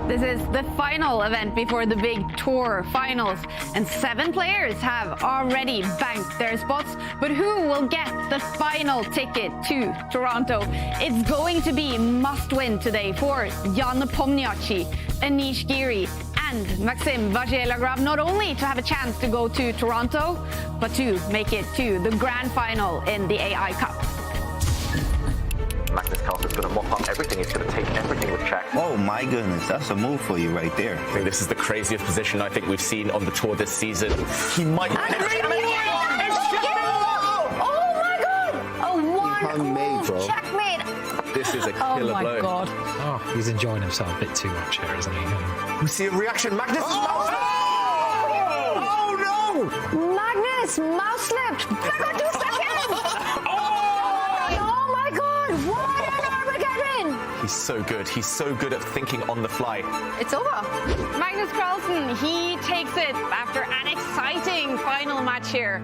This is the final event before the big tour finals, and 7 players have already banked their spots. But who will get the final ticket to Toronto? It's going to be must-win today for Nepomniachtchi, Anish Giri, and Vachier-Lagrave, not only to have a chance to go to Toronto, but to make it to the grand final in the AI Cup. Magnus Carlsen's going to mop up everything. He's going to take everything with check. Oh my goodness, that's a move for you right there. I think this is the craziest position I think we've seen on the tour this season. He might... Oh my god! A 1-all checkmate! This is a killer blow. Oh my god. Oh, he's enjoying himself a bit too much here, isn't he? We see a reaction. Magnus is mouse slipped! Oh no! Magnus mouse slipped! Back on 2 seconds! Oh my god! What an Armageddon! He's so good. He's so good at thinking on the fly. It's over. Magnus Carlsen, he takes it after an exciting final match here.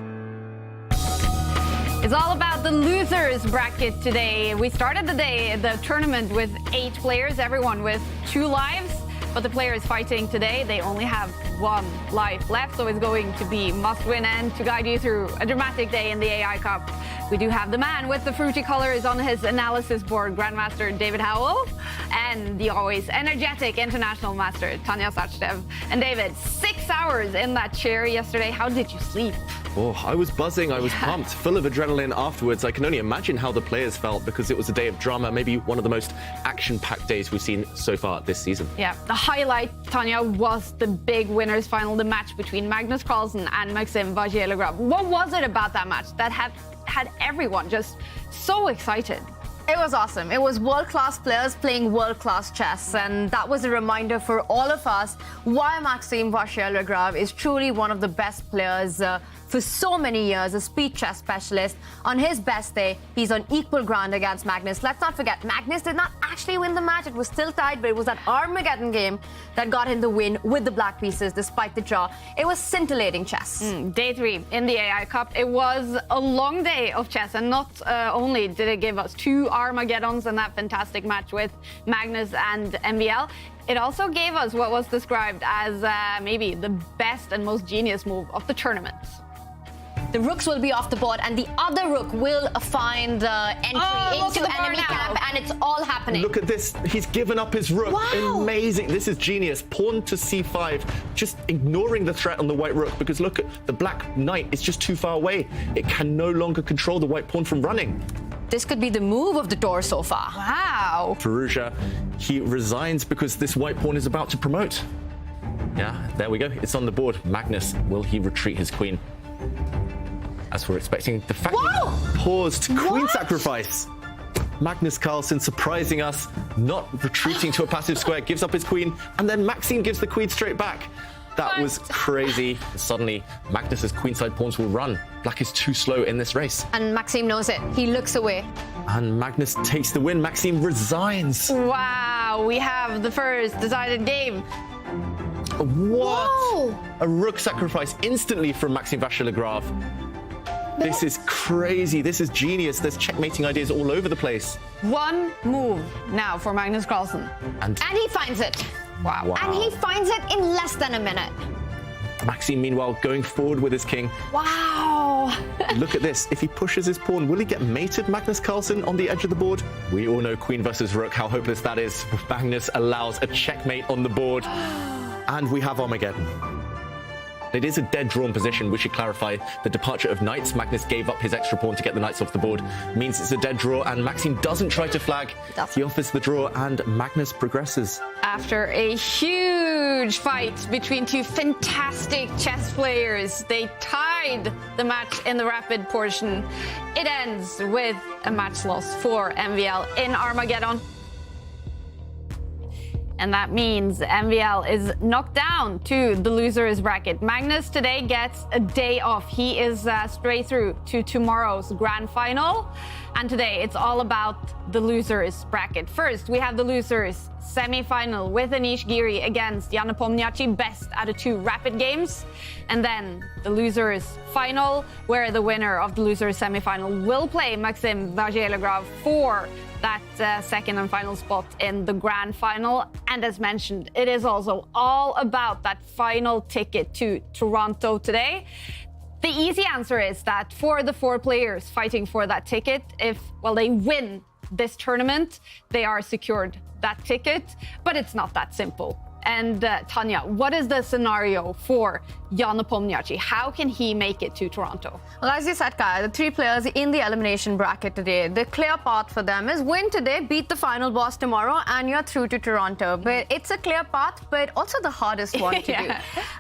It's all about the losers bracket today. We started the tournament with 8 players, everyone with 2 lives. But the players fighting today, they only have 1 life left, so it's going to be must-win. And to guide you through a dramatic day in the AI Cup, we do have the man with the fruity colors on his analysis board, Grandmaster David Howell, and the always energetic international master, Tanya Sachdev. And David, 6 hours in that chair yesterday. How did you sleep? Oh, I was buzzing, I was pumped, full of adrenaline afterwards. I can only imagine how the players felt because it was a day of drama, maybe one of the most action-packed days we've seen so far this season. Yeah, the highlight, Tanya, was the big winners final, the match between Magnus Carlsen and Vachier-Lagrave. What was it about that match that had everyone just so excited? It was awesome. It was world-class players playing world-class chess, and that was a reminder for all of us why Vachier-Lagrave is truly one of the best players for so many years, a speed chess specialist. On his best day, he's on equal ground against Magnus. Let's not forget, Magnus did not actually win the match. It was still tied, but it was that Armageddon game that got him the win with the black pieces despite the draw. It was scintillating chess. Day 3 in the AI Cup. It was a long day of chess, and not only did it give us 2 Armageddons and that fantastic match with Magnus and MVL, it also gave us what was described as maybe the best and most genius move of the tournament. The rooks will be off the board, and the other rook will find entry into enemy camp, and it's all happening. Look at this. He's given up his rook. Wow. Amazing. This is genius. Pawn to c5, just ignoring the threat on the white rook, because look at the black knight. It's just too far away. It can no longer control the white pawn from running. This could be the move of the tour so far. Wow. Firouzja, he resigns because this white pawn is about to promote. Yeah, there we go. It's on the board. Magnus, will he retreat his queen? As we're expecting, the fact he paused queen sacrifice. Magnus Carlsen surprising us, not retreating to a passive square, gives up his queen, and then Maxime gives the queen straight back. That was crazy. Suddenly, Magnus's queenside pawns will run. Black is too slow in this race. And Maxime knows it. He looks away. And Magnus takes the win. Maxime resigns. Wow, we have the first decided game. What? Whoa. A rook sacrifice instantly from Maxime Vachier-Lagrave. This is crazy. This is genius. There's checkmating ideas all over the place. 1 move now for Magnus Carlsen. And he finds it. Wow. And he finds it in less than a minute. Maxime, meanwhile, going forward with his king. Wow. Look at this. If he pushes his pawn, will he get mated, Magnus Carlsen, on the edge of the board? We all know queen versus rook, how hopeless that is. Magnus allows a checkmate on the board. And we have Armageddon. It is a dead drawn position. We should clarify the departure of knights. Magnus gave up his extra pawn to get the knights off the board. Means it's a dead draw, and Maxime doesn't try to flag. He offers the draw, and Magnus progresses. After a huge fight between two fantastic chess players, they tied the match in the rapid portion. It ends with a match loss for MVL in Armageddon. And that means MVL is knocked down to the losers bracket. Magnus today gets a day off. He is straight through to tomorrow's grand final. And today it's all about the losers bracket. First, we have the losers semi-final with Anish Giri against Nepomniachtchi, best out of 2 rapid games. And then the losers final, where the winner of the losers semi-final will play Maxime Vachier-Lagrave for that second and final spot in the grand final. And as mentioned, it is also all about that final ticket to Toronto today. The easy answer is that for the 4 players fighting for that ticket, if, well, they win this tournament, they are secured that ticket, but it's not that simple. And Tanya, what is the scenario for Nepomniachtchi? How can he make it to Toronto? Well, as you said, Kaya, the 3 players in the elimination bracket today, the clear path for them is win today, beat the final boss tomorrow, and you're through to Toronto. But it's a clear path, but also the hardest one to do.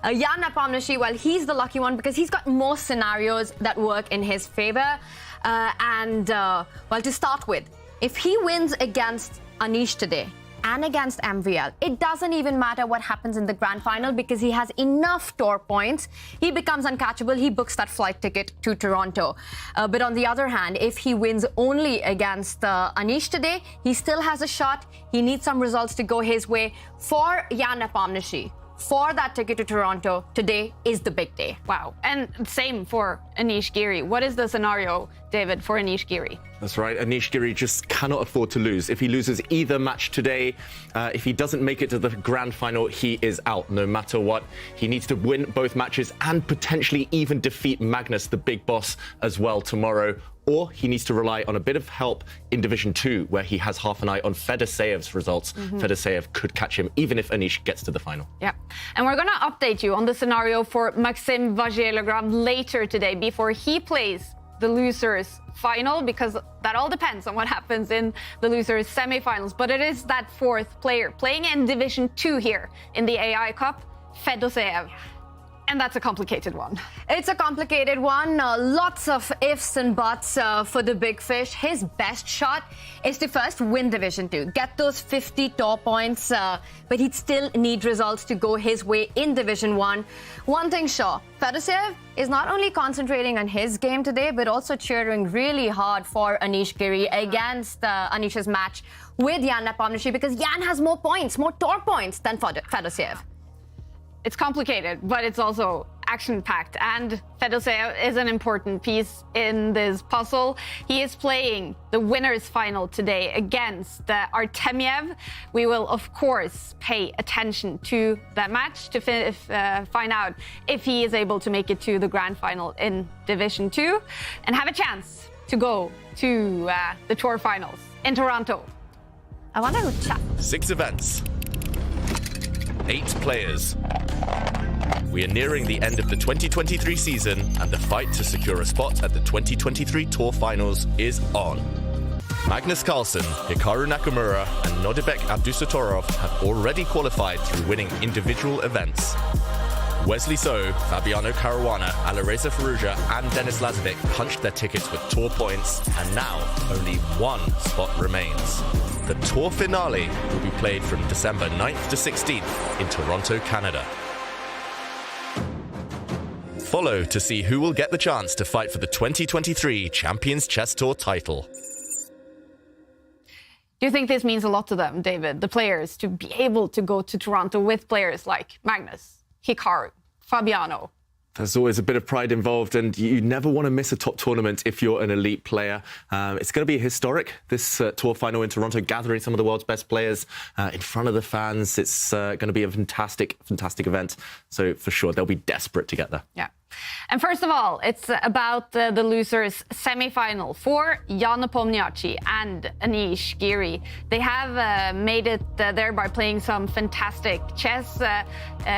Nepomniachtchi, well, he's the lucky one because he's got more scenarios that work in his favor. Well, to start with, if he wins against Anish today, and against MVL, it doesn't even matter what happens in the grand final because he has enough tour points. He becomes uncatchable. He books that flight ticket to Toronto. But on the other hand, if he wins only against Anish today, he still has a shot. He needs some results to go his way. For Nepomniachtchi, for that ticket to Toronto, today is the big day. Wow. And same for Anish Giri. What is the scenario, David, for Anish Giri? That's right. Anish Giri just cannot afford to lose. If he loses either match today, if he doesn't make it to the grand final, he is out no matter what. He needs to win both matches and potentially even defeat Magnus, the big boss, as well tomorrow. Or he needs to rely on a bit of help in Division 2, where he has half an eye on Fedoseyev's results. Fedosey could catch him, even if Anish gets to the final. Yeah. And we're going to update you on the scenario for Maxime Vachier-Lagrave later today, before he plays the losers final, because that all depends on what happens in the losers semifinals. But it is that 4th player playing in Division 2 here in the AI Cup, Fedoseev. And that's a complicated one. It's a complicated one. Lots of ifs and buts for the big fish. His best shot is to first win Division 2, get those 50 tour points, but he'd still need results to go his way in Division 1. One thing sure, Fedoseev is not only concentrating on his game today, but also cheering really hard for Anish Giri against Anish's match with Nepomniachtchi, because Jan has more points, more tour points than Fedoseev. It's complicated, but it's also action-packed, and Fedoseev is an important piece in this puzzle. He is playing the winners final today against Artemiev. We will, of course, pay attention to that match to find out if he is able to make it to the grand final in Division 2 and have a chance to go to the tour finals in Toronto. I wonder who chat. 6 events. 8 players. We are nearing the end of the 2023 season, and the fight to secure a spot at the 2023 Tour Finals is on. Magnus Carlsen, Hikaru Nakamura, and Nodibek Abdusatorov have already qualified through winning individual events. Wesley So, Fabiano Caruana, Alireza Firouzja, and Denis Lazovic punched their tickets with tour points, and now only 1 spot remains. The tour finale will be played from December 9th to 16th in Toronto, Canada. Follow to see who will get the chance to fight for the 2023 Champions Chess Tour title. Do you think this means a lot to them, David, the players, to be able to go to Toronto with players like Magnus, Hikaru, Fabiano? There's always a bit of pride involved, and you never want to miss a top tournament if you're an elite player. It's going to be historic, this tour final in Toronto, gathering some of the world's best players in front of the fans. It's going to be a fantastic, fantastic event. So for sure, they'll be desperate to get there. Yeah. And first of all, it's about the losers semi-final for Jan Nepomniachtchi and Anish Giri. They have made it there by playing some fantastic chess.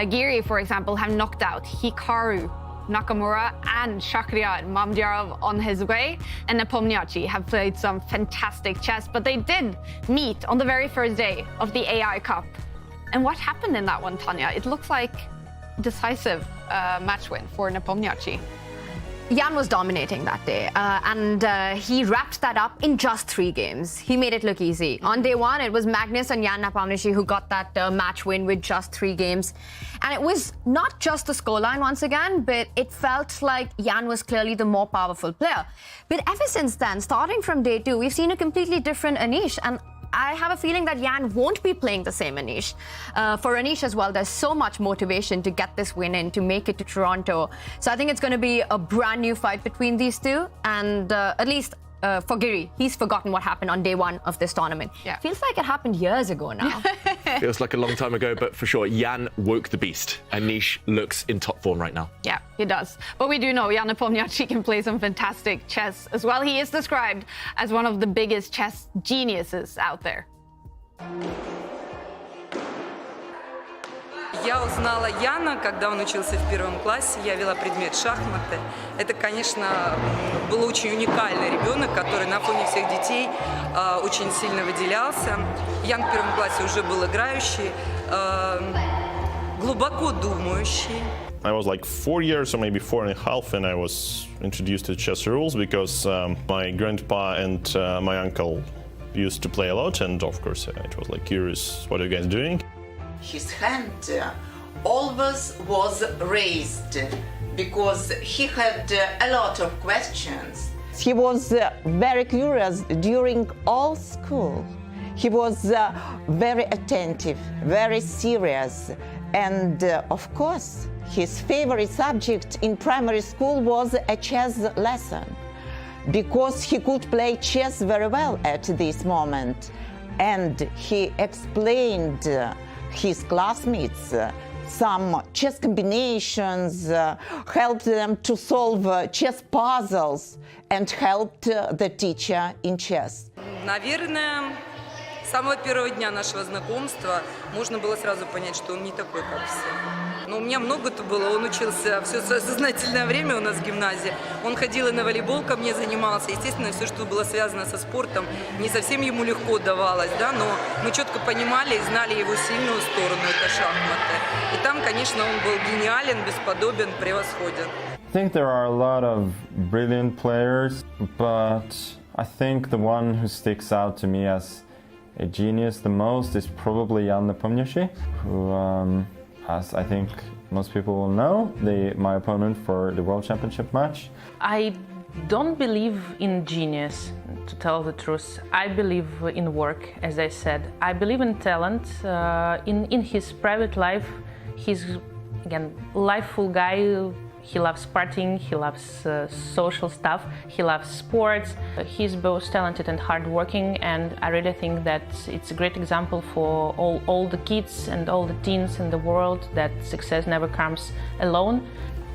Giri, for example, have knocked out Hikaru Nakamura and Shakhriyar Mamdyarov on his way, and Nepomniachtchi have played some fantastic chess, but they did meet on the very first day of the AI Cup. And what happened in that one, Tanya? It looks like decisive match win for Nepomniachtchi. Jan was dominating that day, and he wrapped that up in just 3 games. He made it look easy. On day 1, it was Magnus and Jan Nepomniachtchi who got that match win with just 3 games. And it was not just the scoreline once again, but it felt like Jan was clearly the more powerful player. But ever since then, starting from day 2, we've seen a completely different Anish, and I have a feeling that Jan won't be playing the same Anish. For Anish as well, there's so much motivation to get this win in, to make it to Toronto. So I think it's going to be a brand new fight between these two. And at least for Giri, he's forgotten what happened on day 1 of this tournament. Yeah. Feels like it happened years ago now. Feels like a long time ago, but for sure, Jan woke the beast. Anish looks in top form right now. Yeah, he does. But we do know Jan Nepomniachtchi can play some fantastic chess as well. He is described as one of the biggest chess geniuses out there. Я узнала Яна, когда он учился в 1 классе. Я вела предмет шахматы. Это, конечно, был очень уникальный ребенок, который на фоне всех детей очень сильно выделялся. Ян в 1 классе уже был играющий, глубоко думающий. I was like 4 years or maybe 4.5, and I was introduced to chess rules because my grandpa and my uncle used to play a lot, and of course it was like curious, what are you guys doing? His hand always was raised because he had a lot of questions. He was very curious during all school. He was very attentive, very serious, and of course, his favorite subject in primary school was a chess lesson because he could play chess very well at this moment, and he explained his classmates some chess combinations, helped them to solve chess puzzles, and helped the teacher in chess. Наверное, с самого первого дня нашего знакомства можно было сразу понять, что он не такой, как все. Но у меня много-то было. Он учился все сознательное время у нас в гимназии. Он ходил и на волейбол ко мне занимался. Естественно, все, что было связано со спортом, не совсем ему легко давалось, да, но мы четко понимали и знали его сильную сторону, это шахматы. И там, конечно, он был гениален, бесподобен, превосходен. I think there are a lot of brilliant players, but I think the one who sticks out to me as a genius the most is probably Jan Nepomniachtchi, who, as I think most people will know, my opponent for the World Championship match. I don't believe in genius, to tell the truth. I believe in work, as I said. I believe in talent. In his private life, he's, again, liveful guy. He loves partying, he loves social stuff, he loves sports. He's both talented and hardworking, and I really think that it's a great example for all the kids and all the teens in the world that success never comes alone.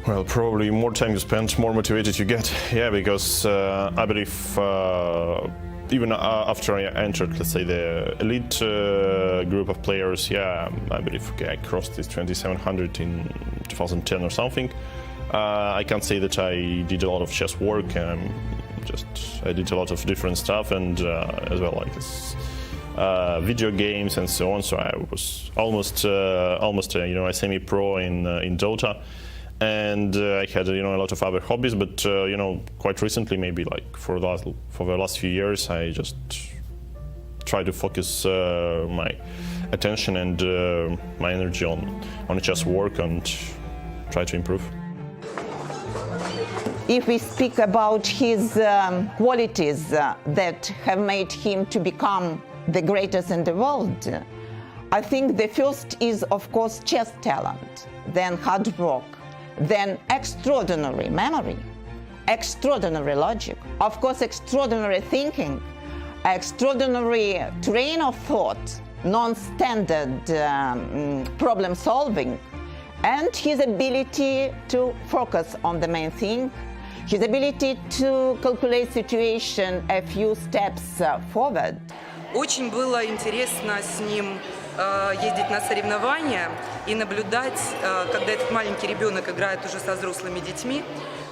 Well, probably more time you spend, more motivated you get. Yeah, because I believe even after I entered, let's say, the elite group of players, yeah, I believe I crossed this 2700 in 2010 or something. I can't say that I did a lot of chess work. I did a lot of different stuff, and as well like this, video games and so on. So I was almost a semi-pro in Dota, and I had a lot of other hobbies. But quite recently, maybe like for the last few years, I just try to focus my attention and my energy on chess work and try to improve. If we speak about his qualities that have made him to become the greatest in the world, I think the first is, of course, chess talent, then hard work, then extraordinary memory, extraordinary logic, of course, extraordinary thinking, extraordinary train of thought, non-standard problem solving, and his ability to focus on the main thing, his ability to calculate situation a few steps forward. Очень было интересно с ним ездить на соревнования и наблюдать, когда этот маленький ребенок играет уже со взрослыми детьми,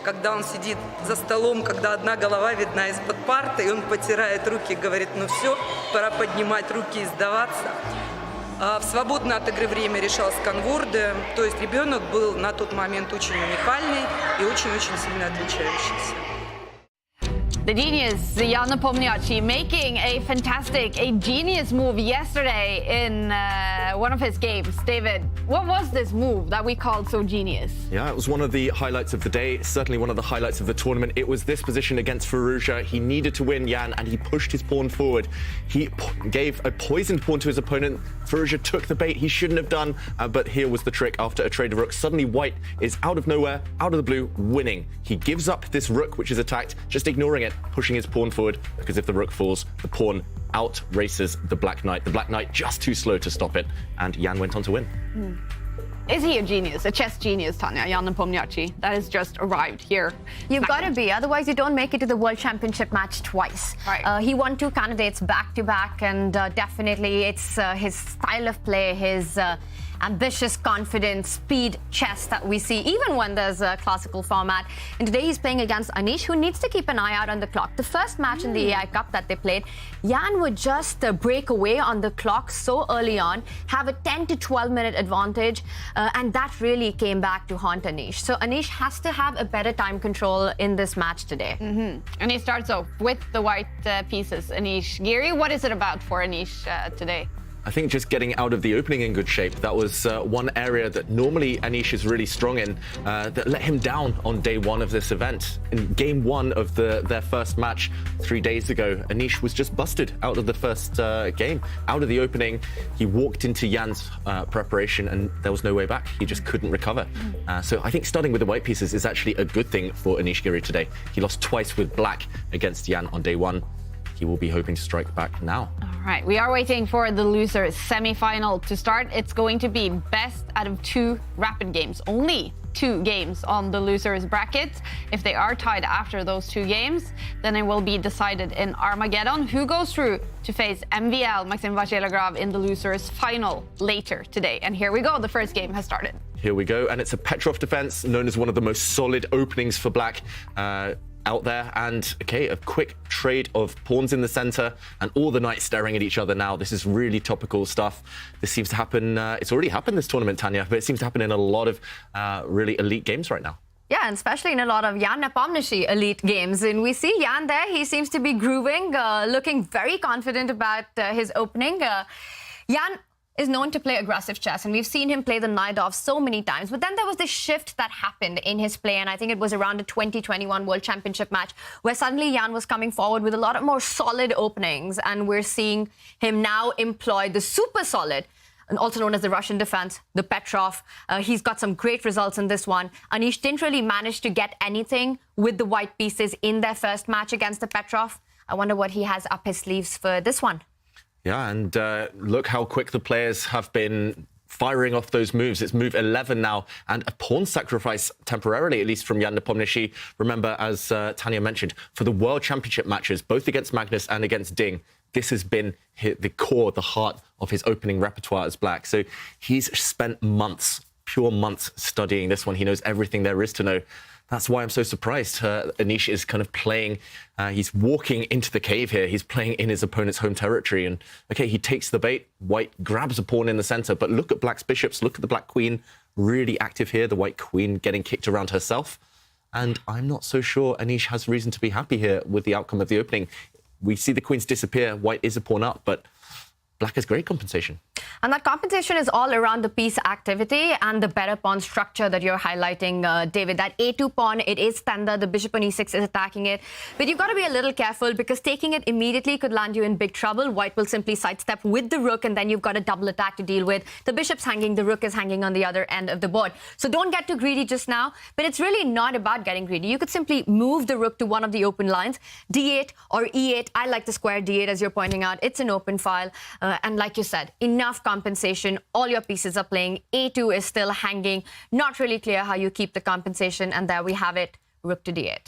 когда он сидит за столом, когда одна голова видна из-под парты, и он потирает руки, говорит, ну все, пора поднимать руки и сдаваться. В свободное от игры время решал сканворды, то есть ребенок был на тот момент очень уникальный и очень-очень сильно отличающийся. The genius, Jan Nepomniachtchi, making a genius move yesterday in one of his games. David, what was this move that we called so genius? Yeah, it was one of the highlights of the day, certainly one of the highlights of the tournament. It was this position against Firouzja. He needed to win, Jan, and he pushed his pawn forward. He gave a poisoned pawn to his opponent. Firouzja took the bait he shouldn't have done, but here was the trick. After a trade of rook, suddenly white is out of nowhere, out of the blue, winning. He gives up this rook, which is attacked, just ignoring it, pushing his pawn forward, because if the rook falls, the pawn out races the black knight. The black knight just too slow to stop it, and Jan went on to win. Is he a genius, a chess genius, Tanya, Jan Nepomniachtchi, that has just arrived here? You've got to be, otherwise you don't make it to the World Championship match twice. Right. He won 2 candidates back-to-back, and definitely it's his style of play, his ambitious, confident, speed chess that we see, even when there's a classical format. And today he's playing against Anish, who needs to keep an eye out on the clock. The first match in the AI Cup that they played, Jan would just break away on the clock so early on, have a 10 to 12 minute advantage, and that really came back to haunt Anish. So Anish has to have a better time control in this match today. And he starts off with the white pieces. Anish Giri, what is it about for Anish today? I think just getting out of the opening in good shape. That was one area that normally Anish is really strong in, that let him down on day one of this event. In game one of their first match 3 days ago, Anish was just busted out of the first game. Out of the opening, he walked into Jan's preparation and there was no way back. He just couldn't recover. So I think starting with the white pieces is actually a good thing for Anish Giri today. He lost twice with black against Jan on day one. He will be hoping to strike back now. All right, we are waiting for the losers semi-final to start. It's going to be best out of 2 rapid games. Only 2 games on the losers bracket. If they are tied after those 2 games, then it will be decided in Armageddon who goes through to face MVL, Maxim Vachier-Lagrave, in the losers final later today. And here we go, the first game has started. Here we go, and it's a Petrov defense, known as one of the most solid openings for black out there. And okay, a quick trade of pawns in the center and all the knights staring at each other now. This is really topical stuff. This seems to happen, it's already happened this tournament, Tanya, but it seems to happen in a lot of really elite games right now. Yeah, and especially in a lot of Jan Nepomniachtchi elite games. And we see Jan there, he seems to be grooving, looking very confident about his opening. Jan is known to play aggressive chess, and we've seen him play the knight off so many times. But then there was this shift that happened in his play, and I think it was around the 2021 World Championship match, where suddenly Jan was coming forward with a lot of more solid openings, and we're seeing him now employ the super solid, and also known as the Russian defense, the Petrov. He's got some great results in this one. Anish didn't really manage to get anything with the white pieces in their first match against the Petrov. I wonder what he has up his sleeves for this one. Yeah, and look how quick the players have been firing off those moves. It's move 11 now, and a pawn sacrifice temporarily, at least from Jan Nepomniachtchi. Remember, as Tanya mentioned, for the World Championship matches, both against Magnus and against Ding, this has been the core, the heart of his opening repertoire as black. So he's spent months, pure months, studying this one. He knows everything there is to know. That's why I'm so surprised. Anish is kind of playing, he's walking into the cave here. He's playing in his opponent's home territory. And, okay, he takes the bait. White grabs a pawn in the center. But look at black's bishops. Look at the black queen, really active here. The white queen getting kicked around herself. And I'm not so sure Anish has reason to be happy here with the outcome of the opening. We see the queens disappear. White is a pawn up, but black has great compensation. And that compensation is all around the piece activity and the better pawn structure that you're highlighting, David. That A2 pawn, it is tender. The bishop on E6 is attacking it. But you've got to be a little careful because taking it immediately could land you in big trouble. White will simply sidestep with the rook, and then you've got a double attack to deal with. The bishop's hanging, the rook is hanging on the other end of the board. So don't get too greedy just now. But it's really not about getting greedy. You could simply move the rook to one of the open lines, D8 or E8. I like the square D8, as you're pointing out. It's an open file. And like you said, enough compensation. All your pieces are playing. A2 is still hanging. Not really clear how you keep the compensation. And there we have it, rook to D8.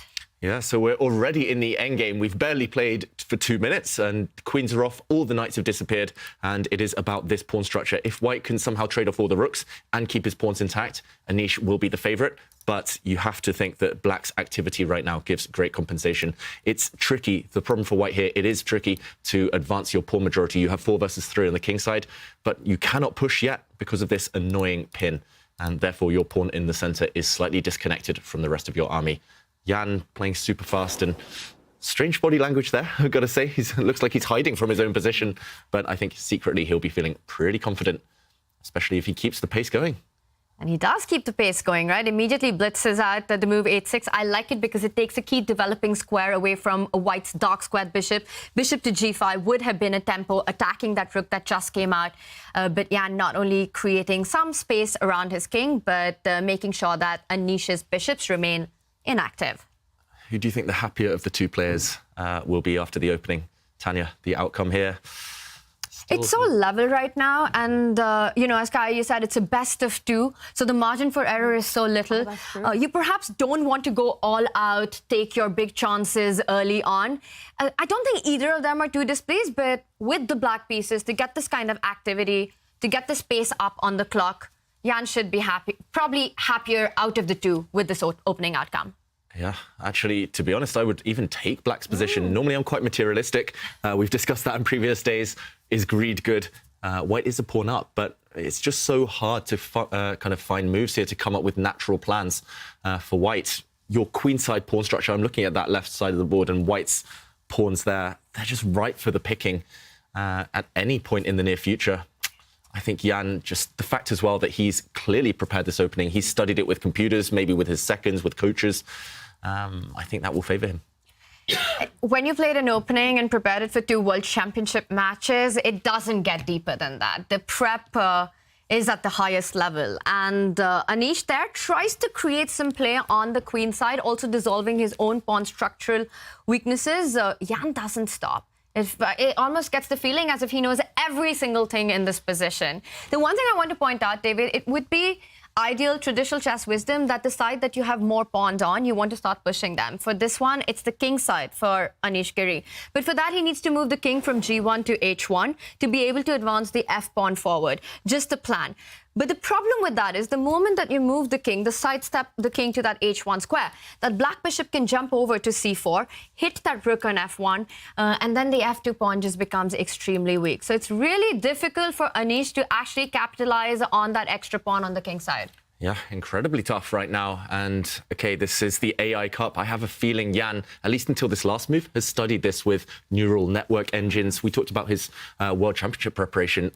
Yeah, so we're already in the endgame. We've barely played for 2 minutes and queens are off, all the knights have disappeared, and it is about this pawn structure. If white can somehow trade off all the rooks and keep his pawns intact, Anish will be the favourite, but you have to think that black's activity right now gives great compensation. It's tricky. The problem for white here, it is tricky to advance your pawn majority. You have 4 versus 3 on the king side, but you cannot push yet because of this annoying pin, and therefore your pawn in the centre is slightly disconnected from the rest of your army. Jan playing super fast and strange body language there, I've got to say. He looks like he's hiding from his own position, but I think secretly he'll be feeling pretty confident, especially if he keeps the pace going. And he does keep the pace going, right? Immediately blitzes out the move 8-6. I like it because it takes a key developing square away from a white's dark squared bishop. Bishop to G5 would have been a tempo attacking that rook that just came out. But Jan not only creating some space around his king, but making sure that Anish's bishops remain inactive. Who do you think the happier of the 2 players will be after the opening? Tanya, the outcome here? It's so level right now, and you know, as Kaya, you said, it's a best of 2, so the margin for error is so little. You perhaps don't want to go all out, take your big chances early on. I don't think either of them are too displeased, but with the black pieces, to get this kind of activity, to get the space up on the clock, Jan should be happy, probably happier out of the 2 with this opening outcome. Yeah, actually, to be honest, I would even take black's position. Normally, I'm quite materialistic. We've discussed that in previous days. Is greed good? White is a pawn up, but it's just so hard to kind of find moves here to come up with natural plans for white. Your queenside pawn structure, I'm looking at that left side of the board, and white's pawns there, they're just ripe for the picking at any point in the near future. I think Jan, just the fact as well that he's clearly prepared this opening, he's studied it with computers, maybe with his seconds, with coaches. I think that will favour him. When you played an opening and prepared it for 2 World Championship matches, it doesn't get deeper than that. The prep is at the highest level. And Anish there tries to create some play on the queen side, also dissolving his own pawn structural weaknesses. Jan doesn't stop. It almost gets the feeling as if he knows every single thing in this position. The one thing I want to point out, David, it would be ideal traditional chess wisdom that the side that you have more pawns on, you want to start pushing them. For this one, it's the king side for Anish Giri. But for that, he needs to move the king from G1 to H1 to be able to advance the F pawn forward. Just the plan. But the problem with that is the moment that you move the king, the sidestep the king to that H1 square, that black bishop can jump over to C4, hit that rook on F1, and then the F2 pawn just becomes extremely weak. So it's really difficult for Anish to actually capitalize on that extra pawn on the king side. Yeah, incredibly tough right now. And, OK, this is the AI Cup. I have a feeling Jan, at least until this last move, has studied this with neural network engines. We talked about his World Championship preparation.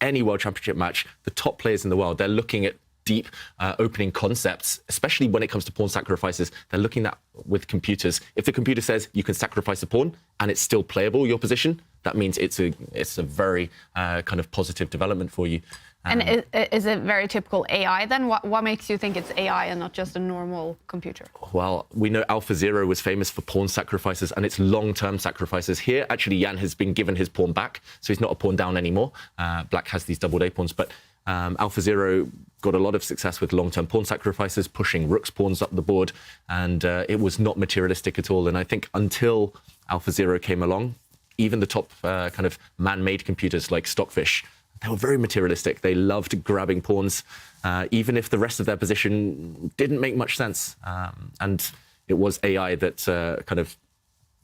Any World Championship match, the top players in the world, they're looking at deep opening concepts, especially when it comes to pawn sacrifices. They're looking at with computers. If the computer says you can sacrifice a pawn and it's still playable, your position, that means it's a very kind of positive development for you. And is it very typical AI then? What makes you think it's AI and not just a normal computer? Well, we know AlphaZero was famous for pawn sacrifices, and it's long-term sacrifices. Here, actually, Jan has been given his pawn back, so he's not a pawn down anymore. Black has these doubled A pawns, but AlphaZero got a lot of success with long-term pawn sacrifices, pushing rook's pawns up the board, and it was not materialistic at all. And I think until AlphaZero came along, even the top kind of man-made computers like Stockfish, they were very materialistic. They loved grabbing pawns, even if the rest of their position didn't make much sense. And it was AI that kind of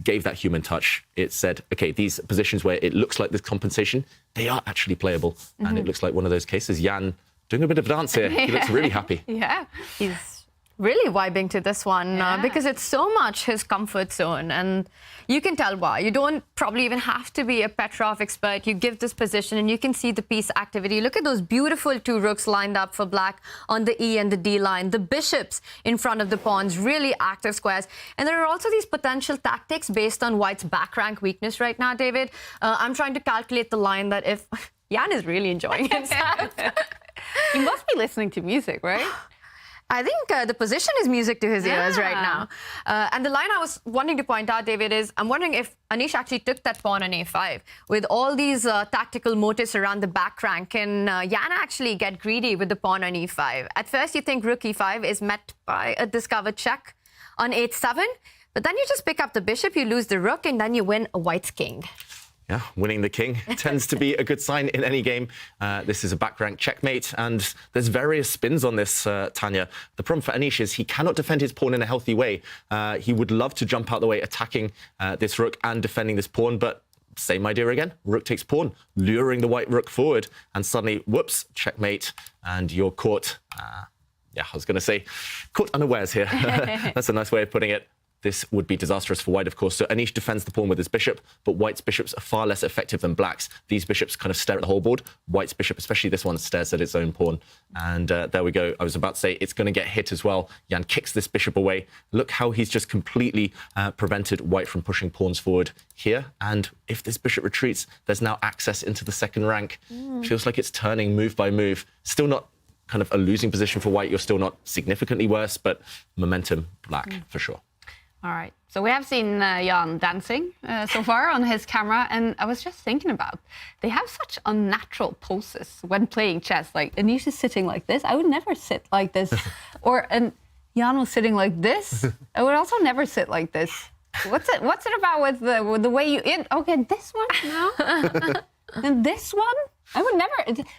gave that human touch. It said, OK, these positions where it looks like there's compensation, they are actually playable. And it looks like one of those cases. Jan doing a bit of a dance here. He looks really happy. Yeah, he's really vibing to this one because it's so much his comfort zone, and you can tell why. You don't probably even have to be a Petrov expert. You give this position and you can see the piece activity. Look at those beautiful 2 rooks lined up for black on the E and the D line. The bishops in front of the pawns, really active squares. And there are also these potential tactics based on white's back rank weakness right now, David. I'm trying to calculate the line that if... Jan is really enjoying himself. He must be listening to music, right? I think the position is music to his ears right now. And the line I was wanting to point out, David, is I'm wondering if Anish actually took that pawn on a5 with all these tactical motives around the back rank. Can Jan actually get greedy with the pawn on e5? At first, you think rook e5 is met by a discovered check on h7, but then you just pick up the bishop, you lose the rook, and then you win a white's king. Yeah, winning the king tends to be a good sign in any game. This is a back rank checkmate, and there's various spins on this, Tanya. The problem for Anish is he cannot defend his pawn in a healthy way. He would love to jump out the way, attacking this rook and defending this pawn, but same idea again. Rook takes pawn, luring the white rook forward, and suddenly, whoops, checkmate, and you're caught. Yeah, I was going to say, caught unawares here. That's a nice way of putting it. This would be disastrous for white, of course. So Anish defends the pawn with his bishop, but white's bishops are far less effective than black's. These bishops kind of stare at the whole board. White's bishop, especially this one, stares at its own pawn. And there we go. I was about to say it's going to get hit as well. Jan kicks this bishop away. Look how he's just completely prevented white from pushing pawns forward here. And if this bishop retreats, there's now access into the second rank. Feels like it's turning move by move. Still not kind of a losing position for white. You're still not significantly worse, but momentum black for sure. All right. So we have seen Jan dancing so far on his camera, and I was just thinking about, they have such unnatural poses when playing chess. Like Anish is sitting like this. I would never sit like this. And Jan was sitting like this. I would also never sit like this. What's it about with the way you... Okay, this one now. And this one? I would never...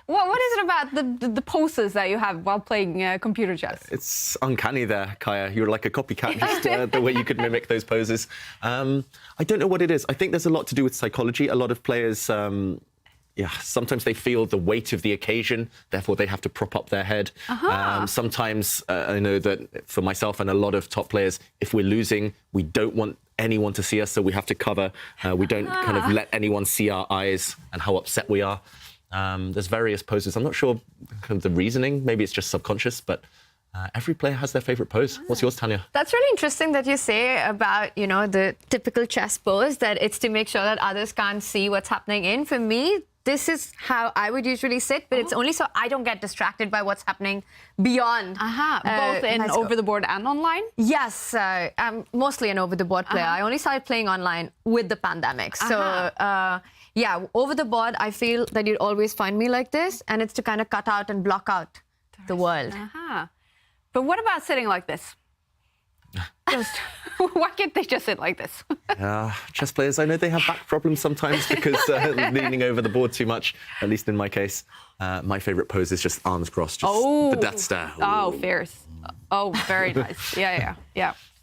What is it about the poses that you have while playing computer chess? It's uncanny there, Kaya. You're like a copycat, just the way you could mimic those poses. I don't know what it is. I think there's a lot to do with psychology. A lot of players, sometimes they feel the weight of the occasion, therefore they have to prop up their head. Sometimes I know that for myself and a lot of top players, if we're losing, we don't want anyone to see us, so we have to cover. We don't kind of let anyone see our eyes and how upset we are. There's various poses. I'm not sure kind of the reasoning. Maybe it's just subconscious, but every player has their favorite pose. What's yours, Tanya? That's really interesting that you say about, the typical chess pose, that it's to make sure that others can't see what's happening in. For me, this is how I would usually sit, but it's only so I don't get distracted by what's happening beyond. Both in over the board and online? Yes, I'm mostly an over the board player. I only started playing online with the pandemic. So, yeah, over the board, I feel that you'd always find me like this, and it's to kind of cut out and block out the world. But what about sitting like this? Why can't they just sit like this? Chess players, I know they have back problems sometimes because leaning over the board too much, at least in my case. My favourite pose is just arms crossed, just the death stare. Oh, fierce. Oh, very nice. Yeah.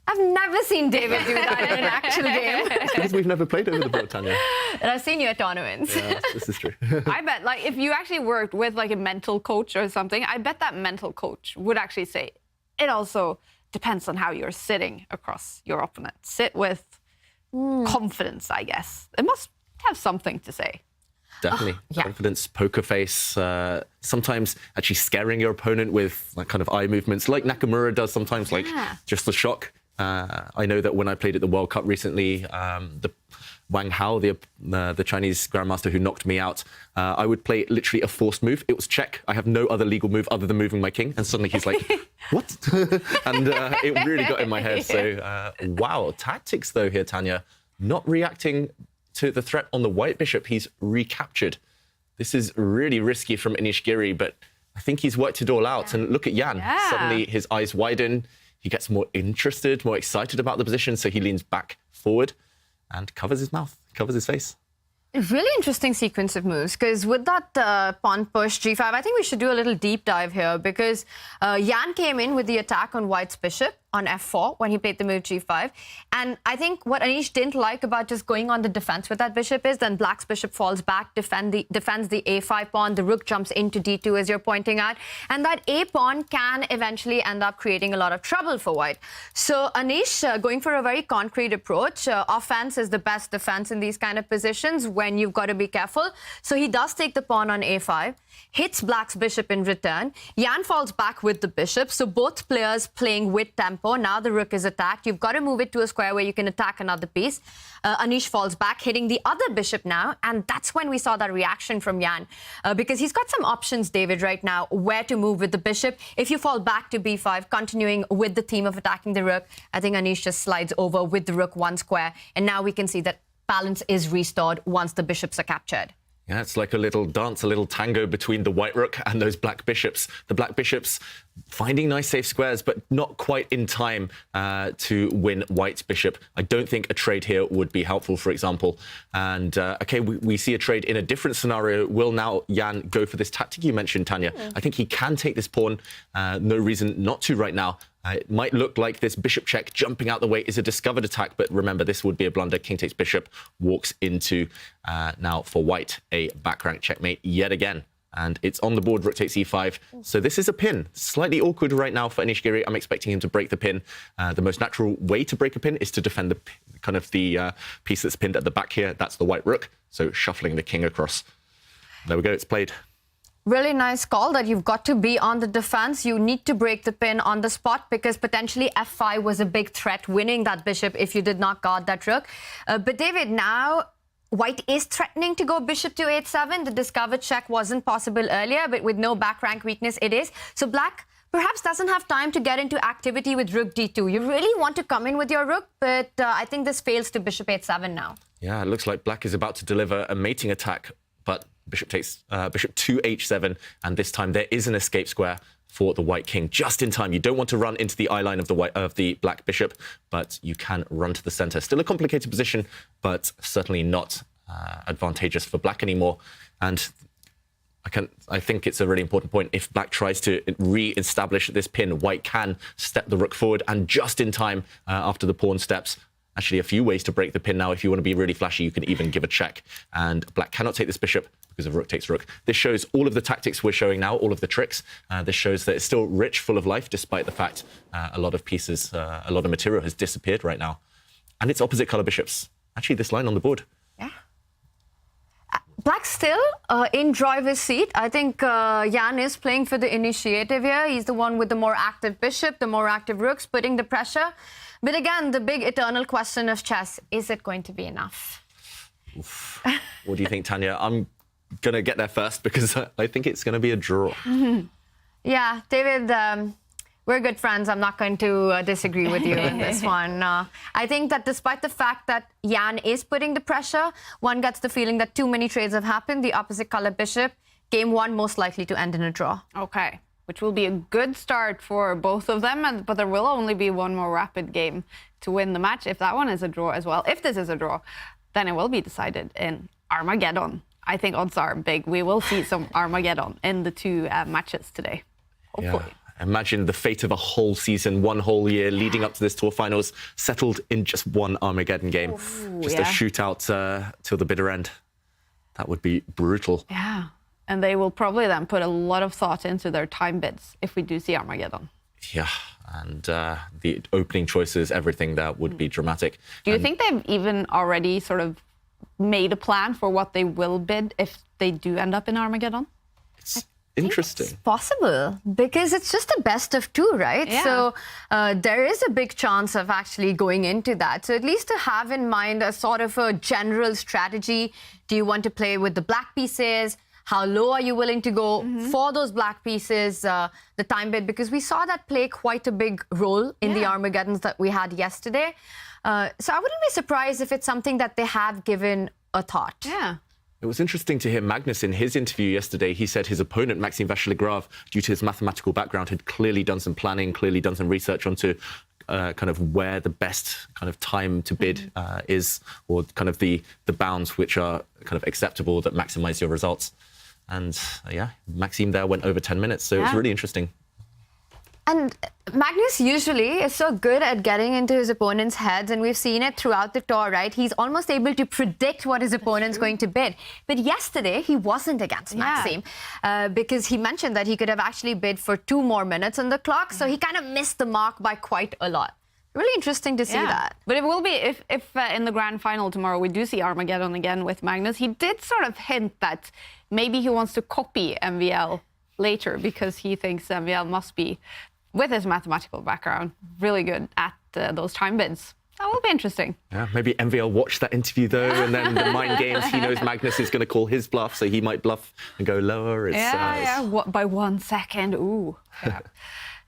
I've never seen David do that in an actual game. It's because we've never played over the board, Tanya. And I've seen you at tournaments. Yeah, this is true. I bet, if you actually worked with, a mental coach or something, I bet that mental coach would actually say, it also depends on how you're sitting across your opponent. Sit with confidence, I guess. It must have something to say. Definitely. Confidence, poker face, sometimes actually scaring your opponent with kind of eye movements, like Nakamura does sometimes, just the shock. I know that when I played at the World Cup recently, the Wang Hao, the Chinese grandmaster who knocked me out, I would play literally a forced move. It was check. I have no other legal move other than moving my king. And suddenly he's like, what? And it really got in my head. So, wow. Tactics, though, here, Tanya. Not reacting to the threat on the white bishop. He's recaptured. This is really risky from Anish Giri, but I think he's worked it all out. And look at Jan. Suddenly his eyes widen. He gets more interested, more excited about the position, so he leans back forward and covers his mouth, covers his face. A really interesting sequence of moves, because with that pawn push G5, I think we should do a little deep dive here, because Jan came in with the attack on white's bishop on f4 when he played the move g5. And I think what Anish didn't like about just going on the defense with that bishop is then black's bishop falls back, defends the a5 pawn, the rook jumps into d2 as you're pointing out, and that a pawn can eventually end up creating a lot of trouble for white. So Anish going for a very concrete approach. Offense is the best defense in these kind of positions when you've got to be careful. So he does take the pawn on a5, hits black's bishop in return. Jan falls back with the bishop, so both players playing with tempo. Now the rook is attacked. You've got to move it to a square where you can attack another piece. Anish falls back, hitting the other bishop now, and that's when we saw that reaction from Jan. Because he's got some options, David, right now, where to move with the bishop. If you fall back to b5, continuing with the theme of attacking the rook, I think Anish just slides over with the rook one square, and now we can see that balance is restored once the bishops are captured. Yeah, it's like a little dance, a little tango between the white rook and those black bishops. The black bishops finding nice safe squares, but not quite in time to win white's bishop. I don't think a trade here would be helpful, for example. And, OK, we see a trade in a different scenario. Will now Jan go for this tactic you mentioned, Tanya? I think he can take this pawn. No reason not to right now. It might look like this bishop check jumping out the way is a discovered attack, but remember, this would be a blunder. King takes bishop, walks into, now for white, a back rank checkmate yet again. And it's on the board, rook takes e5. So this is a pin. Slightly awkward right now for Anish Giri. I'm expecting him to break the pin. The most natural way to break a pin is to defend the kind of the piece that's pinned at the back here. That's the white rook. So shuffling the king across. There we go, it's played. Really nice call that you've got to be on the defense. You need to break the pin on the spot because potentially f5 was a big threat, winning that bishop if you did not guard that rook. But David, now white is threatening to go bishop to h7. The discovered check wasn't possible earlier, but with no back rank weakness, it is. So black perhaps doesn't have time to get into activity with rook d2. You really want to come in with your rook, but I think this fails to bishop h7 now. Yeah, it looks like black is about to deliver a mating attack, but bishop takes bishop to h7, and this time there is an escape square for the white king just in time. You don't want to run into the eye line of the black bishop, but you can run to the center. Still a complicated position, but certainly not advantageous for black anymore. And I think it's a really important point. If black tries to re-establish this pin, white can step the rook forward, and just in time after the pawn steps. Actually, a few ways to break the pin now. If you want to be really flashy, you can even give a check. And black cannot take this bishop because of rook takes rook. This shows all of the tactics we're showing now, all of the tricks. This shows that it's still rich, full of life, despite the fact a lot of pieces, a lot of material has disappeared right now. And it's opposite color bishops. Actually, this line on the board. Yeah. Black still in driver's seat. I think Jan is playing for the initiative here. He's the one with the more active bishop, the more active rooks, putting the pressure. But again, the big eternal question of chess, is it going to be enough? Oof. What do you think, Tanya? I'm going to get there first because I think it's going to be a draw. Yeah, David, we're good friends. I'm not going to disagree with you on this one. I think that despite the fact that Jan is putting the pressure, one gets the feeling that too many trades have happened. The opposite color bishop, game one most likely to end in a draw. Okay. Which will be a good start for both of them, but there will only be one more rapid game to win the match. If that one is a draw as well, if this is a draw, then it will be decided in Armageddon. I think odds are big. We will see some Armageddon in the two matches today, hopefully. Yeah. Imagine the fate of a whole season, one whole year leading up to this tour finals, settled in just one Armageddon game. Ooh, just a shootout till the bitter end. That would be brutal. Yeah. And they will probably then put a lot of thought into their time bids if we do see Armageddon. Yeah, and the opening choices, everything that would be dramatic. Do you think they've even already sort of made a plan for what they will bid if they do end up in Armageddon? It's interesting. It's possible because it's just a best of two, right? Yeah. So there is a big chance of actually going into that. So at least to have in mind a sort of a general strategy. Do you want to play with the black pieces? How low are you willing to go for those black pieces, the time bid? Because we saw that play quite a big role in the Armageddons that we had yesterday. So I wouldn't be surprised if it's something that they have given a thought. Yeah. It was interesting to hear Magnus in his interview yesterday. He said his opponent, Maxime Vachier-Lagrave, due to his mathematical background, had clearly done some planning, clearly done some research onto kind of where the best kind of time to bid is, or kind of the bounds which are kind of acceptable that maximize your results. And yeah, Maxime there went over 10 minutes, so it was really interesting. And Magnus usually is so good at getting into his opponent's heads, and we've seen it throughout the tour, right? He's almost able to predict what his opponent's going to bid. But yesterday, he wasn't against Maxime because he mentioned that he could have actually bid for 2 more minutes on the clock, so he kind of missed the mark by quite a lot. Really interesting to see that. But it will be, if in the grand final tomorrow we do see Armageddon again with Magnus, he did sort of hint that maybe he wants to copy MVL later because he thinks MVL must be, with his mathematical background, really good at those time bids. That will be interesting. Yeah, maybe MVL watched that interview though, and then the mind games. He knows Magnus is going to call his bluff, so he might bluff and go lower. It's, by 1 second. Ooh. Yeah.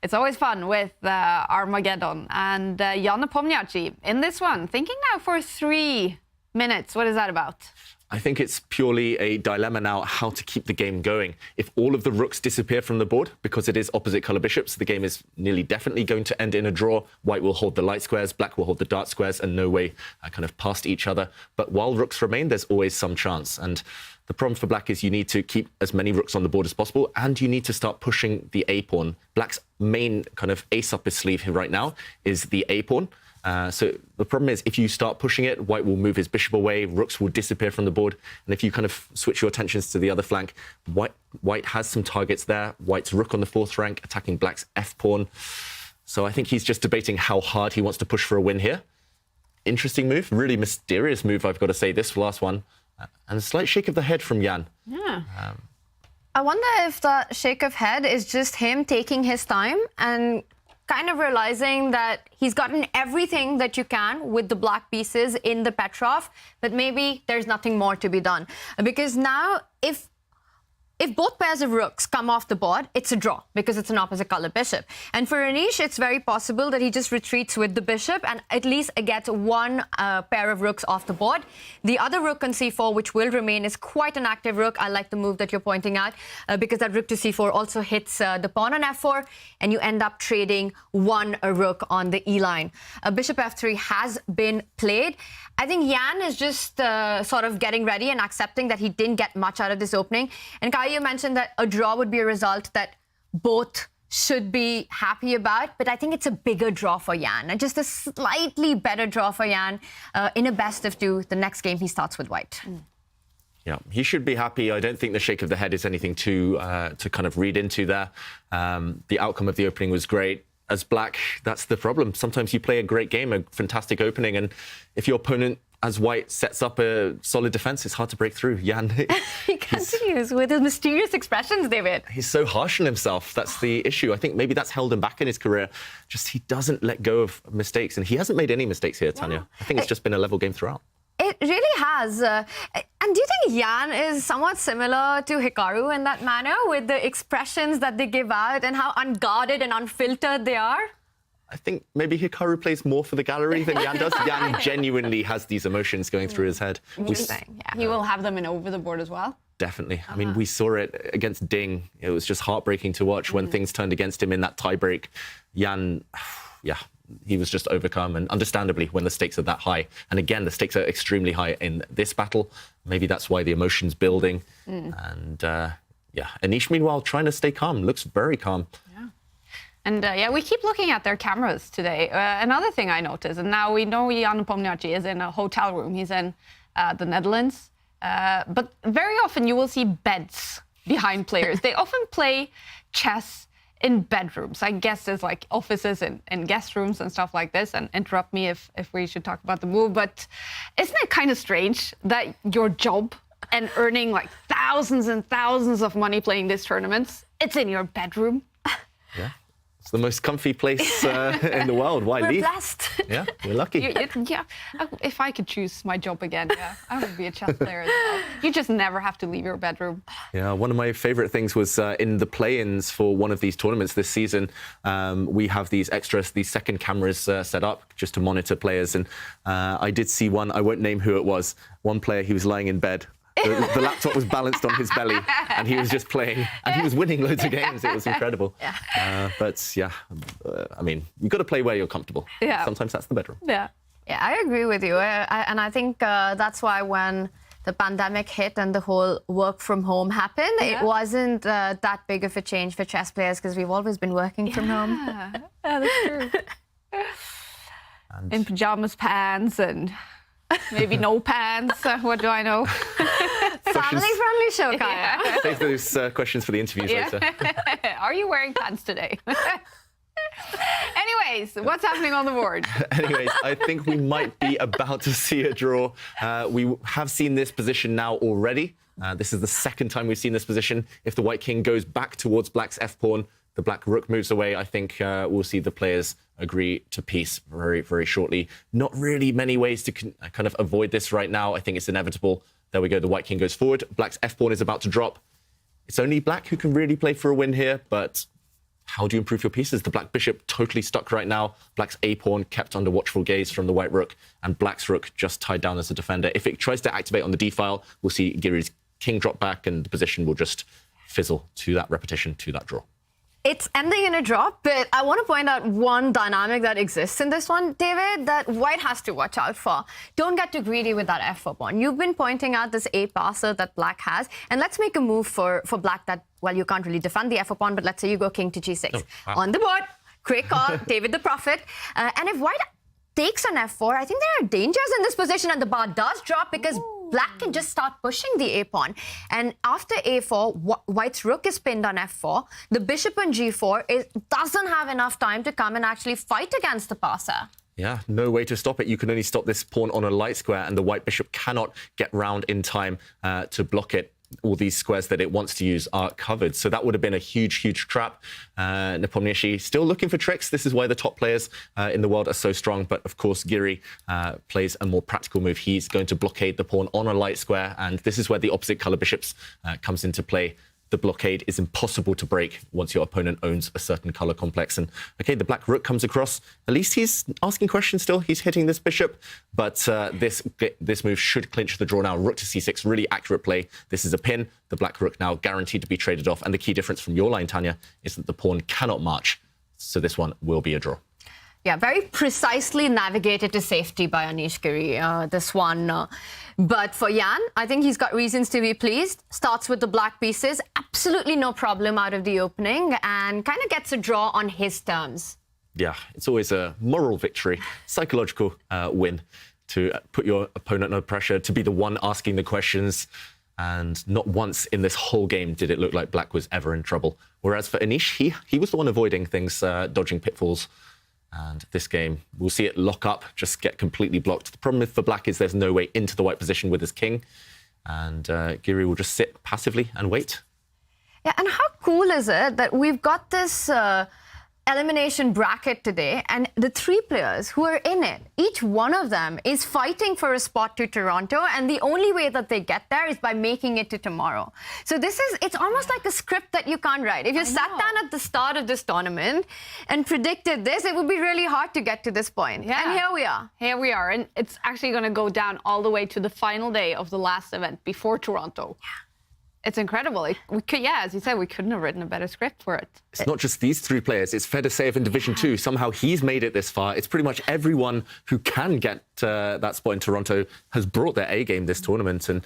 It's always fun with Armageddon. And Jan Nepomniachtchi in this one, thinking now for 3 minutes. What is that about? I think it's purely a dilemma now how to keep the game going. If all of the rooks disappear from the board, because it is opposite colour bishops, the game is nearly definitely going to end in a draw. White will hold the light squares, black will hold the dark squares, and no way kind of past each other. But while rooks remain, there's always some chance. And the problem for black is you need to keep as many rooks on the board as possible, and you need to start pushing the A-pawn. Black's main kind of ace up his sleeve here right now is the A-pawn. So the problem is if you start pushing it, white will move his bishop away, rooks will disappear from the board. And if you kind of switch your attentions to the other flank, white has some targets there. White's rook on the 4th rank, attacking black's f-pawn. So I think he's just debating how hard he wants to push for a win here. Interesting move, really mysterious move, I've got to say, this last one. And a slight shake of the head from Jan. Yeah. I wonder if that shake of head is just him taking his time and kind of realizing that he's gotten everything that you can with the black pieces in the Petrov, but maybe there's nothing more to be done. Because now, if both pairs of rooks come off the board, it's a draw because it's an opposite color bishop. And for Anish, it's very possible that he just retreats with the bishop and at least gets 1 pair of rooks off the board. The other rook on c4, which will remain, is quite an active rook. I like the move that you're pointing out because that rook to c4 also hits the pawn on f4, and you end up trading 1 rook on the e-line. Bishop f3 has been played. I think Jan is just sort of getting ready and accepting that he didn't get much out of this opening. And Kai, you mentioned that a draw would be a result that both should be happy about, but I think it's a bigger draw for Jan, and just a slightly better draw for Jan in a best of 2 the next game he starts with white. Yeah, he should be happy. I don't think the shake of the head is anything to kind of read into there. The outcome of the opening was great. As black, that's the problem. Sometimes you play a great game, a fantastic opening, and if your opponent, as white, sets up a solid defense, it's hard to break through. Jan, he continues with his mysterious expressions, David. He's so harsh on himself. That's the issue. I think maybe that's held him back in his career. Just he doesn't let go of mistakes, and he hasn't made any mistakes here, Tanya. I think it's just been a level game throughout. It really has. And do you think Jan is somewhat similar to Hikaru in that manner, with the expressions that they give out and how unguarded and unfiltered they are? I think maybe Hikaru plays more for the gallery than Jan does. Jan genuinely has these emotions going through his head. He will have them in over the board as well. Definitely. I mean, we saw it against Ding. It was just heartbreaking to watch when things turned against him in that tiebreak. Jan, he was just overcome, and understandably when the stakes are that high. And again, the stakes are extremely high in this battle. Maybe that's why the emotion's building. And Anish, meanwhile, trying to stay calm, looks very calm. And we keep looking at their cameras today. Another thing I noticed, and now we know Jan Nepomniachtchi is in a hotel room. He's in the Netherlands. But very often you will see beds behind players. They often play chess in bedrooms. I guess there's like offices and guest rooms and stuff like this, and interrupt me if we should talk about the move. But isn't it kind of strange that your job and earning like thousands and thousands of money playing these tournaments, it's in your bedroom? Yeah. It's the most comfy place in the world. Why leave? We're blessed. Yeah, we're lucky. If I could choose my job again, I would be a chess player as well. You just never have to leave your bedroom. Yeah, one of my favorite things was in the play-ins for one of these tournaments this season, we have these extras, these second cameras set up just to monitor players. And I did see one, I won't name who it was, one player, he was lying in bed. The laptop was balanced on his belly, and he was just playing, and he was winning loads of games. It was incredible. I mean, you've got to play where you're comfortable. Sometimes that's the bedroom. Yeah, I agree with you. And I think that's why when the pandemic hit and the whole work from home happened, it wasn't that big of a change for chess players because we've always been working from home. Yeah, that's true. In pajamas pants and maybe no pants. What do I know? Family-friendly show, Kaya. Save those questions for the interviews later. Are you wearing pants today? Anyways, what's happening on the board? Anyways, I think we might be about to see a draw. We have seen this position now already. This is the second time we've seen this position. If the white king goes back towards black's f-pawn, the black rook moves away. I think we'll see the players agree to peace very, very shortly. Not really many ways to kind of avoid this right now. I think it's inevitable. There we go. The white king goes forward. Black's f-pawn is about to drop. It's only black who can really play for a win here, but how do you improve your pieces? The black bishop totally stuck right now. Black's a-pawn kept under watchful gaze from the white rook, and black's rook just tied down as a defender. If it tries to activate on the d-file, we'll see Giri's king drop back, and the position will just fizzle to that repetition, to that draw. It's ending in a draw, but I want to point out one dynamic that exists in this one, David, that white has to watch out for. Don't get too greedy with that f4 pawn. You've been pointing out this a passer that black has, and let's make a move for black that, well, you can't really defend the f4 pawn, but let's say you go king to g6. Oh, wow. On the board, quick call, David the Prophet. And if white takes an f4, I think there are dangers in this position, and the bar does drop because black can just start pushing the a-pawn. And after a4, white's rook is pinned on f4. The bishop on g4 doesn't have enough time to come and actually fight against the passer. Yeah, no way to stop it. You can only stop this pawn on a light square, and the white bishop cannot get round in time to block it. All these squares that it wants to use are covered. So that would have been a huge, huge trap. Nepomniachtchi still looking for tricks. This is why the top players in the world are so strong. But of course, Giri plays a more practical move. He's going to blockade the pawn on a light square. And this is where the opposite color bishops comes into play. The blockade is impossible to break once your opponent owns a certain color complex. And okay, the black rook comes across. At least he's asking questions still. He's hitting this bishop, but this move should clinch the draw now. Rook to c6, really accurate play. This is a pin. The black rook now guaranteed to be traded off. And the key difference from your line, Tanya, is that the pawn cannot march. So this one will be a draw. Yeah, very precisely navigated to safety by Anish Giri, this one. But for Jan, I think he's got reasons to be pleased. Starts with the black pieces, absolutely no problem out of the opening, and kind of gets a draw on his terms. Yeah, it's always a moral victory, psychological win to put your opponent under pressure, to be the one asking the questions. And not once in this whole game did it look like black was ever in trouble. Whereas for Anish, he was the one avoiding things, dodging pitfalls. And this game, we'll see it lock up, just get completely blocked. The problem for black is there's no way into the white position with his king. And Giri will just sit passively and wait. Yeah, and how cool is it that we've got this elimination bracket today, and the three players who are in it, each one of them is fighting for a spot to Toronto, and the only way that they get there is by making it to tomorrow. So it's almost like a script that you can't write. If you sat down at the start of this tournament and predicted this, it would be really hard to get to this point. Yeah. And here we are. Here we are, and it's actually going to go down all the way to the final day of the last event before Toronto. Yeah. It's incredible. We could, as you said, we couldn't have written a better script for it. It's not just these three players. It's Fedoseev in Division 2. Somehow he's made it this far. It's pretty much everyone who can get that spot in Toronto has brought their A game this tournament, and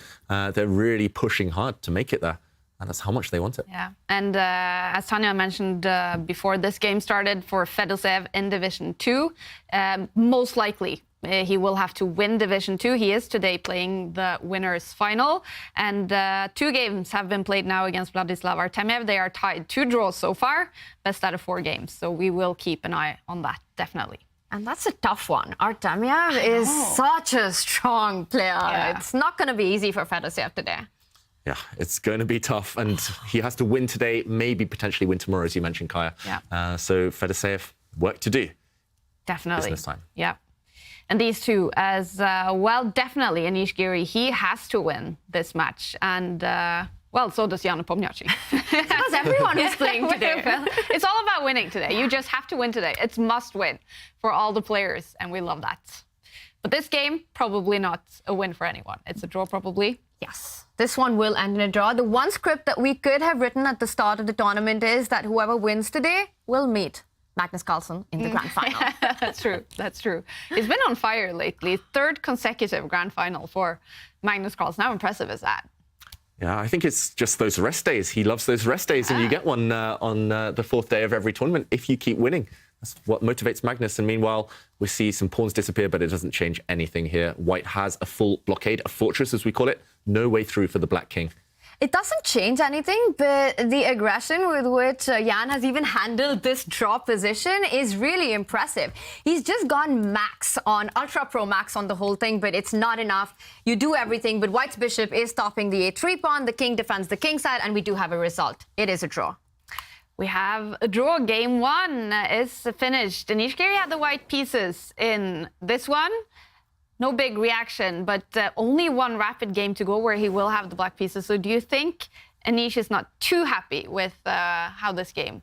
they're really pushing hard to make it there. And that's how much they want it. Yeah. And as Tanya mentioned before this game started, for Fedoseev in Division 2, most likely he will have to win Division 2. He is today playing the winners final. And 2 games have been played now against Vladislav Artemiev. They are tied 2 draws so far, best out of 4 games. So we will keep an eye on that, definitely. And that's a tough one. Artemiev is such a strong player. Yeah. It's not going to be easy for Fedoseev today. Yeah, it's going to be tough. And he has to win today, maybe potentially win tomorrow, as you mentioned, Kaya. Yeah. So Fedoseev, work to do. Definitely. Business time. Yeah. And these two as well, definitely Anish Giri, he has to win this match. And, well, so does Jan Nepomniachtchi. Because everyone who's playing today. It's all about winning today. You just have to win today. It's must win for all the players, and we love that. But this game, probably not a win for anyone. It's a draw, probably. Yes. This one will end in a draw. The one script that we could have written at the start of the tournament is that whoever wins today will meet Magnus Carlsen in the grand final. That's true. That's true. He's been on fire lately. 3rd consecutive grand final for Magnus Carlsen. How impressive is that? Yeah, I think it's just those rest days. He loves those rest days, and you get one on the 4th day of every tournament if you keep winning. That's what motivates Magnus. And meanwhile, we see some pawns disappear, but it doesn't change anything here. White has a full blockade, a fortress, as we call it. No way through for the Black King. It doesn't change anything, but the aggression with which Jan has even handled this draw position is really impressive. He's just gone max on, Ultra Pro max on the whole thing, but it's not enough. You do everything, but White's bishop is stopping the a3 pawn, the king defends the king side, and we do have a result. It is a draw. We have a draw. Game 1 is finished. Anish Giri had the white pieces in this one. No big reaction, but only one rapid game to go where he will have the black pieces. So do you think Anish is not too happy with how this game?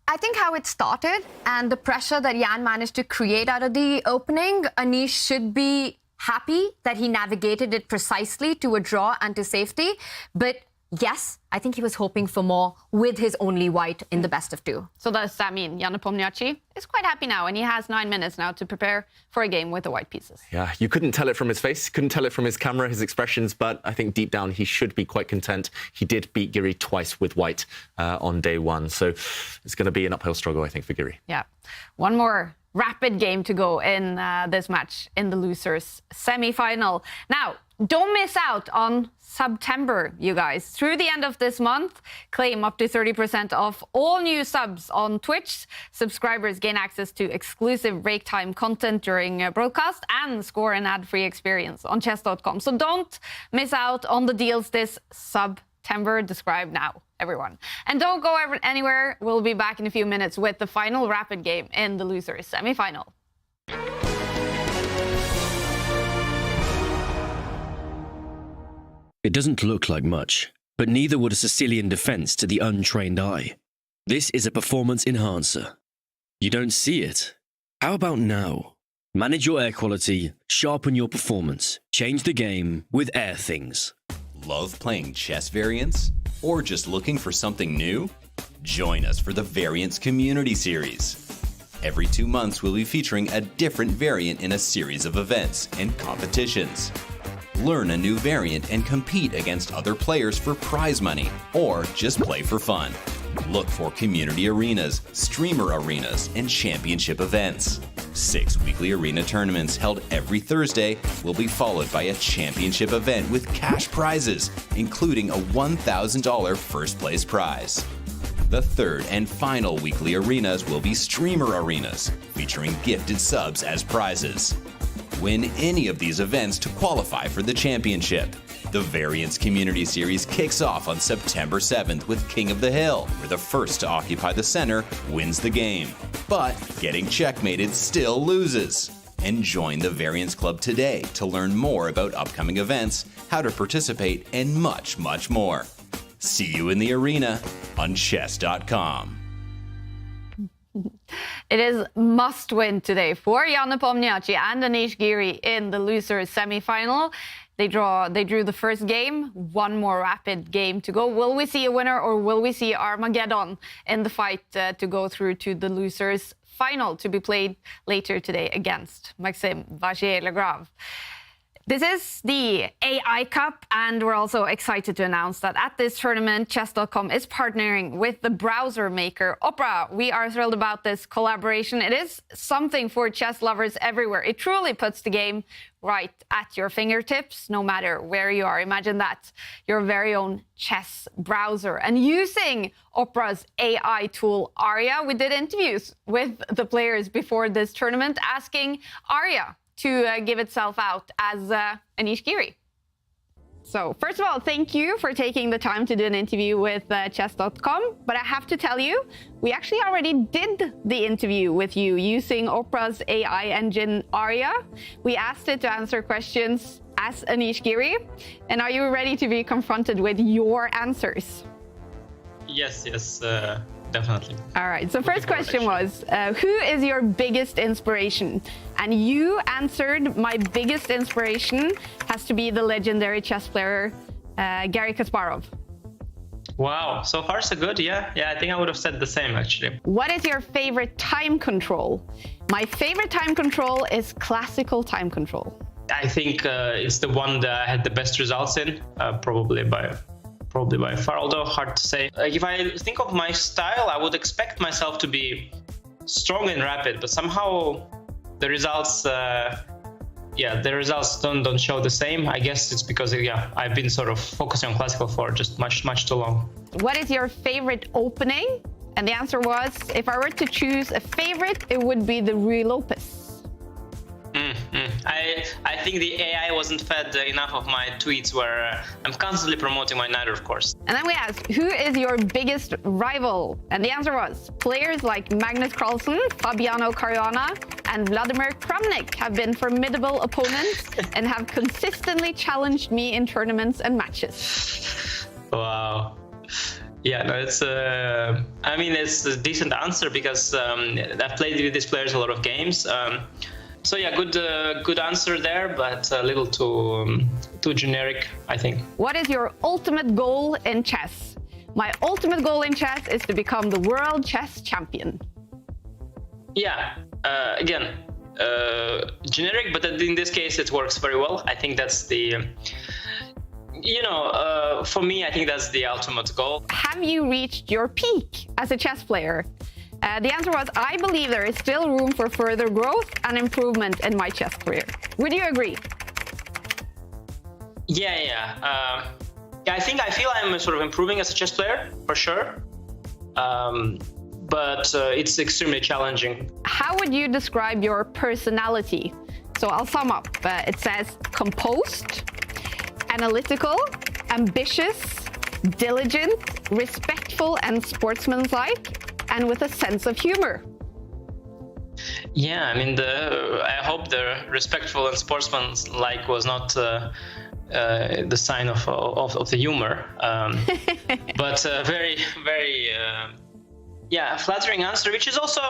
I think how it started and the pressure that Jan managed to create out of the opening, Anish should be happy that he navigated it precisely to a draw and to safety. But yes, I think he was hoping for more with his only white in the best of 2. So does that mean Nepomniachtchi is quite happy now, and he has 9 minutes now to prepare for a game with the white pieces? Yeah, you couldn't tell it from his face, couldn't tell it from his camera, his expressions, but I think deep down he should be quite content. He did beat Giri twice with white on day 1, so it's going to be an uphill struggle, I think, for Giri. Yeah. One more rapid game to go in this match in the losers semi-final. Now, don't miss out on September, you guys. Through the end of this month, claim up to 30% off all new subs on Twitch. Subscribers gain access to exclusive break time content during broadcast and score an ad-free experience on chess.com. So don't miss out on the deals this September. Describe now, everyone. And don't go anywhere. We'll be back in a few minutes with the final rapid game in the losers semi-final. It doesn't look like much, but neither would a Sicilian defense to the untrained eye. This is a performance enhancer. You don't see it? How about now? Manage your air quality, sharpen your performance, change the game with Air Things. Love playing chess variants? Or just looking for something new? Join us for the Variants Community Series. Every 2 months, we'll be featuring a different variant in a series of events and competitions. Learn a new variant and compete against other players for prize money, or just play for fun. Look for community arenas, streamer arenas, and championship events. 6 weekly arena tournaments held every Thursday will be followed by a championship event with cash prizes, including a $1,000 first place prize. The 3rd and final weekly arenas will be streamer arenas, featuring gifted subs as prizes. Win any of these events to qualify for the championship. The Variants Community Series kicks off on September 7th with King of the Hill, where the first to occupy the center wins the game. But getting checkmated still loses. And join the Variants Club today to learn more about upcoming events, how to participate, and much, much more. See you in the arena on chess.com. It is must win today for Nepomniachtchi and Anish Giri in the losers semi-final. They drew the first game. One more rapid game to go. Will we see a winner, or will we see Armageddon in the fight to go through to the losers final to be played later today against Maxim Vachier-Lagrave? This is the AI Cup, and we're also excited to announce that at this tournament, chess.com is partnering with the browser maker Opera. We are thrilled about this collaboration. It is something for chess lovers everywhere. It truly puts the game right at your fingertips, no matter where you are. Imagine that, your very own chess browser. And using Opera's AI tool, Aria, we did interviews with the players before this tournament, asking Aria to give itself out as Anish Giri. So first of all, thank you for taking the time to do an interview with chess.com. But I have to tell you, we actually already did the interview with you using Opera's AI engine Aria. We asked it to answer questions as Anish Giri. And are you ready to be confronted with your answers? Yes, definitely. All right, so first question was, who is your biggest inspiration? And you answered, my biggest inspiration has to be the legendary chess player, Garry Kasparov. Wow, so far so good. Yeah, I think I would have said the same actually. What is your favorite time control? My favorite time control is classical time control. I think it's the one that I had the best results in, probably by far, although hard to say. If I think of my style, I would expect myself to be strong and rapid, but somehow the results don't show the same. I guess it's because I've been sort of focusing on classical for just much too long. What is your favorite opening? And the answer was, if I were to choose a favorite, it would be the Rui Lopez. I think the AI wasn't fed enough of my tweets where I'm constantly promoting my Niter, of course. And then we asked, who is your biggest rival? And the answer was, players like Magnus Carlsen, Fabiano Caruana, and Vladimir Kramnik have been formidable opponents and have consistently challenged me in tournaments and matches. Wow. Yeah, no, it's a decent answer because I've played with these players a lot of games. So yeah, good answer there, but a little too generic, I think. What is your ultimate goal in chess? My ultimate goal in chess is to become the world chess champion. Yeah, again, generic, but in this case it works very well. I think that's the, for me, I think that's the ultimate goal. Have you reached your peak as a chess player? The answer was, I believe there is still room for further growth and improvement in my chess career. Would you agree? Yeah. I feel I'm sort of improving as a chess player, for sure. But it's extremely challenging. How would you describe your personality? So I'll sum up. It says composed, analytical, ambitious, diligent, respectful and sportsmanlike, and with a sense of humor. Yeah, I hope the respectful and sportsmanlike was not the sign of the humor, but very, very, flattering answer, which is also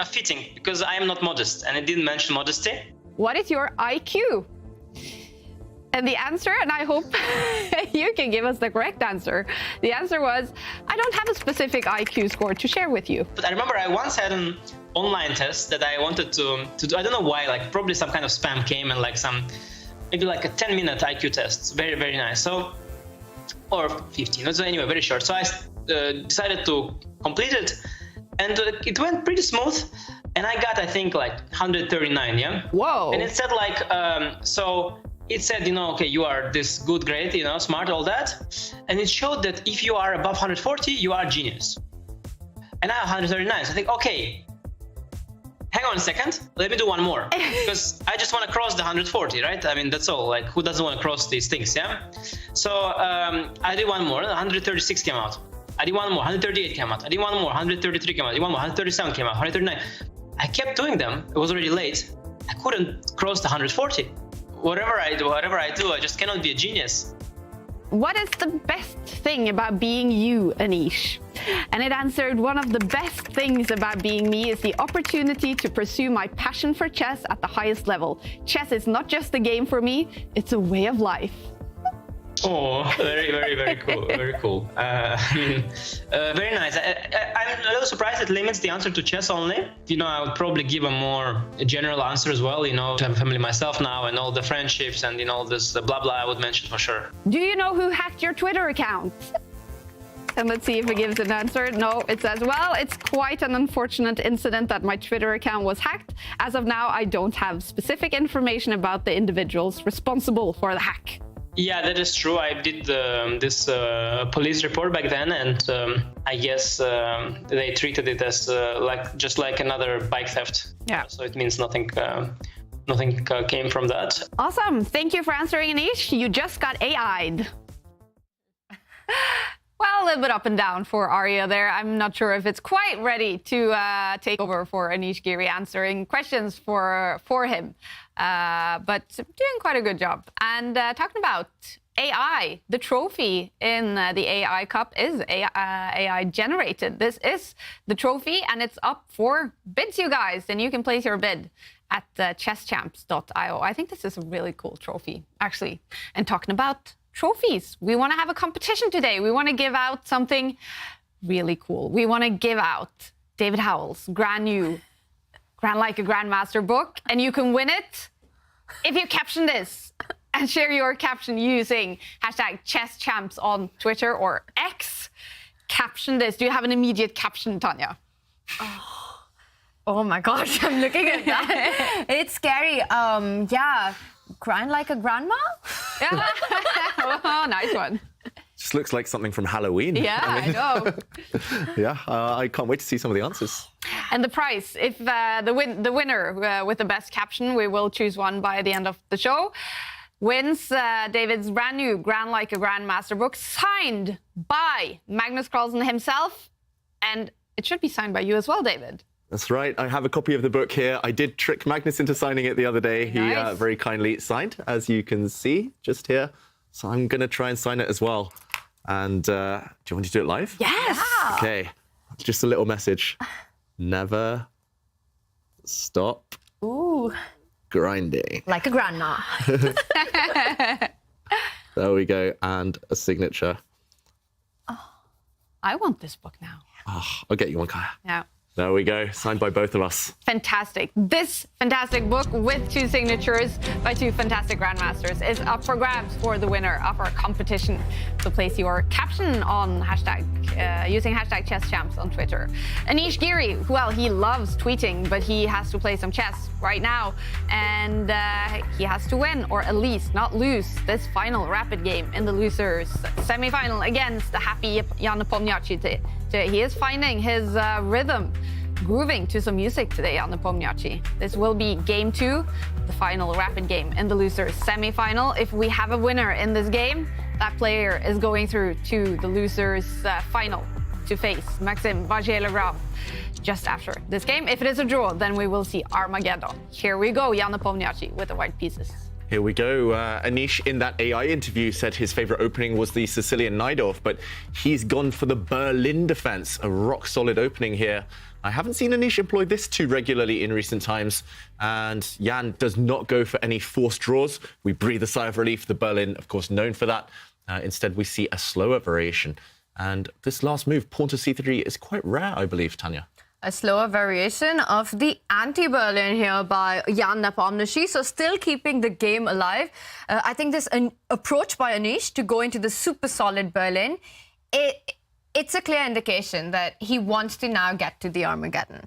fitting because I am not modest, and it didn't mention modesty. What is your IQ? And the answer, and I hope you can give us the correct answer, the answer was, I don't have a specific IQ score to share with you. But I remember I once had an online test that I wanted to do. I don't know why, probably some kind of spam came and maybe a 10-minute IQ test. Very, very nice. So, or 15. So anyway, very short. So I decided to complete it, and it went pretty smooth. And I got, I think, 139, yeah? Whoa. And it said it said, okay, you are this good grade, smart, all that. And it showed that if you are above 140, you are a genius. And I have 139. So I think, okay, hang on a second. Let me do one more. Because I just want to cross the 140, right? That's all. Who doesn't want to cross these things, yeah? So I did one more. 136 came out. I did one more. 138 came out. I did one more. 133 came out. I did one more. 137 came out. 139. I kept doing them. It was already late. I couldn't cross the 140. Whatever I do, I just cannot be a genius. What is the best thing about being you, Anish? And it answered, one of the best things about being me is the opportunity to pursue my passion for chess at the highest level. Chess is not just a game for me, it's a way of life. Oh, very, very, very cool. Very cool. Very nice. I'm a little surprised it limits the answer to chess only. I would probably give a more general answer as well, to have a family myself now and all the friendships and, all this blah, blah, I would mention for sure. Do you know who hacked your Twitter account? And let's see if it gives an answer. No, it says, well, it's quite an unfortunate incident that my Twitter account was hacked. As of now, I don't have specific information about the individuals responsible for the hack. Yeah, that is true. I did this police report back then, and I guess they treated it as just like another bike theft. Yeah. So it means nothing came from that. Awesome. Thank you for answering, Anish. You just got AI'd. Well, a little bit up and down for Arya there. I'm not sure if it's quite ready to take over for Anish Giri answering questions for him. But doing quite a good job. And talking about AI, the trophy in the AI Cup is AI generated. This is the trophy, and it's up for bids, you guys. And you can place your bid at chesschamps.io. I think this is a really cool trophy, actually. And talking about trophies. We want to have a competition today. We want to give out something really cool. We want to give out David Howell's Grand Like a Grandmaster book, and you can win it if you caption this and share your caption using #ChessChamps on Twitter or X. Caption this. Do you have an immediate caption, Tanya? Oh my gosh, I'm looking at that. It's scary. Yeah, grind like a grandma? Yeah. Oh, nice one. Just looks like something from Halloween. Yeah, I know. Yeah, I can't wait to see some of the answers. And the prize, if the winner with the best caption, we will choose one by the end of the show, wins David's brand new Grand Like a Grandmaster book, signed by Magnus Carlsen himself. And it should be signed by you as well, David. That's right. I have a copy of the book here. I did trick Magnus into signing it the other day. Nice. He very kindly signed, as you can see, just here. So I'm going to try and sign it as well. And do you want to do it live? Yes. Okay. Just a little message. Never stop grinding. Like a grandma. There we go. And a signature. I want this book now. Oh, I'll get you one, Kaya. Yeah. There we go. Signed by both of us. Fantastic. This fantastic book with 2 signatures by 2 fantastic grandmasters is up for grabs for the winner of our competition. So place your caption on using #ChessChamps on Twitter. Anish Giri, well, he loves tweeting, but he has to play some chess right now. And he has to win, or at least not lose, this final rapid game in the losers semi-final against the happy Jan Nepomniachtchi. He is finding his rhythm, grooving to some music today on Nepomniachtchi. This will be game 2, the final rapid game in the losers semi-final. If we have a winner in this game, that player is going through to the losers final to face Maxim Vachier-Lagrave just after this game. If it is a draw, then we will see Armageddon. Here we go, Jan Nepomniachtchi with the white pieces. Here we go. Anish, in that AI interview, said his favorite opening was the Sicilian Najdorf, but he's gone for the Berlin defense, a rock-solid opening here. I haven't seen Anish employ this too regularly in recent times, and Jan does not go for any forced draws. We breathe a sigh of relief. The Berlin, of course, known for that. Instead, we see a slower variation. And this last move, pawn to c3, is quite rare, I believe, Tanya. A slower variation of the anti-Berlin here by Jan Nepomniachtchi, so still keeping the game alive. I think this approach by Anish to go into the super solid Berlin, it's a clear indication that he wants to now get to the Armageddon.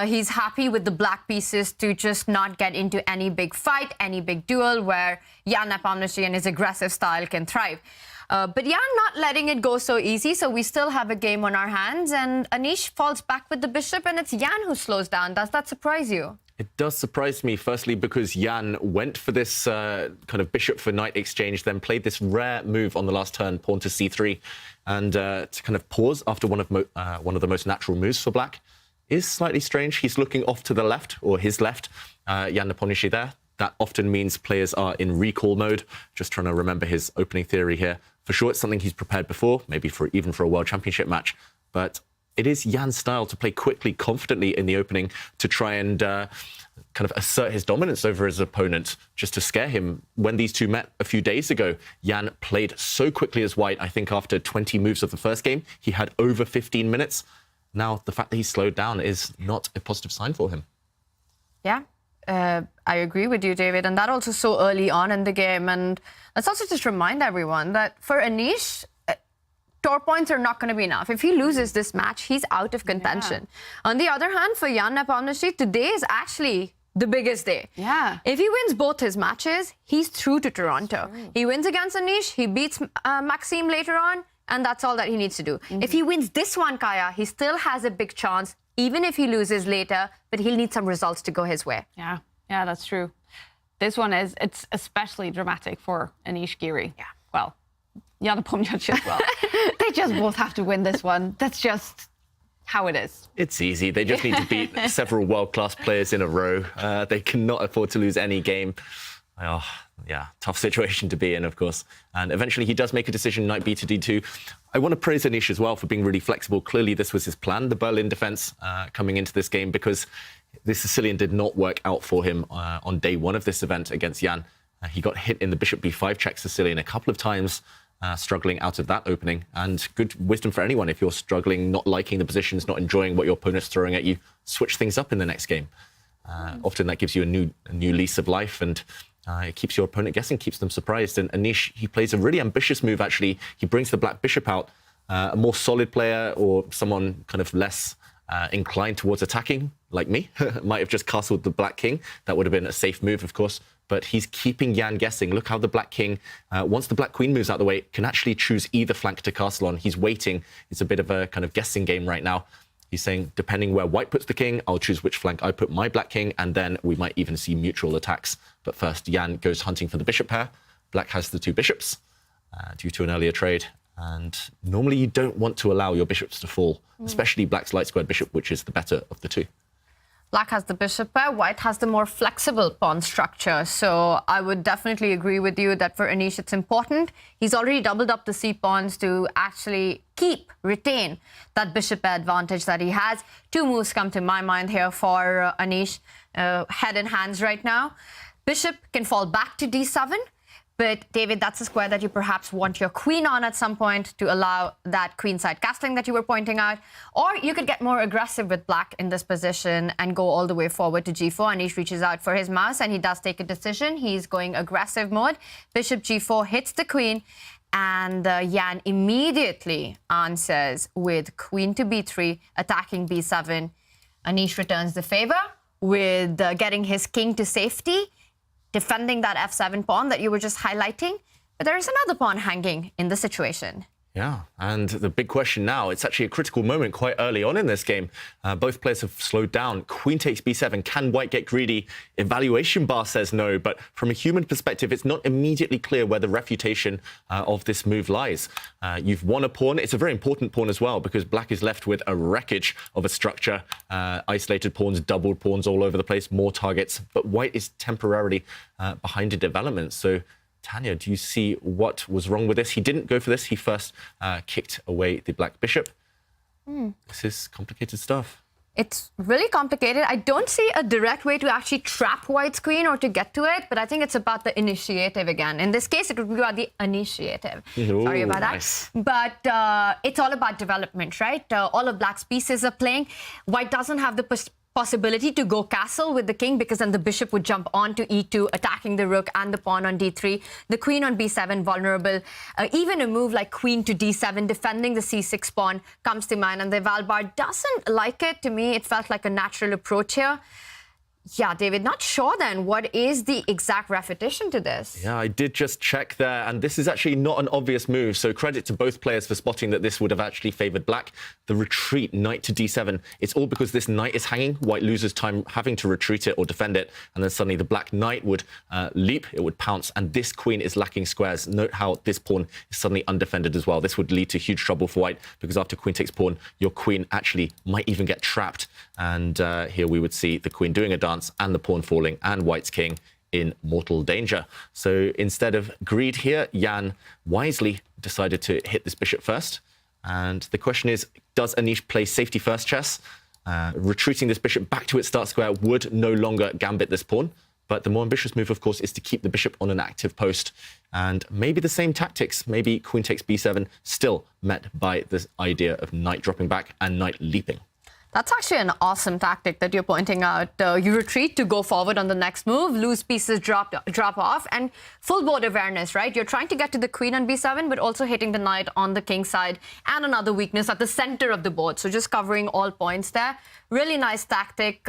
He's happy with the black pieces to just not get into any big fight, any big duel where Jan Nepomniachtchi and his aggressive style can thrive. But Jan not letting it go so easy, so we still have a game on our hands, and Anish falls back with the bishop, and it's Jan who slows down. Does that surprise you? It does surprise me, firstly, because Jan went for this kind of bishop for knight exchange, then played this rare move on the last turn, pawn to c3, and to kind of pause after one of the most natural moves for black is slightly strange. He's looking off to the left, or his left, Jan Nepomniachtchi there. That often means players are in recall mode. Just trying to remember his opening theory here. For sure, it's something he's prepared before, maybe even for a World Championship match. But it is Jan's style to play quickly, confidently in the opening, to try and kind of assert his dominance over his opponent, just to scare him. When these two met a few days ago, Jan played so quickly as white. I think after 20 moves of the first game, he had over 15 minutes. Now, the fact that he slowed down is not a positive sign for him. Yeah. I agree with you, David, and that also so early on in the game. And let's also just remind everyone that for Anish, tour points are not going to be enough. If he loses this match, he's out of contention. Yeah. On the other hand, for Jan Nepomniachtchi, today is actually the biggest day. Yeah. If he wins both his matches, he's through to Toronto. He wins against Anish, he beats Maxime later on, and that's all that he needs to do. If he wins this one, Kaya, he still has a big chance, even if he loses later, but he'll need some results to go his way. Yeah, that's true. This one it's especially dramatic for Anish Giri. Yeah. Well, Jan Nepomniachtchi as well. They just both have to win this one. That's just how it is. It's easy. They just need to beat several world-class players in a row. They cannot afford to lose any game. Oh, yeah, tough situation to be in, of course. And eventually he does make a decision, knight b to d2. I want to praise Anish as well for being really flexible. Clearly this was his plan, the Berlin defense coming into this game, because the Sicilian did not work out for him on day one of this event against Jan. He got hit in the bishop b5 check Sicilian a couple of times, struggling out of that opening. And good wisdom for anyone. If you're struggling, not liking the positions, not enjoying what your opponent's throwing at you, switch things up in the next game. Often that gives you a new lease of life, and it keeps your opponent guessing, keeps them surprised. And Anish, he plays a really ambitious move, actually. He brings the black bishop out. A more solid player or someone kind of less inclined towards attacking, like me, might have just castled the black king. That would have been a safe move, of course. But he's keeping Jan guessing. Look how the black king, once the black queen moves out the way, can actually choose either flank to castle on. He's waiting. It's a bit of a kind of guessing game right now. He's saying, depending where white puts the king, I'll choose which flank I put my black king, and then we might even see mutual attacks. But first, Jan goes hunting for the bishop pair. Black has the two bishops due to an earlier trade. And normally you don't want to allow your bishops to fall, especially black's light squared bishop, which is the better of the two. Black has the bishop pair, white has the more flexible pawn structure. So I would definitely agree with you that for Anish it's important. He's already doubled up the c-pawns to actually retain that bishop pair advantage that he has. Two moves come to my mind here for Anish, head and hands right now. Bishop can fall back to d7. But, David, that's a square that you perhaps want your queen on at some point to allow that queenside castling that you were pointing out. Or you could get more aggressive with black in this position and go all the way forward to g4. Anish reaches out for his mouse and he does take a decision. He's going aggressive mode. Bishop g4 hits the queen. And Jan immediately answers with queen to b3, attacking b7. Anish returns the favor with getting his king to safety, defending that f7 pawn that you were just highlighting. But there is another pawn hanging in the situation. Yeah, and the big question now, it's actually a critical moment quite early on in this game. Both players have slowed down. Queen takes b7. Can white get greedy? Evaluation bar says no, but from a human perspective, it's not immediately clear where the refutation of this move lies. You've won a pawn. It's a very important pawn as well, because black is left with a wreckage of a structure. Isolated pawns, doubled pawns all over the place, more targets. But white is temporarily behind in development. So Tanya, do you see what was wrong with this? He didn't go for this. He first kicked away the black bishop. This is complicated stuff. It's really complicated. I don't see a direct way to actually trap white's queen or to get to it, but I think it's about the initiative again. In this case, it would be about the initiative. Ooh, sorry about that. Nice. But it's all about development, right? All of black's pieces are playing. White doesn't have the possibility to go castle with the king, because then the bishop would jump on to e2, attacking the rook and the pawn on d3. The queen on b7 vulnerable. Even a move like queen to d7, defending the c6 pawn, comes to mind. And the eval bar doesn't like it. To me, it felt like a natural approach here. Yeah, David, not sure then. What is the exact refutation to this? Yeah, I did just check there, and this is actually not an obvious move. So credit to both players for spotting that this would have actually favoured black. The retreat, knight to d7, it's all because this knight is hanging. White loses time having to retreat it or defend it, and then suddenly the black knight would leap, it would pounce, and this queen is lacking squares. Note how this pawn is suddenly undefended as well. This would lead to huge trouble for white, because after queen takes pawn, your queen actually might even get trapped. And here we would see the queen doing a dance and the pawn falling and white's king in mortal danger. So instead of greed here, Jan wisely decided to hit this bishop first. And the question is, does Anish play safety first chess? Retreating this bishop back to its start square would no longer gambit this pawn. But the more ambitious move, of course, is to keep the bishop on an active post. And maybe the same tactics, maybe queen takes b7, still met by this idea of knight dropping back and knight leaping. That's actually an awesome tactic that you're pointing out. You retreat to go forward on the next move, loose pieces drop off, and full board awareness, right? You're trying to get to the queen on b7, but also hitting the knight on the king side, and another weakness at the center of the board. So just covering all points there. Really nice tactic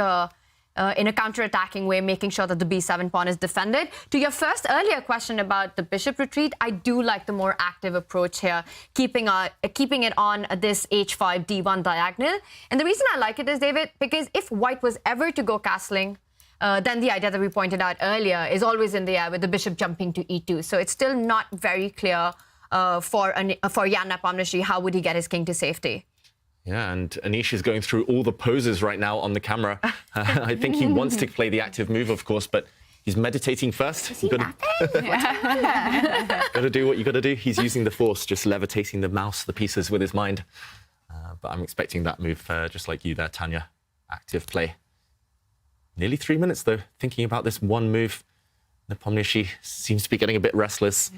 in a counter-attacking way, making sure that the b7 pawn is defended. To your first earlier question about the bishop retreat, I do like the more active approach here, keeping it on this h5 d1 diagonal. And the reason I like it is, David, because if white was ever to go castling, then the idea that we pointed out earlier is always in the air with the bishop jumping to e2. So it's still not very clear for Jan Nepomniachtchi, how would he get his king to safety? Yeah, and Anish is going through all the poses right now on the camera. I think he wants to play the active move, of course, but he's meditating first. You've got to do what you got to do. He's using the force, just levitating the mouse, the pieces with his mind. But I'm expecting that move, just like you there, Tanya. Active play. Nearly 3 minutes, though, thinking about this one move. Nepomniachtchi seems to be getting a bit restless,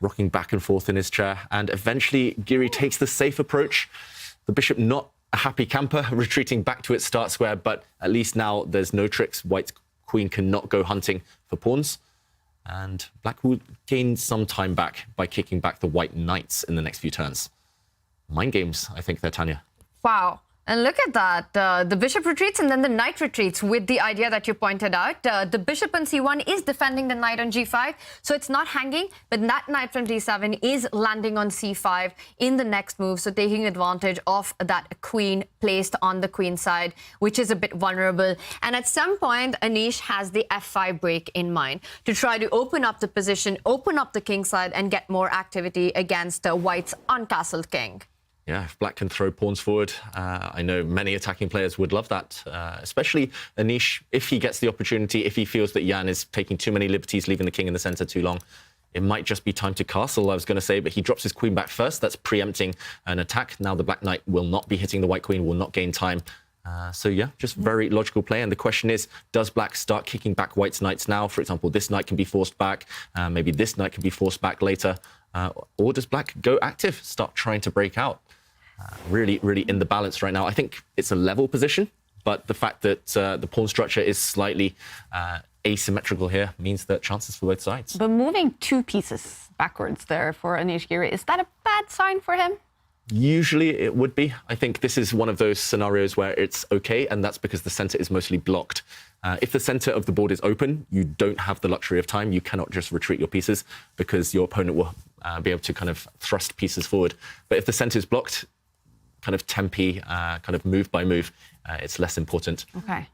rocking back and forth in his chair. And eventually, Giri takes the safe approach. The bishop not a happy camper, retreating back to its start square, but at least now there's no tricks. White's queen cannot go hunting for pawns. And black will gain some time back by kicking back the white knights in the next few turns. Mind games, I think, there, Tanya. Wow. And look at that. The bishop retreats and then the knight retreats with the idea that you pointed out. The bishop on c1 is defending the knight on g5. So it's not hanging, but that knight from d7 is landing on c5 in the next move. So taking advantage of that queen placed on the queen side, which is a bit vulnerable. And at some point, Anish has the f5 break in mind to try to open up the position, open up the king side and get more activity against White's uncastled king. Yeah, if black can throw pawns forward, I know many attacking players would love that, especially Anish, if he gets the opportunity, if he feels that Jan is taking too many liberties, leaving the king in the center too long. It might just be time to castle, I was going to say, but he drops his queen back first. That's preempting an attack. Now the black knight will not be hitting the white queen, will not gain time. So yeah, just very logical play. And the question is, does black start kicking back white's knights now? For example, this knight can be forced back. Maybe this knight can be forced back later. Or does black go active, start trying to break out? Really in the balance right now. I think it's a level position, but the fact that the pawn structure is slightly asymmetrical here means that chances for both sides. But moving 2 pieces backwards there for Anish Giri, is that a bad sign for him? Usually it would be. I think this is one of those scenarios where it's okay, and that's because the center is mostly blocked. If the center of the board is open, you don't have the luxury of time. You cannot just retreat your pieces because your opponent will be able to kind of thrust pieces forward. But if the center is blocked, kind of tempi, kind of move by move, it's less important. Okay.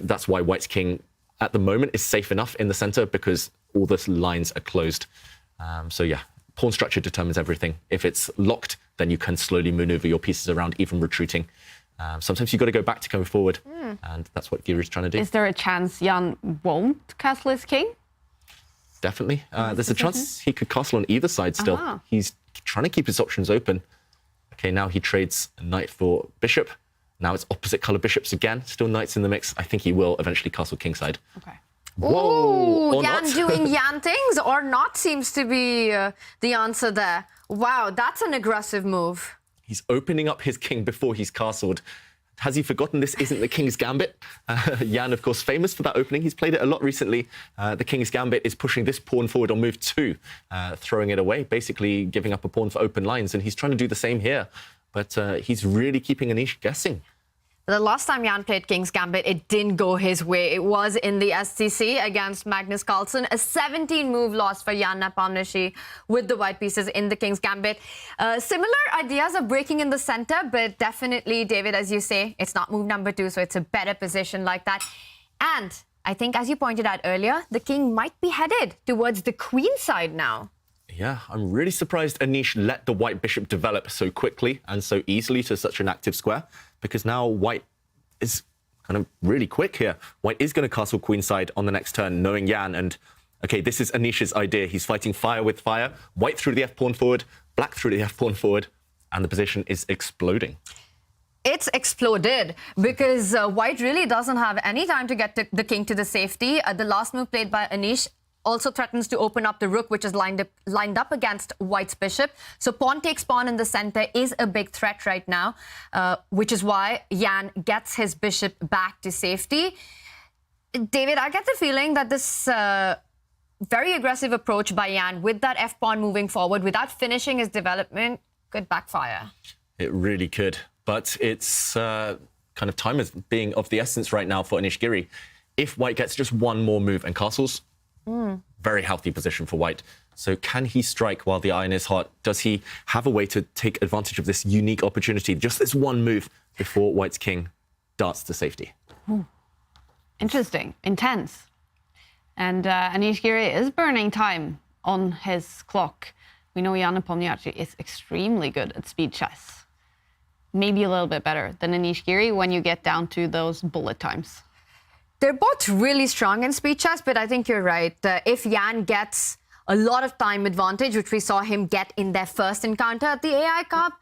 That's why white's king at the moment is safe enough in the center because all the lines are closed. So yeah, pawn structure determines everything. If it's locked, then you can slowly maneuver your pieces around, even retreating. Sometimes you've got to go back to come forward, and that's what Giri is trying to do. Is there a chance Jan won't castle his king? Definitely. There's a chance he could castle on either side still. He's trying to keep his options open. Okay, now he trades knight for bishop. Now it's opposite color bishops again. Still knights in the mix. I think he will eventually castle kingside. Okay. Whoa! Jan doing Jan things or not seems to be the answer there. Wow, that's an aggressive move. He's opening up his king before he's castled. Has he forgotten this isn't the King's Gambit? Jan, of course, famous for that opening. He's played it a lot recently. The King's Gambit is pushing this pawn forward on move 2, throwing it away, basically giving up a pawn for open lines. And he's trying to do the same here. But he's really keeping Anish guessing. The last time Jan played King's Gambit, it didn't go his way. It was in the SCC against Magnus Carlsen. A 17-move loss for Jan Nepomniachtchi with the white pieces in the King's Gambit. Similar ideas of breaking in the center, but definitely, David, as you say, it's not move number 2, so it's a better position like that. And I think, as you pointed out earlier, the king might be headed towards the queen side now. Yeah, I'm really surprised Anish let the white bishop develop so quickly and so easily to such an active square, because now white is kind of really quick here. White is going to castle queenside on the next turn, knowing Jan, and okay, this is Anish's idea. He's fighting fire with fire. White through the f-pawn forward, black through the f-pawn forward, and the position is exploding. It's exploded because white really doesn't have any time to get the king to the safety. The last move played by Anish also threatens to open up the rook, which is lined up against white's bishop. So pawn takes pawn in the center is a big threat right now, which is why Jan gets his bishop back to safety. David, I get the feeling that this very aggressive approach by Jan with that f-pawn moving forward without finishing his development could backfire. It really could, but it's kind of time is being of the essence right now for Anish Giri. If white gets just one more move and castles, very healthy position for white. So can he strike while the iron is hot? Does he have a way to take advantage of this unique opportunity, just this one move before white's king darts to safety? Interesting, intense. And Anish Giri is burning time on his clock. We know Jan Nepomniachtchi is extremely good at speed chess. Maybe a little bit better than Anish Giri when you get down to those bullet times. They're both really strong in speed chess, but I think you're right. If Jan gets a lot of time advantage, which we saw him get in their first encounter at the AI Cup,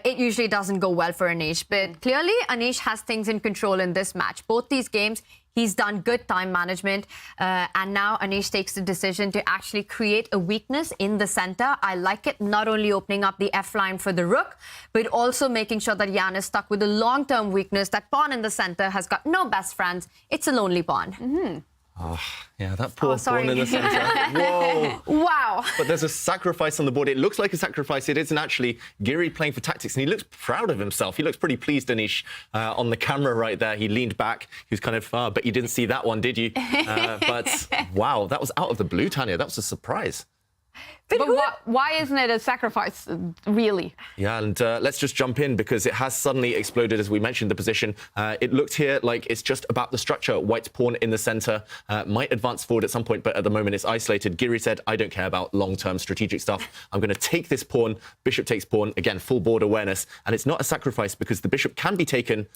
it usually doesn't go well for Anish. But clearly, Anish has things in control in this match. Both these games, He's done good time management. And now Anish takes the decision to actually create a weakness in the center. I like it, not only opening up the F-line for the rook, but also making sure that Jan is stuck with a long-term weakness. That pawn in the center has got no best friends. It's a lonely pawn. Oh, yeah, that poor pawn in the centre. Whoa. Wow. But there's a sacrifice on the board. It looks like a sacrifice. It isn't actually. Giri playing for tactics, and he looks proud of himself. He looks pretty pleased, Anish, on the camera right there. He leaned back. He was kind of, but you didn't see that one, did you? But wow, that was out of the blue, Tanya. That was a surprise. But why isn't it a sacrifice, really? Yeah, and let's just jump in because it has suddenly exploded, as we mentioned, the position. It looked here like it's just about the structure. White's pawn in the centre might advance forward at some point, but at the moment it's isolated. Giri said, I don't care about long-term strategic stuff. I'm going to take this pawn. Bishop takes pawn. Again, full board awareness. And it's not a sacrifice because the bishop can be taken,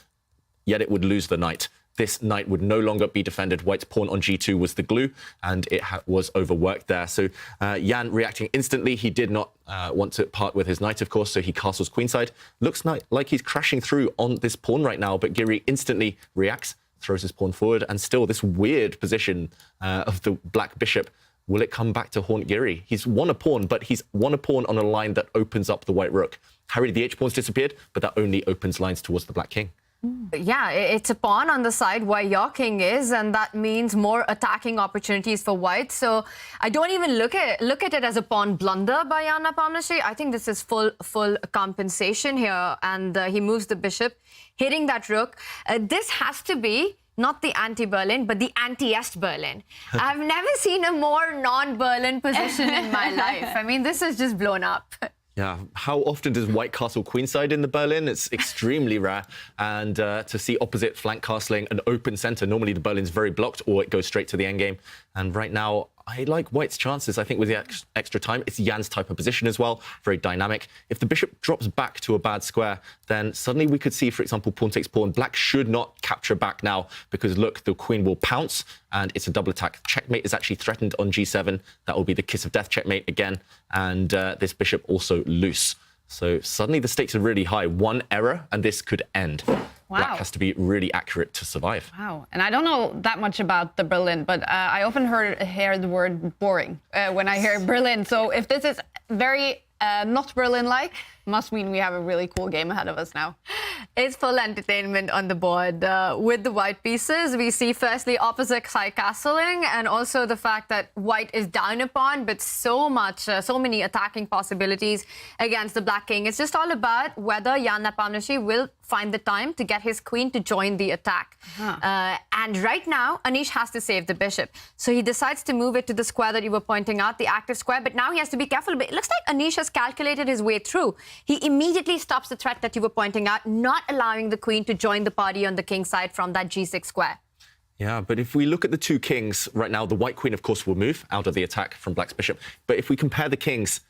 yet it would lose the knight. This knight would no longer be defended. White's pawn on g2 was the glue, and it was overworked there. So Jan reacting instantly. He did not want to part with his knight, of course, so he castles queenside. Looks like he's crashing through on this pawn right now, but Giri instantly reacts, throws his pawn forward, and still this weird position of the black bishop. Will it come back to haunt Giri? He's won a pawn, but he's won a pawn on a line that opens up the white rook. Harry, the h-pawn's disappeared, but that only opens lines towards the black king. Yeah, it's a pawn on the side where your king is, and that means more attacking opportunities for white. So I don't even look at it as a pawn blunder by Jan Nepomniachtchi. I think this is full compensation here, and he moves the bishop, hitting that rook. This has to be not the anti-Berlin, but the anti-Est Berlin. I've never seen a more non-Berlin position in my life. I mean, this is just blown up. Yeah, how often does white castle queenside in the Berlin? It's extremely rare. And to see opposite flank castling an open centre, normally the Berlin's very blocked or it goes straight to the endgame. And right now, I like white's chances. I think with the extra time, it's Jan's type of position as well, very dynamic. If the bishop drops back to a bad square, then suddenly we could see, for example, pawn takes pawn. Black should not capture back now because, look, the queen will pounce and it's a double attack. Checkmate is actually threatened on g7. That will be the kiss of death checkmate again. And this bishop also loose. So suddenly the stakes are really high. One error and this could end. Wow. Black has to be really accurate to survive. Wow. And I don't know that much about the Berlin, but I often hear the word boring when I hear Berlin. So if this is very not Berlin-like, must mean we have a really cool game ahead of us now. It's full entertainment on the board. With the white pieces, we see firstly opposite side castling, and also the fact that white is down a pawn, but so many attacking possibilities against the black king. It's just all about whether Jan Nepomniachtchi will find the time to get his queen to join the attack. And right now, Anish has to save the bishop. So he decides to move it to the square that you were pointing out, the active square, but now he has to be careful. But it looks like Anish has calculated his way through. He immediately stops the threat that you were pointing out, not allowing the queen to join the party on the king side from that g6 square. Yeah, but if we look at the two kings right now, the white queen, of course, will move out of the attack from black's bishop. But if we compare the kings,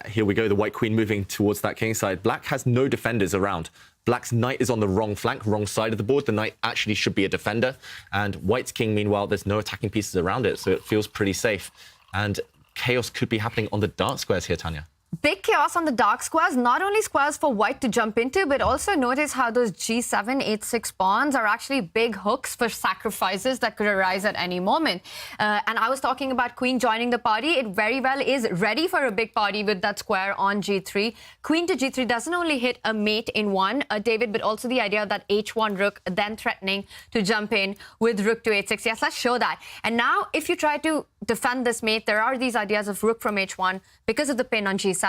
here we go, the white queen moving towards that king side. Black has no defenders around. Black's knight is on the wrong flank, wrong side of the board. The knight actually should be a defender. And white's king, meanwhile, there's no attacking pieces around it, so it feels pretty safe. And chaos could be happening on the dark squares here, Tanya. Big chaos on the dark squares, not only squares for white to jump into, but also notice how those g7, h6 pawns are actually big hooks for sacrifices that could arise at any moment. And I was talking about queen joining the party. It very well is ready for a big party with that square on g3. Queen to g3 doesn't only hit a mate in one, David, but also the idea of that h1 rook then threatening to jump in with rook to h6. Yes, let's show that. And now if you try to defend this mate, there are these ideas of rook from h1 because of the pin on g7.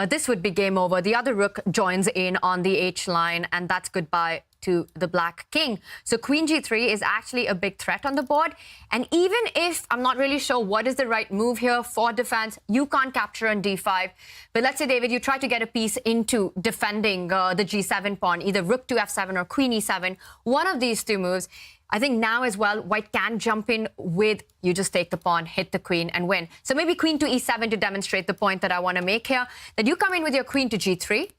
This would be game over. The other rook joins in on the H line, and that's goodbye to the black king. So queen g3 is actually a big threat on the board. And even if I'm not really sure what is the right move here for defense, you can't capture on d5. But let's say, David, you try to get a piece into defending the g7 pawn, either rook to f7 or queen e7, one of these two moves. I think now as well, white can jump in with, you just take the pawn, hit the queen and win. So maybe queen to e7 to demonstrate the point that I want to make here, that you come in with your queen to g3.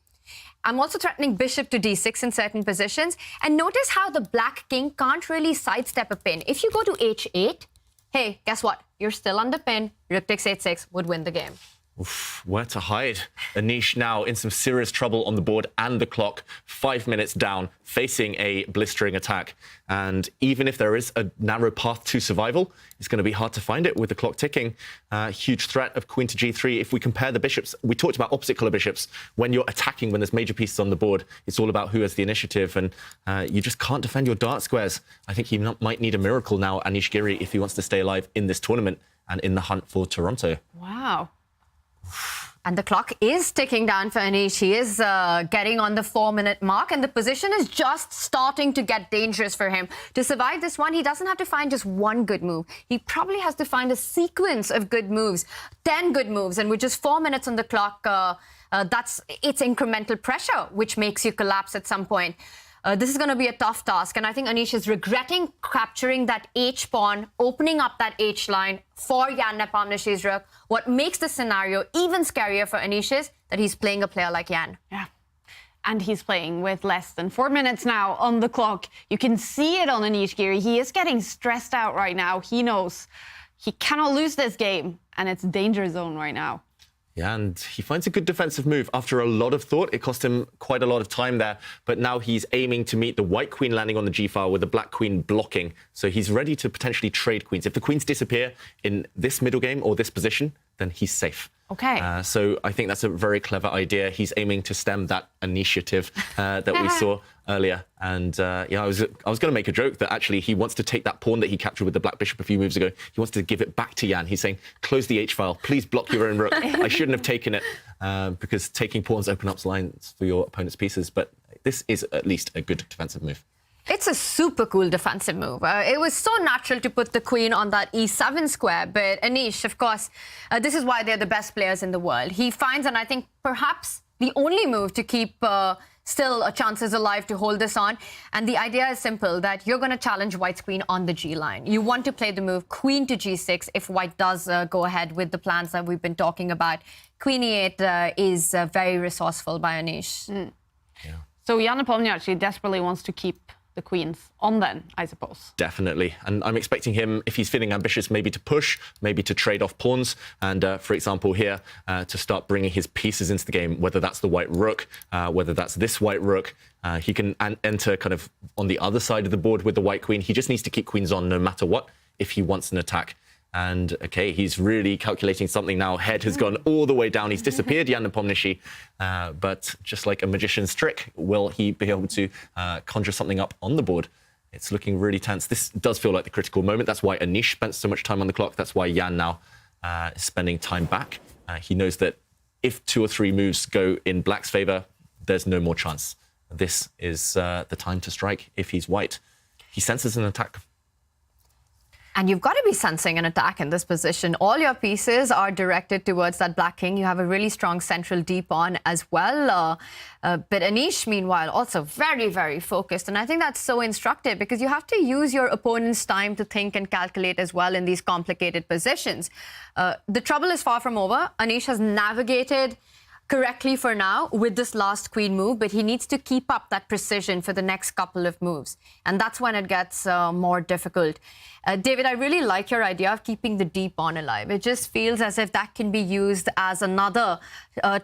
I'm also threatening bishop to d6 in certain positions. And notice how the black king can't really sidestep a pin. If you go to h8, hey, guess what? You're still under pin. Rook takes h6 would win the game. Oof, where to hide? Anish now in some serious trouble on the board and the clock. 5 minutes down, facing a blistering attack. And even if there is a narrow path to survival, it's going to be hard to find it with the clock ticking. Huge threat of queen to g3. If we compare the bishops, we talked about opposite color bishops. When you're attacking, when there's major pieces on the board, it's all about who has the initiative. And you just can't defend your dark squares. I think he might need a miracle now, Anish Giri, if he wants to stay alive in this tournament and in the hunt for Toronto. Wow. And the clock is ticking down for Anish. He is getting on the 4-minute mark, and the position is just starting to get dangerous for him. To survive this one, he doesn't have to find just one good move. He probably has to find a sequence of good moves, 10 good moves, and with just 4 minutes on the clock, it's incremental pressure, which makes you collapse at some point. This is going to be a tough task, and I think Anish is regretting capturing that H-pawn, opening up that H-line for Jan Nepomniachtchi's rook. What makes the scenario even scarier for Anish is that he's playing a player like Jan. Yeah. And he's playing with less than 4 minutes now on the clock. You can see it on Anish Giri. He is getting stressed out right now. He knows he cannot lose this game, and it's danger zone right now. Yeah, and he finds a good defensive move after a lot of thought. It cost him quite a lot of time there, but now he's aiming to meet the white queen landing on the g-file with the black queen blocking. So he's ready to potentially trade queens. If the queens disappear in this middle game or this position, then he's safe. Okay. So I think that's a very clever idea. He's aiming to stem that initiative that we saw earlier. And yeah, I was going to make a joke that actually he wants to take that pawn that he captured with the black bishop a few moves ago. He wants to give it back to Jan. He's saying, close the H-file. Please block your own rook. I shouldn't have taken it because taking pawns open up lines for your opponent's pieces. But this is at least a good defensive move. It's a super cool defensive move. It was so natural to put the queen on that e7 square, but Anish, of course, this is why they're the best players in the world. He finds, and I think perhaps the only move to keep still chances alive to hold this on. And the idea is simple, that you're going to challenge white's queen on the G line. You want to play the move queen to G6 if white does go ahead with the plans that we've been talking about. Queen E8 is very resourceful by Anish. Yeah. So Jan Nepomniachtchi desperately wants to keep the queens on then, I suppose. Definitely. And I'm expecting him, if he's feeling ambitious, maybe to push, maybe to trade off pawns. And for example, here, to start bringing his pieces into the game, whether that's the white rook, whether that's this white rook. He can enter kind of on the other side of the board with the white queen. He just needs to keep queens on no matter what if he wants an attack. And, OK, he's really calculating something now. Head has gone all the way down. He's disappeared, Jan Nepomniachtchi. But just like a magician's trick, will he be able to conjure something up on the board? It's looking really tense. This does feel like the critical moment. That's why Anish spent so much time on the clock. That's why Jan now is spending time back. He knows that if 2 or 3 moves go in black's favour, there's no more chance. This is the time to strike if he's white. He senses an attack. And you've got to be sensing an attack in this position. All your pieces are directed towards that black king. You have a really strong central D pawn as well. But Anish, meanwhile, also very, very focused. And I think that's so instructive because you have to use your opponent's time to think and calculate as well in these complicated positions. The trouble is far from over. Anish has navigated correctly for now with this last queen move, but he needs to keep up that precision for the next couple of moves. And that's when it gets more difficult. David, I really like your idea of keeping the D pawn alive. It just feels as if that can be used as another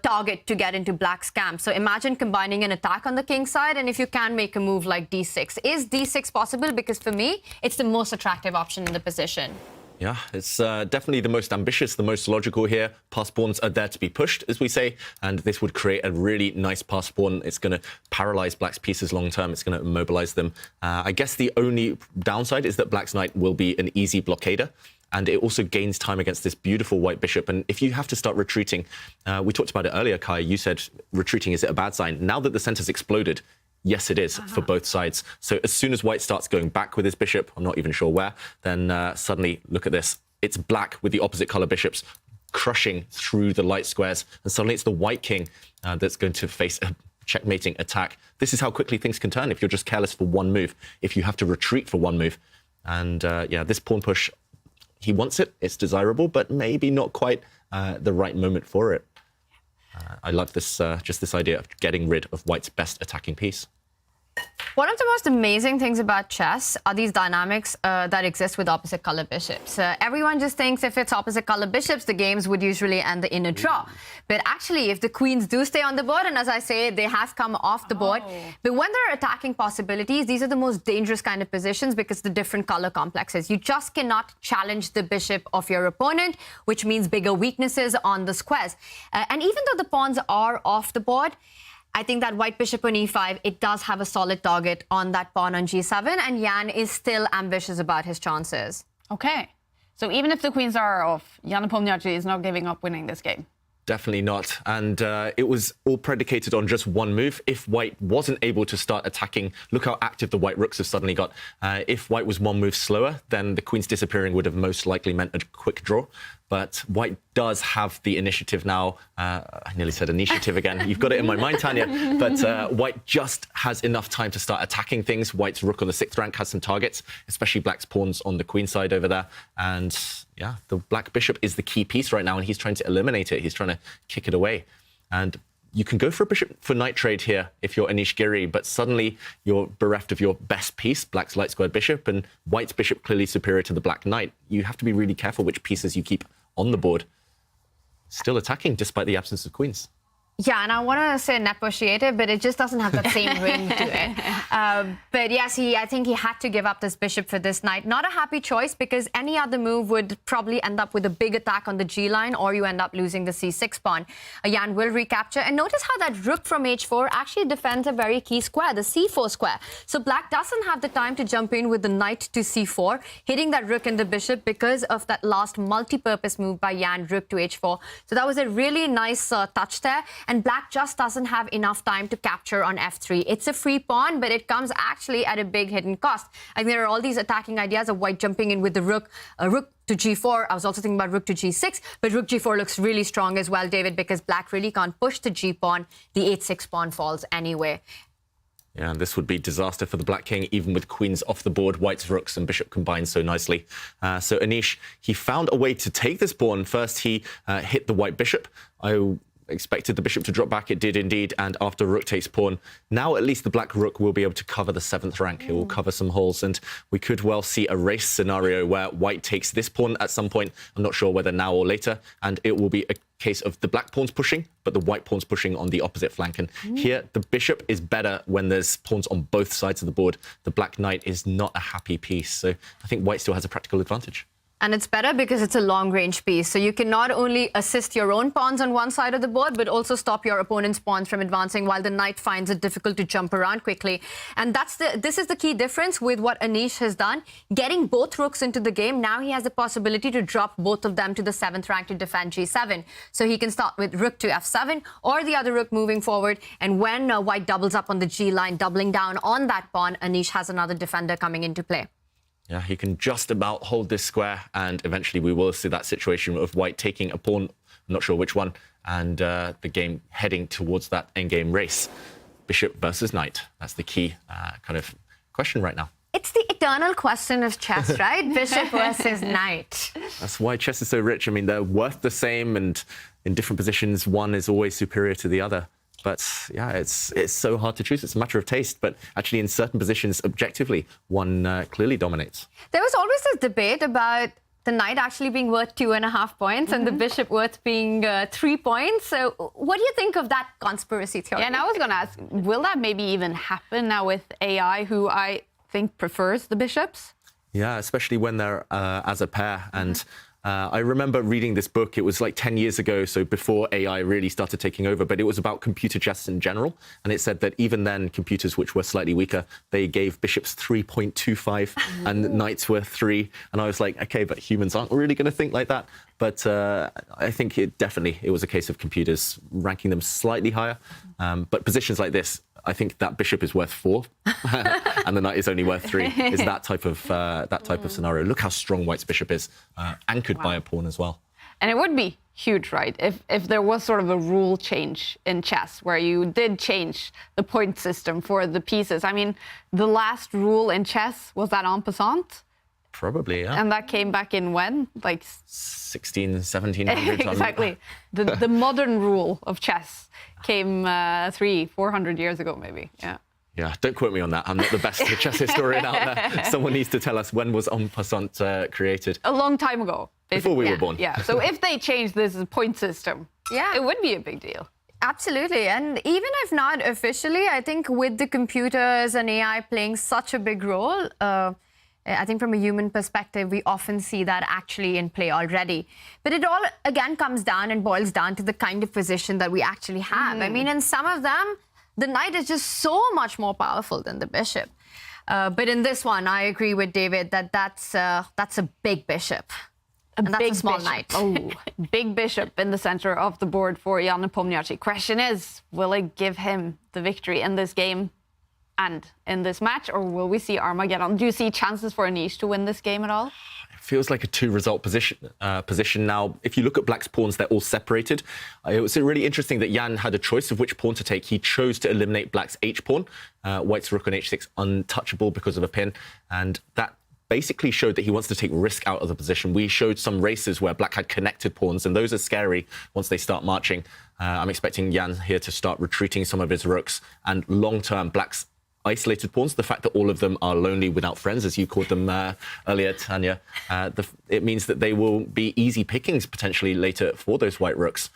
target to get into black's camp. So imagine combining an attack on the king side, and if you can make a move like D6. Is D6 possible? Because for me, it's the most attractive option in the position. Yeah, it's definitely the most ambitious, the most logical here. Pass pawns are there to be pushed, as we say, and this would create a really nice pass pawn. It's going to paralyze black's pieces long term. It's going to immobilize them. I guess the only downside is that black's knight will be an easy blockader, and it also gains time against this beautiful white bishop. And if you have to start retreating, we talked about it earlier, Kai, you said retreating, is it a bad sign? Now that the center's exploded, yes, it is for both sides. So as soon as white starts going back with his bishop, I'm not even sure where, then suddenly, look at this. It's black with the opposite color bishops crushing through the light squares. And suddenly it's the white king that's going to face a checkmating attack. This is how quickly things can turn if you're just careless for one move, if you have to retreat for one move. And yeah, this pawn push, he wants it. It's desirable, but maybe not quite the right moment for it. I love this, just this idea of getting rid of white's best attacking piece. One of the most amazing things about chess are these dynamics that exist with opposite color bishops. Everyone just thinks if it's opposite color bishops, the games would usually end in a draw. But actually, if the queens do stay on the board, and as I say, they have come off the board, but when there are attacking possibilities, these are the most dangerous kind of positions because the different color complexes. You just cannot challenge the bishop of your opponent, which means bigger weaknesses on the squares. And even though the pawns are off the board, I think that white bishop on e5, it does have a solid target on that pawn on g7, and Jan is still ambitious about his chances. Okay. So even if the queens are off, Jan Nepomniachtchi is not giving up winning this game. Definitely not. And it was all predicated on just one move. If white wasn't able to start attacking, look how active the white rooks have suddenly got. If white was one move slower, then the queens disappearing would have most likely meant a quick draw. But white does have the initiative now. I nearly said initiative again. You've got it in my mind, Tanya. But white just has enough time to start attacking things. White's rook on the 6th rank has some targets, especially black's pawns on the queen side over there. And yeah, the black bishop is the key piece right now, and he's trying to eliminate it. He's trying to kick it away. And you can go for a bishop for knight trade here if you're Anish Giri, but suddenly you're bereft of your best piece, black's light squared bishop, and white's bishop clearly superior to the black knight. You have to be really careful which pieces you keep on the board. Still attacking despite the absence of queens. Yeah, and I want to say negotiated, but it just doesn't have that same ring to it. But yes, I think he had to give up this bishop for this knight. Not a happy choice, because any other move would probably end up with a big attack on the G line, or you end up losing the C6 pawn. Jan will recapture. And notice how that rook from H4 actually defends a very key square, the C4 square. So black doesn't have the time to jump in with the knight to C4, hitting that rook and the bishop because of that last multi-purpose move by Jan, rook to H4. So that was a really nice touch there. And black just doesn't have enough time to capture on f3. It's a free pawn, but it comes actually at a big hidden cost. And there are all these attacking ideas of white jumping in with the rook, rook to g4. I was also thinking about rook to g6, but rook g4 looks really strong as well, David, because black really can't push the g pawn. The h6 pawn falls anyway. Yeah, and this would be disaster for the black king, even with queens off the board. White's rooks and bishop combined so nicely. So Anish, he found a way to take this pawn. First, he hit the white bishop. I expected the bishop to drop back. It did indeed. And after rook takes pawn, now at least the black rook will be able to cover the 7th rank. It will cover some holes. And we could well see a race scenario where white takes this pawn at some point. I'm not sure whether now or later. And it will be a case of the black pawn's pushing, but the white pawn's pushing on the opposite flank. And here, the bishop is better when there's pawns on both sides of the board. The black knight is not a happy piece. So I think white still has a practical advantage. And it's better because it's a long-range piece. So you can not only assist your own pawns on one side of the board, but also stop your opponent's pawns from advancing while the knight finds it difficult to jump around quickly. And this is the key difference with what Anish has done. Getting both rooks into the game, now he has the possibility to drop both of them to the 7th rank to defend g7. So he can start with rook to f7 or the other rook moving forward. And when white doubles up on the g line, doubling down on that pawn, Anish has another defender coming into play. Yeah, he can just about hold this square, and eventually we will see that situation of white taking a pawn, I'm not sure which one, and the game heading towards that endgame race. Bishop versus knight. That's the key kind of question right now. It's the eternal question of chess, right? Bishop versus knight. That's why chess is so rich. I mean, they're worth the same, and in different positions, one is always superior to the other. But yeah, it's so hard to choose. It's a matter of taste. But actually, in certain positions, objectively, one clearly dominates. There was always this debate about the knight actually being worth 2.5 points and the bishop worth being 3 points. So what do you think of that conspiracy theory? Yeah, and I was going to ask, will that maybe even happen now with AI, who I think prefers the bishops? Yeah, especially when they're as a pair. And I remember reading this book. It was like 10 years ago, so before AI really started taking over, but it was about computer chess in general. And it said that even then, computers which were slightly weaker, they gave bishops 3.25 and knights were 3. And I was like, okay, but humans aren't really going to think like that. But I think it was a case of computers ranking them slightly higher. But positions like this, I think that bishop is worth 4 and the knight is only worth 3. Is that type of scenario. Look how strong white's bishop is, anchored by a pawn as well. And it would be huge, right, if there was sort of a rule change in chess where you did change the point system for the pieces. I mean, the last rule in chess was that en passant. Probably, yeah. And that came back in when? Like 1700. Exactly. The modern rule of chess came 300-400 years ago, maybe. Yeah. Yeah, don't quote me on that. I'm not the best chess historian out there. Someone needs to tell us when was en passant created. A long time ago. Before we were born. Yeah, so if they change this point system, it would be a big deal. Absolutely. And even if not officially, I think with the computers and AI playing such a big role, I think from a human perspective, we often see that actually in play already. But it all, again, comes down and boils down to the kind of position that we actually have. I mean, in some of them, the knight is just so much more powerful than the bishop. But in this one, I agree with David that that's a big bishop. And that's a small knight. Oh, big bishop in the center of the board for Jan Nepomniachtchi. Question is, will it give him the victory in this game and in this match, or will we see Armageddon? Do you see chances for Anish to win this game at all? It feels like a two-result position now. If you look at Black's pawns, they're all separated. It was really interesting that Jan had a choice of which pawn to take. He chose to eliminate Black's h-pawn. White's rook on h6 untouchable because of a pin, and that basically showed that he wants to take risk out of the position. We showed some races where Black had connected pawns, and those are scary once they start marching. I'm expecting Jan here to start retreating some of his rooks, and long-term, Black's isolated pawns, the fact that all of them are lonely without friends, as you called them earlier, Tanya, it means that they will be easy pickings potentially later for those white rooks.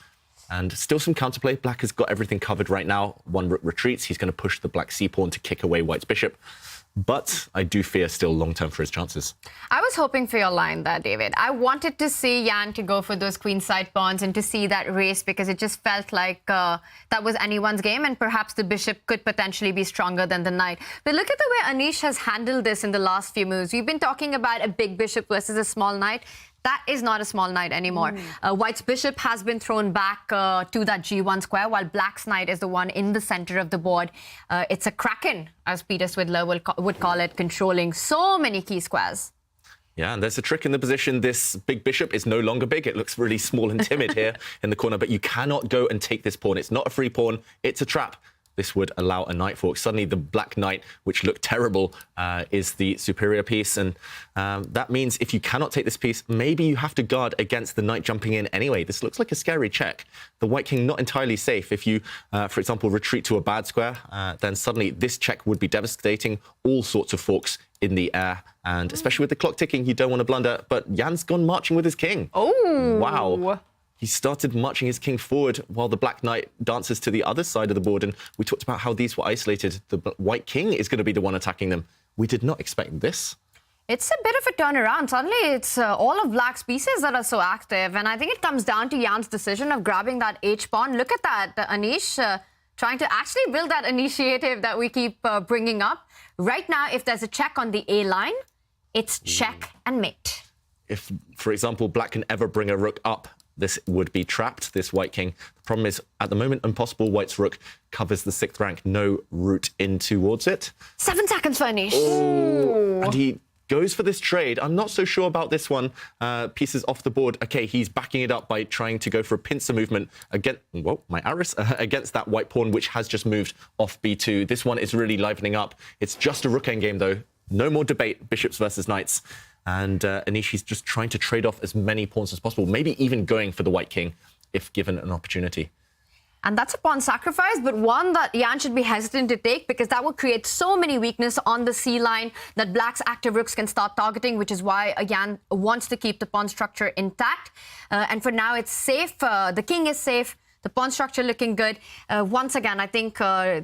And still some counterplay. Black has got everything covered right now. One rook retreats. He's going to push the Black c-pawn to kick away White's bishop. But I do fear still long-term for his chances. I was hoping for your line there, David. I wanted to see Jan to go for those queenside pawns and to see that race, because it just felt like that was anyone's game, and perhaps the bishop could potentially be stronger than the knight. But look at the way Anish has handled this in the last few moves. We've been talking about a big bishop versus a small knight. That is not a small knight anymore. White's bishop has been thrown back to that g1 square, while Black's knight is the one in the center of the board. It's a kraken, as Peter Swidler would call it, controlling so many key squares. Yeah, and there's a trick in the position. This big bishop is no longer big. It looks really small and timid here in the corner, but you cannot go and take this pawn. It's not a free pawn. It's a trap. This would allow a knight fork. Suddenly the Black knight, which looked terrible, is the superior piece. And that means if you cannot take this piece, maybe you have to guard against the knight jumping in anyway. This looks like a scary check. The White king not entirely safe. If you, for example, retreat to a bad square, then suddenly this check would be devastating. All sorts of forks in the air. And especially with the clock ticking, you don't want to blunder. But Jan's gone marching with his king. Oh! Wow. He started marching his king forward while the Black knight dances to the other side of the board. And we talked about how these were isolated. The White king is going to be the one attacking them. We did not expect this. It's a bit of a turnaround. Suddenly, it's all of Black's pieces that are so active. And I think it comes down to Jan's decision of grabbing that H-pawn. Look at that, Anish trying to actually build that initiative that we keep bringing up. Right now, if there's a check on the A line, it's check and mate. If, for example, Black can ever bring a rook up, this would be trapped, this White king. The problem is, at the moment, impossible. White's rook covers the 6th rank. No route in towards it. 7 seconds for Anish. Oh. And he goes for this trade. I'm not so sure about this one. Pieces off the board. OK, he's backing it up by trying to go for a pincer movement against, whoa, my arrows, against that white pawn, which has just moved off b2. This one is really livening up. It's just a rook endgame, though. No more debate, bishops versus knights. And Anish is just trying to trade off as many pawns as possible, maybe even going for the White king if given an opportunity. And that's a pawn sacrifice, but one that Jan should be hesitant to take, because that would create so many weakness on the C line that Black's active rooks can start targeting, which is why Jan wants to keep the pawn structure intact. And for now, it's safe. The king is safe. The pawn structure looking good. Once again, I think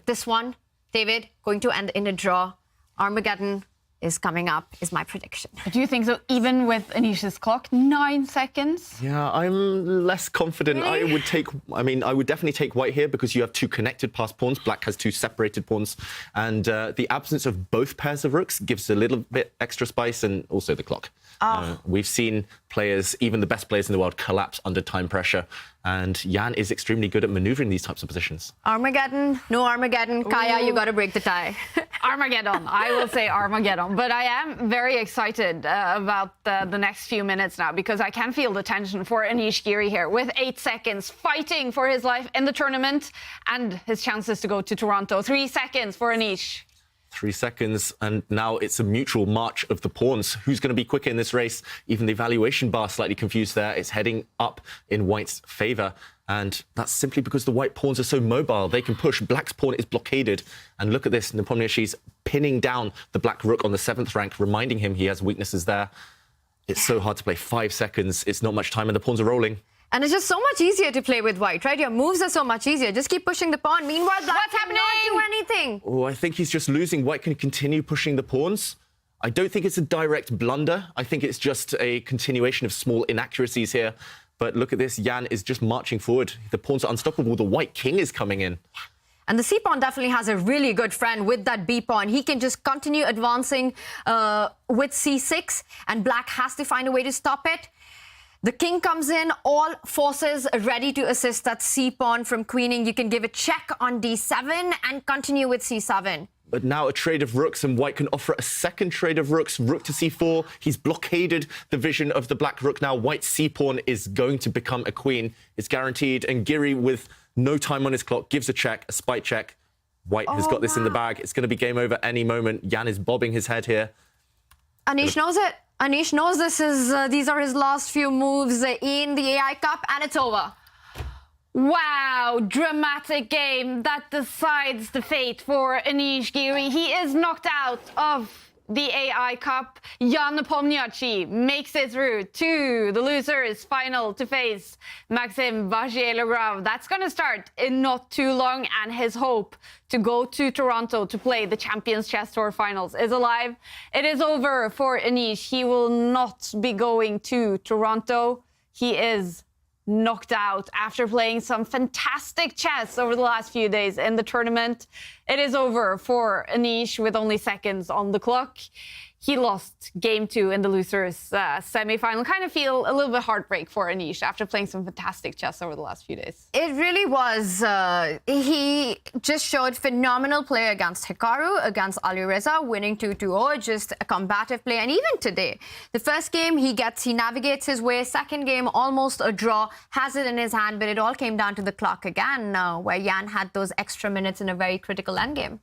this one, David, going to end in a draw. Armageddon is coming up, is my prediction. Do you think so, even with Anish's clock? 9 seconds? Yeah, I'm less confident. Really? I would definitely take White here because you have 2 connected passed pawns. Black has 2 separated pawns. And the absence of both pairs of rooks gives a little bit extra spice, and also the clock. We've seen players, even the best players in the world, collapse under time pressure. And Jan is extremely good at maneuvering these types of positions. Armageddon, no Armageddon. Kaya, you got to break the tie. Armageddon. I will say Armageddon. But I am very excited about the next few minutes now, because I can feel the tension for Anish Giri here with 8 seconds, fighting for his life in the tournament and his chances to go to Toronto. 3 seconds for Anish. 3 seconds, and now it's a mutual march of the pawns. Who's going to be quicker in this race? Even the evaluation bar slightly confused there. It's heading up in White's favour, and that's simply because the white pawns are so mobile. They can push. Black's pawn is blockaded, and look at this. Nepomniachtchi's pinning down the black rook on the 7th rank, reminding him he has weaknesses there. It's so hard to play. 5 seconds. It's not much time, and the pawns are rolling. And it's just so much easier to play with white, right? Your moves are so much easier. Just keep pushing the pawn. Meanwhile, black cannot do anything. Oh, I think he's just losing. White can continue pushing the pawns. I don't think it's a direct blunder. I think it's just a continuation of small inaccuracies here. But look at this. Jan is just marching forward. The pawns are unstoppable. The white king is coming in. And the c-pawn definitely has a really good friend with that b-pawn. He can just continue advancing with c6, and black has to find a way to stop it. The king comes in, all forces ready to assist that c-pawn from queening. You can give a check on d7 and continue with c7. But now a trade of rooks, and white can offer a second trade of rooks. Rook to c4. He's blockaded the vision of the black rook. Now white's c-pawn is going to become a queen. It's guaranteed. And Giri, with no time on his clock, gives a check, a spite check. White has got this in the bag. It's going to be game over any moment. Jan is bobbing his head here. Anish knows it. Anish knows these are his last few moves in the AI Cup, and it's over. Wow, dramatic game that decides the fate for Anish Giri. He is knocked out of the AI Cup. Jan Nepomniachtchi makes it through to the losers final to face Maxim Vachier-Lagrave. That's going to start in not too long, and his hope to go to Toronto to play the Champions Chess Tour Finals is alive. It is over for Anish. He will not be going to Toronto. He is knocked out after playing some fantastic chess over the last few days in the tournament. It is over for Anish with only seconds on the clock. He lost game 2 in the losers semi-final. Kind of feel a little bit heartbreak for Anish after playing some fantastic chess over the last few days. It really was. He just showed phenomenal play against Hikaru, against Alireza, winning 2-0, just a combative play. And even today, the first game, he navigates his way. Second game, almost a draw, has it in his hand, but it all came down to the clock again, where Jan had those extra minutes in a very critical endgame.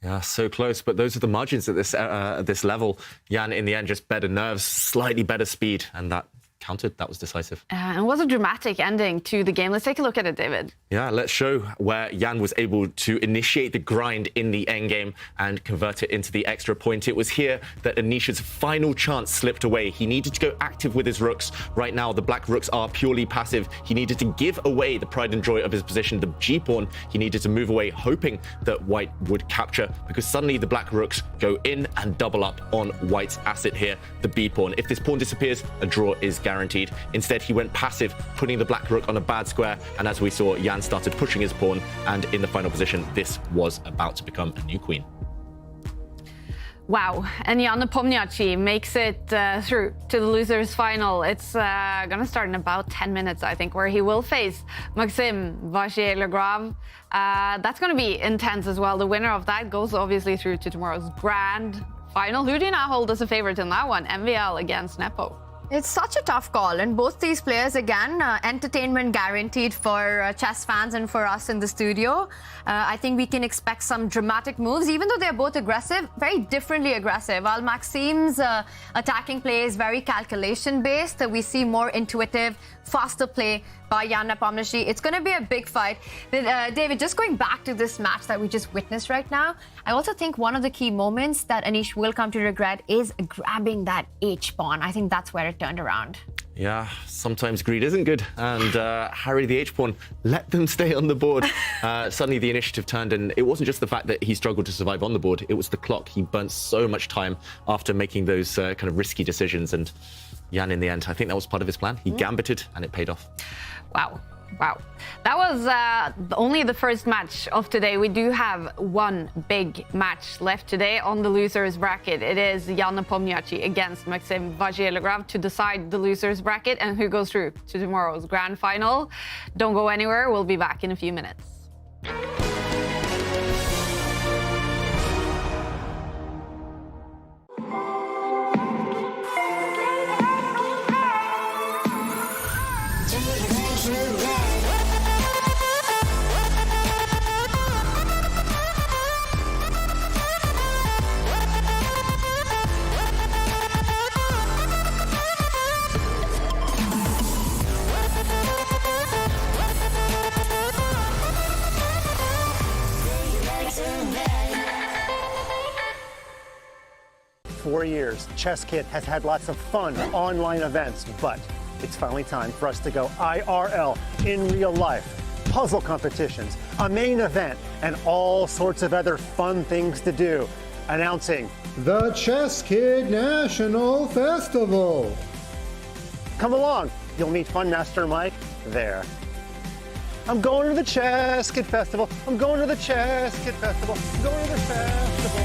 Yeah, so close, but those are the margins at this level. Jan, in the end, just better nerves, slightly better speed, and that counted. That was decisive. And it was a dramatic ending to the game. Let's take a look at it, David. Yeah, let's show where Jan was able to initiate the grind in the endgame and convert it into the extra point. It was here that Anish's final chance slipped away. He needed to go active with his rooks. Right now, the black rooks are purely passive. He needed to give away the pride and joy of his position. The g-pawn, he needed to move away, hoping that white would capture, because suddenly the black rooks go in and double up on white's asset here, the b-pawn. If this pawn disappears, a draw is guaranteed. Instead, he went passive, putting the black rook on a bad square, and as we saw, Jan started pushing his pawn, and in the final position, this was about to become a new queen. Wow, and Jan Nepomniachtchi makes it through to the losers final. It's going to start in about 10 minutes, I think, where he will face Maxim Vachier-Lagrave. That's going to be intense as well. The winner of that goes obviously through to tomorrow's grand final. Who do you now hold as a favorite in that one? MVL against Nepo. It's such a tough call, and both these players, again, entertainment guaranteed for chess fans and for us in the studio. I think we can expect some dramatic moves, even though they're both aggressive, very differently aggressive. While Maxim's attacking play is very calculation-based, we see more intuitive, faster play by Jan Nepomniachtchi. It's going to be a big fight. David, just going back to this match that we just witnessed right now, I also think one of the key moments that Anish will come to regret is grabbing that H-pawn. I think that's where it turned around. Yeah, sometimes greed isn't good, and Harry the H-pawn, let them stay on the board. Suddenly the initiative turned, and it wasn't just the fact that he struggled to survive on the board, it was the clock. He burnt so much time after making those kind of risky decisions, and Jan, in the end, I think that was part of his plan. He gambited, and it paid off. Wow. Wow. That was only the first match of today. We do have one big match left today on the losers bracket. It is Jan Nepomniachtchi against Maxim Vachier-Lagrave to decide the losers bracket and who goes through to tomorrow's grand final. Don't go anywhere. We'll be back in a few minutes. years, Chess Kit has had lots of fun online events, but it's finally time for us to go IRL, in real life. Puzzle competitions, a main event, and all sorts of other fun things to do. Announcing the Chess Kid National Festival. Come along, you'll meet Fun Master Mike there. I'm going to the Chess Kid Festival. I'm going to the Chess Kid Festival. I'm going to the festival.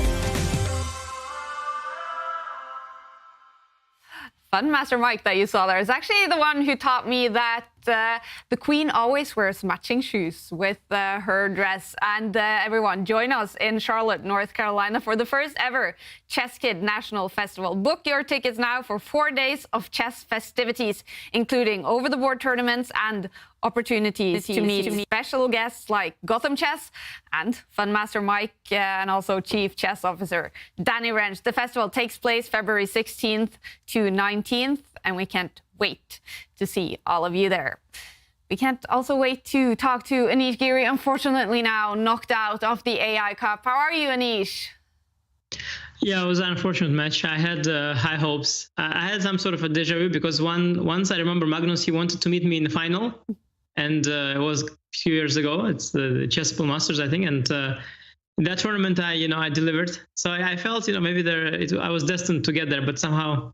Fun Master Mike that you saw there is actually the one who taught me that the Queen always wears matching shoes with her dress. And everyone, join us in Charlotte, North Carolina for the first ever Chess Kid National Festival. Book your tickets now for 4 days of chess festivities, including over-the-board tournaments and opportunities to meet special guests like Gotham Chess and Fun Master Mike and also Chief Chess Officer Danny Wrench. The festival takes place February 16th to 19th, and we can't wait to see all of you there. We can't also wait to talk to Anish Giri, unfortunately now knocked out of the AI Cup. How are you, Anish? Yeah, it was an unfortunate match. I had high hopes. I had some sort of a deja vu because once I remember Magnus, he wanted to meet me in the final. And it was a few years ago. It's the Chess Pool Masters, I think. And in that tournament, I delivered. So I felt, maybe I was destined to get there, but somehow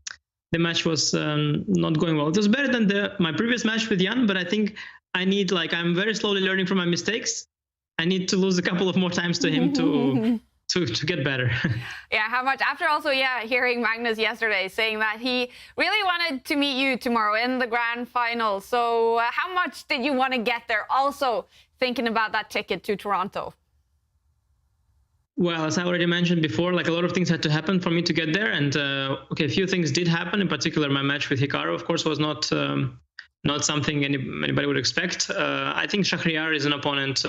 the match was not going well. It was better than my previous match with Jan, but I think I'm very slowly learning from my mistakes. I need to lose a couple of more times to him to get better. Yeah, how much? After also, hearing Magnus yesterday saying that he really wanted to meet you tomorrow in the grand final. So how much did you want to get there? Also thinking about that ticket to Toronto. Well, as I already mentioned before, a lot of things had to happen for me to get there. And a few things did happen. In particular, my match with Hikaru, of course, was not something anybody would expect. I think Shahryar is an opponent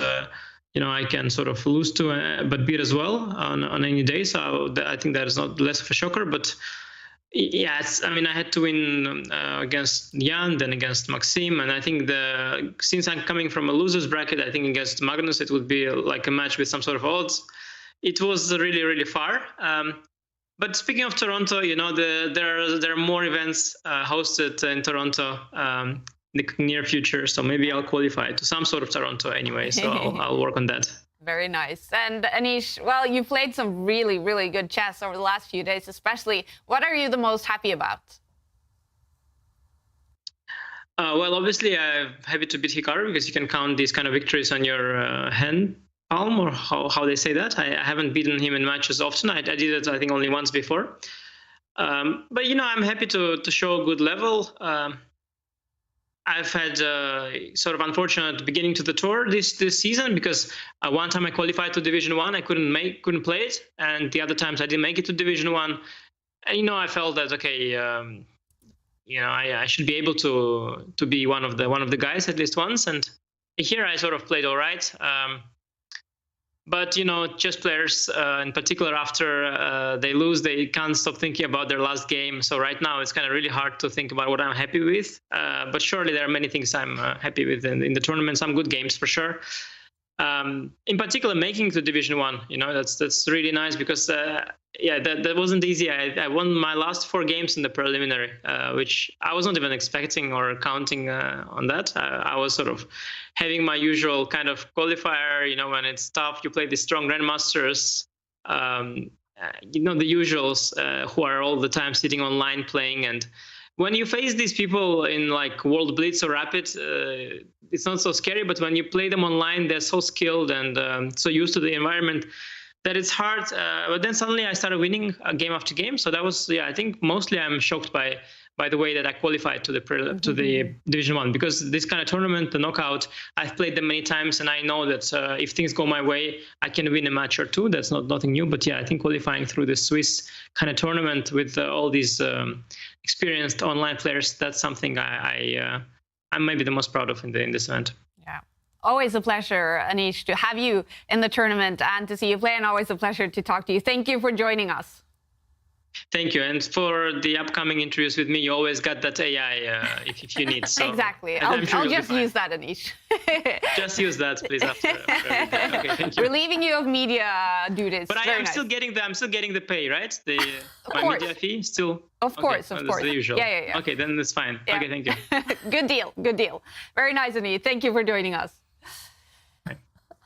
I can sort of lose to, but beat as well on any day. So I think that is not less of a shocker. But yeah, I had to win against Jan, then against Maxim. And I think since I'm coming from a loser's bracket, I think against Magnus, it would be like a match with some sort of odds. It was really, really far. But speaking of Toronto, there are more events hosted in Toronto the near future, so maybe I'll qualify to some sort of Toronto anyway, so I'll work on that. Very nice. And Anish, well, you played some really, really good chess over the last few days, especially. What are you the most happy about? Well, obviously, I'm happy to beat Hikaru because you can count these kind of victories on your hand palm, or how they say that. I haven't beaten him in matches often. I did it, I think, only once before. But, I'm happy to show a good level. I've had sort of unfortunate beginning to the tour this season because one time I qualified to Division 1, I couldn't play it, and the other times I didn't make it to Division 1. And I felt that I should be able to be one of the guys at least once, and here I sort of played all right. But chess players, in particular, after they lose, they can't stop thinking about their last game. So right now, it's kind of really hard to think about what I'm happy with. But surely there are many things I'm happy with in the tournament. Some good games for sure. In particular, making it to Division 1, that's really nice because that wasn't easy. I won my last 4 games in the preliminary, which I was not even expecting or counting on that. I was sort of having my usual kind of qualifier. When it's tough, you play the strong grandmasters, the usuals who are all the time sitting online playing. And when you face these people in like World Blitz or Rapid, it's not so scary. But when you play them online, they're so skilled and so used to the environment that it's hard. But then suddenly I started winning game after game. So that was, I think mostly I'm shocked by the way that I qualified to the Division 1, because this kind of tournament, the knockout, I've played them many times, and I know that if things go my way, I can win a match or two. That's nothing new. But I think qualifying through the Swiss kind of tournament with all these experienced online players, that's something I'm maybe the most proud of in this event. Yeah. Always a pleasure, Anish, to have you in the tournament and to see you play, and always a pleasure to talk to you. Thank you for joining us. Thank you. And for the upcoming interviews with me, you always got that AI if you need. So Exactly. I'm sure I'll you'll be just fine. use that, Anish. Just use that, please, after everything. Okay, thank you. Relieving you of media duties. But Very I'm nice. still getting the pay, right? Of My course. media fee still. Of course, okay, of that's course. the usual. Yeah. Okay, then that's fine. Yeah. Okay, thank you. Good deal. Good deal. Very nice, Anish. Thank you for joining us.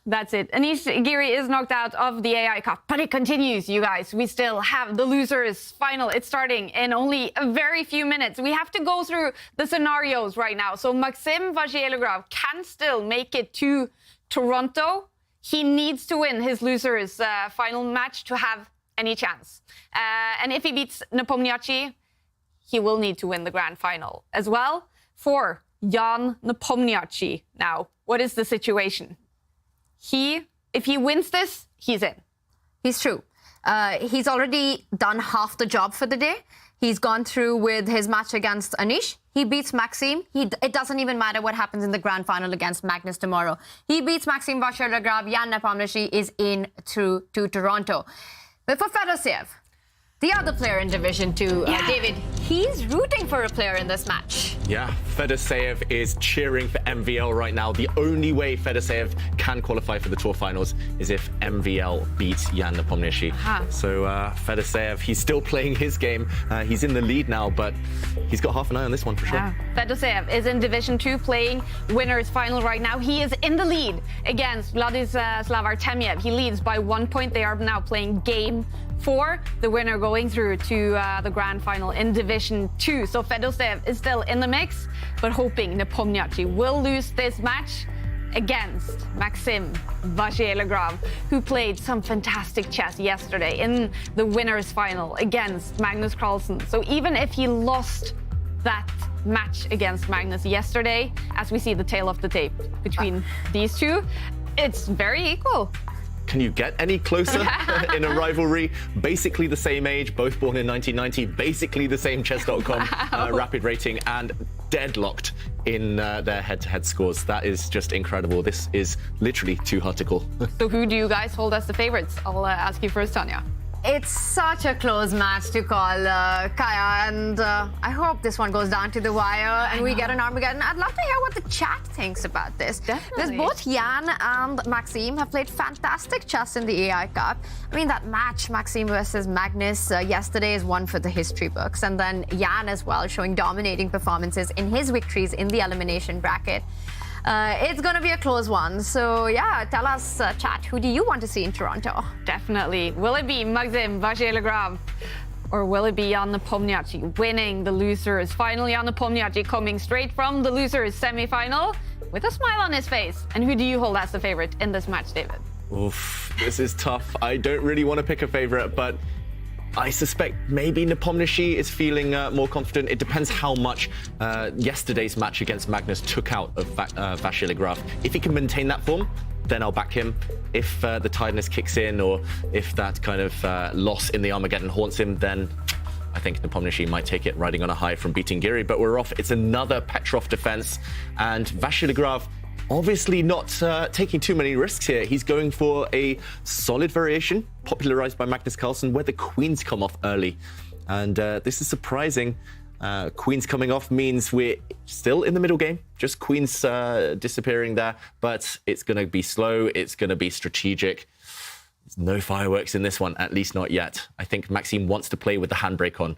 That's it. Anish Giri is knocked out of the AI Cup, but it continues, you guys. We still have the losers final. It's starting in only a very few minutes. We have to go through the scenarios right now. So Maxim Vachier-Lagrave can still make it to Toronto. He needs to win his losers final match to have any chance. And if he beats Nepomniachtchi, he will need to win the grand final as well. For Jan Nepomniachtchi now, what is the situation? If he wins this, he's in. He's true. He's already done half the job for the day. He's gone through with his match against Anish. He beats Maxim. It doesn't even matter what happens in the grand final against Magnus tomorrow. He beats Maxim Vachier-Lagrave. Jan Nepomniachtchi is in to Toronto. But for Fedoseev, the other player in Division 2, David, he's rooting for a player in this match. Yeah, Fedoseev is cheering for MVL right now. The only way Fedoseev can qualify for the tour finals is if MVL beats Jan Nepomniachtchi. So Fedoseev, he's still playing his game. He's in the lead now, but he's got half an eye on this one for sure. Fedoseev is in Division 2 playing winners final right now. He is in the lead against Vladislav Artemiev. He leads by 1 point. They are now playing game 4, the winner going through to the grand final in Division 2. So Fedoseev is still in the mix, but hoping Nepomniachtchi will lose this match against Maxim Vachier-Lagrave, who played some fantastic chess yesterday in the winners final against Magnus Carlsen. So even if he lost that match against Magnus yesterday, as we see the tail of the tape between these two, it's very equal. Can you get any closer in a rivalry? Basically the same age, both born in 1990, basically the same chess.com rapid rating, and deadlocked in their head-to-head scores. That is just incredible. This is literally too hard to call. So who do you guys hold as the favorites? I'll ask you first, Tanya. It's such a close match to call, Kaya, and I hope this one goes down to the wire and we get an Armageddon. I'd love to hear what the chat thinks about this. Because both Jan and Maxim have played fantastic chess in the AI Cup. I mean, that match, Maxim versus Magnus, yesterday is one for the history books. And then Jan as well, showing dominating performances in his victories in the elimination bracket. It's going to be a close one. So, yeah, tell us, chat, who do you want to see in Toronto? Definitely. Will it be Maxim Vachier-Lagrave? Or will it be Jan Nepomniachtchi winning the losers? Finally, Jan Nepomniachtchi coming straight from the losers semi-final with a smile on his face. And who do you hold as the favorite in this match, David? Oof, this is tough. I don't really want to pick a favorite, but I suspect maybe Nepomniachtchi is feeling more confident. It depends how much yesterday's match against Magnus took out of Vachier-Lagrave. If he can maintain that form, then I'll back him. If the tiredness kicks in, or if that kind of loss in the Armageddon haunts him, then I think Nepomniachtchi might take it riding on a high from beating Giri. But we're off. It's another Petrov defense, and Vachier-Lagrave obviously not taking too many risks here. He's going for a solid variation, popularized by Magnus Carlsen, where the queens come off early. And this is surprising. Queens coming off means we're still in the middle game, just queens disappearing there, but it's going to be slow, it's going to be strategic. There's no fireworks in this one, at least not yet. I think Maxime wants to play with the handbrake on.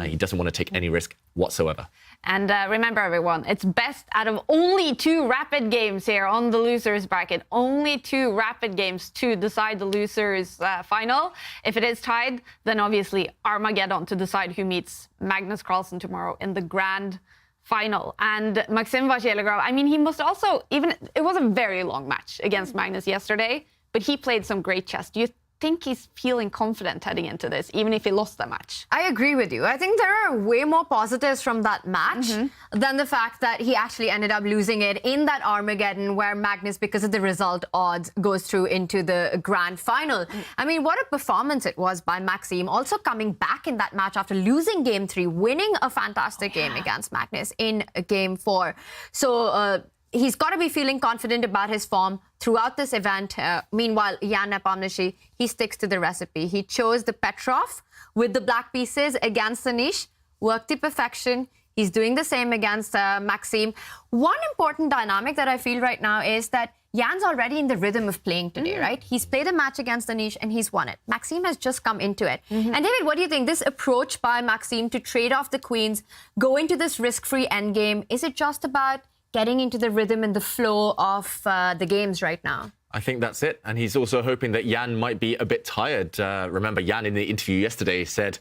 He doesn't want to take any risk whatsoever. And remember, everyone, it's best out of only 2 rapid games here on the losers bracket. Only 2 rapid games to decide the losers final. If it is tied, then obviously Armageddon to decide who meets Magnus Carlsen tomorrow in the grand final. And Maxim Vachier-Lagrave, I mean, he must also, even, it was a very long match against Magnus yesterday, but he played some great chess. Do you think he's feeling confident heading into this, even if he lost the match? I agree with you. I think there are way more positives from that match than the fact that he actually ended up losing it in that Armageddon where Magnus, because of the result odds, goes through into the grand final. I mean, what a performance it was by Maxime, also coming back in that match after losing game 3, winning a fantastic game against Magnus in game 4. So, he's got to be feeling confident about his form throughout this event. Meanwhile, Jan Nepomniachtchi, he sticks to the recipe. He chose the Petrov with the black pieces against Anish, worked to perfection. He's doing the same against Maxime. One important dynamic that I feel right now is that Jan's already in the rhythm of playing today, right? He's played a match against Anish and he's won it. Maxime has just come into it. And David, what do you think? This approach by Maxime to trade off the queens, go into this risk-free endgame, is it just about getting into the rhythm and the flow of the games right now? I think that's it. And he's also hoping that Jan might be a bit tired. Remember, Jan in the interview yesterday said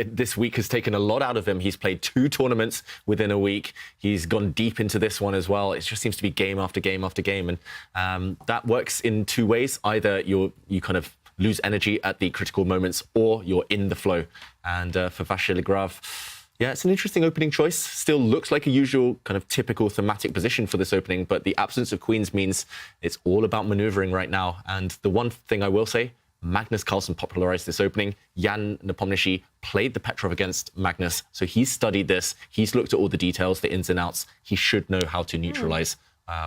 this week has taken a lot out of him. He's played 2 tournaments within a week. He's gone deep into this one as well. It just seems to be game after game after game. And that works in 2 ways. Either you kind of lose energy at the critical moments or you're in the flow. And for Vachier-Lagrave, yeah, it's an interesting opening choice. Still looks like a usual kind of typical thematic position for this opening, but the absence of queens means it's all about maneuvering right now. And the one thing I will say, Magnus Carlsen popularized this opening. Jan Nepomniachtchi played the Petrov against Magnus, so he's studied this. He's looked at all the details, the ins and outs. He should know how to neutralize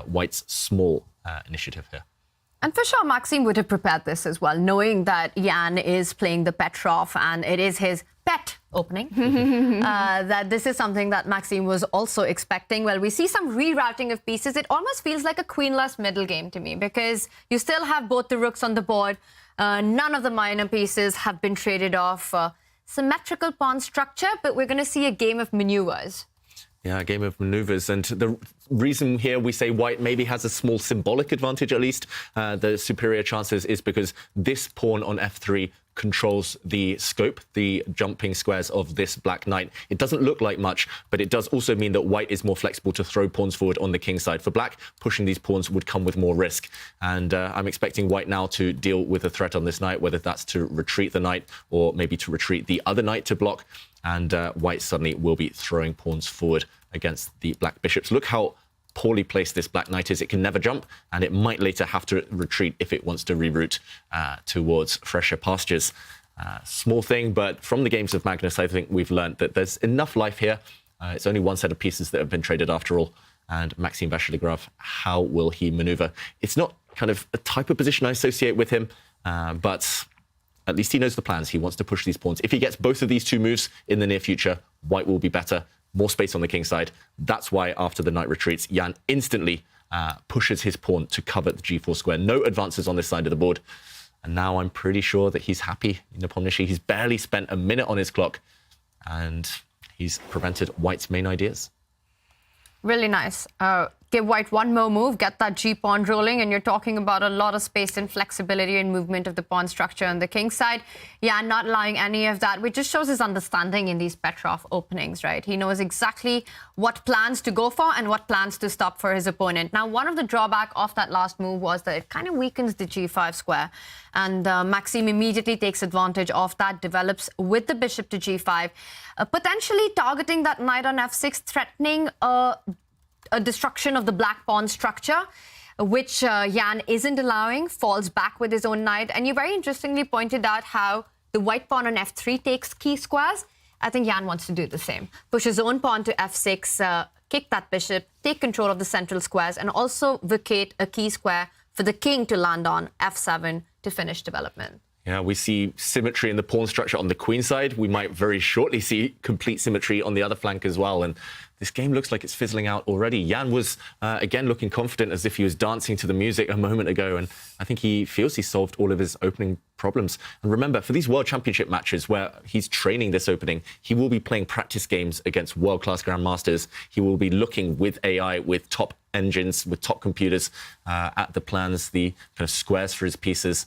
White's small initiative here. And for sure, Maxime would have prepared this as well, knowing that Jan is playing the Petrov and it is his pet opening, that this is something that Maxime was also expecting. Well, we see some rerouting of pieces. It almost feels like a queenless middle game to me because you still have both the rooks on the board. None of the minor pieces have been traded off. Symmetrical pawn structure, but we're going to see a game of maneuvers. Yeah, a game of maneuvers. And the reason here we say White maybe has a small symbolic advantage, at least, the superior chances, is because this pawn on f3 controls the scope, the jumping squares of this black knight. It doesn't look like much, but it does also mean that White is more flexible to throw pawns forward on the king side. For Black, pushing these pawns would come with more risk. And I'm expecting White now to deal with a threat on this knight, whether that's to retreat the knight or maybe to retreat the other knight to block. And White suddenly will be throwing pawns forward against the black bishops. Look how poorly placed this black knight is. It can never jump, and it might later have to retreat if it wants to reroute towards fresher pastures. Small thing, but from the games of Magnus, I think we've learned that there's enough life here. It's only one set of pieces that have been traded after all. And Maxime Vachier-Lagrave, how will he maneuver? It's not kind of a type of position I associate with him, but at least he knows the plans. He wants to push these pawns. If he gets both of these 2 moves in the near future, White will be better. More space on the king side. That's why after the knight retreats, Jan instantly pushes his pawn to cover the g4 square. No advances on this side of the board. And now I'm pretty sure that he's happy. Nepomniachtchi, he's barely spent a minute on his clock, and he's prevented White's main ideas. Really nice. Give White one more move, get that g-pawn rolling, and you're talking about a lot of space and flexibility and movement of the pawn structure on the king side. Yeah, not allowing any of that, which just shows his understanding in these Petrov openings, right? He knows exactly what plans to go for and what plans to stop for his opponent. Now, one of the drawback of that last move was that it kind of weakens the g5 square. And Maxime immediately takes advantage of that, develops with the bishop to g5, potentially targeting that knight on f6, threatening a destruction of the black pawn structure, which Jan isn't allowing, falls back with his own knight. And you very interestingly pointed out how the white pawn on f3 takes key squares. I think Jan wants to do the same. Push his own pawn to f6, kick that bishop, take control of the central squares, and also vacate a key square for the king to land on f7 to finish development. Yeah, we see symmetry in the pawn structure on the queen side. We might very shortly see complete symmetry on the other flank as well. And this game looks like it's fizzling out already. Jan was, again, looking confident as if he was dancing to the music a moment ago. And I think he feels he solved all of his opening problems. And remember, for these World Championship matches where he's training this opening, he will be playing practice games against world-class grandmasters. He will be looking with AI, with top engines, with top computers at the plans, the kind of squares for his pieces.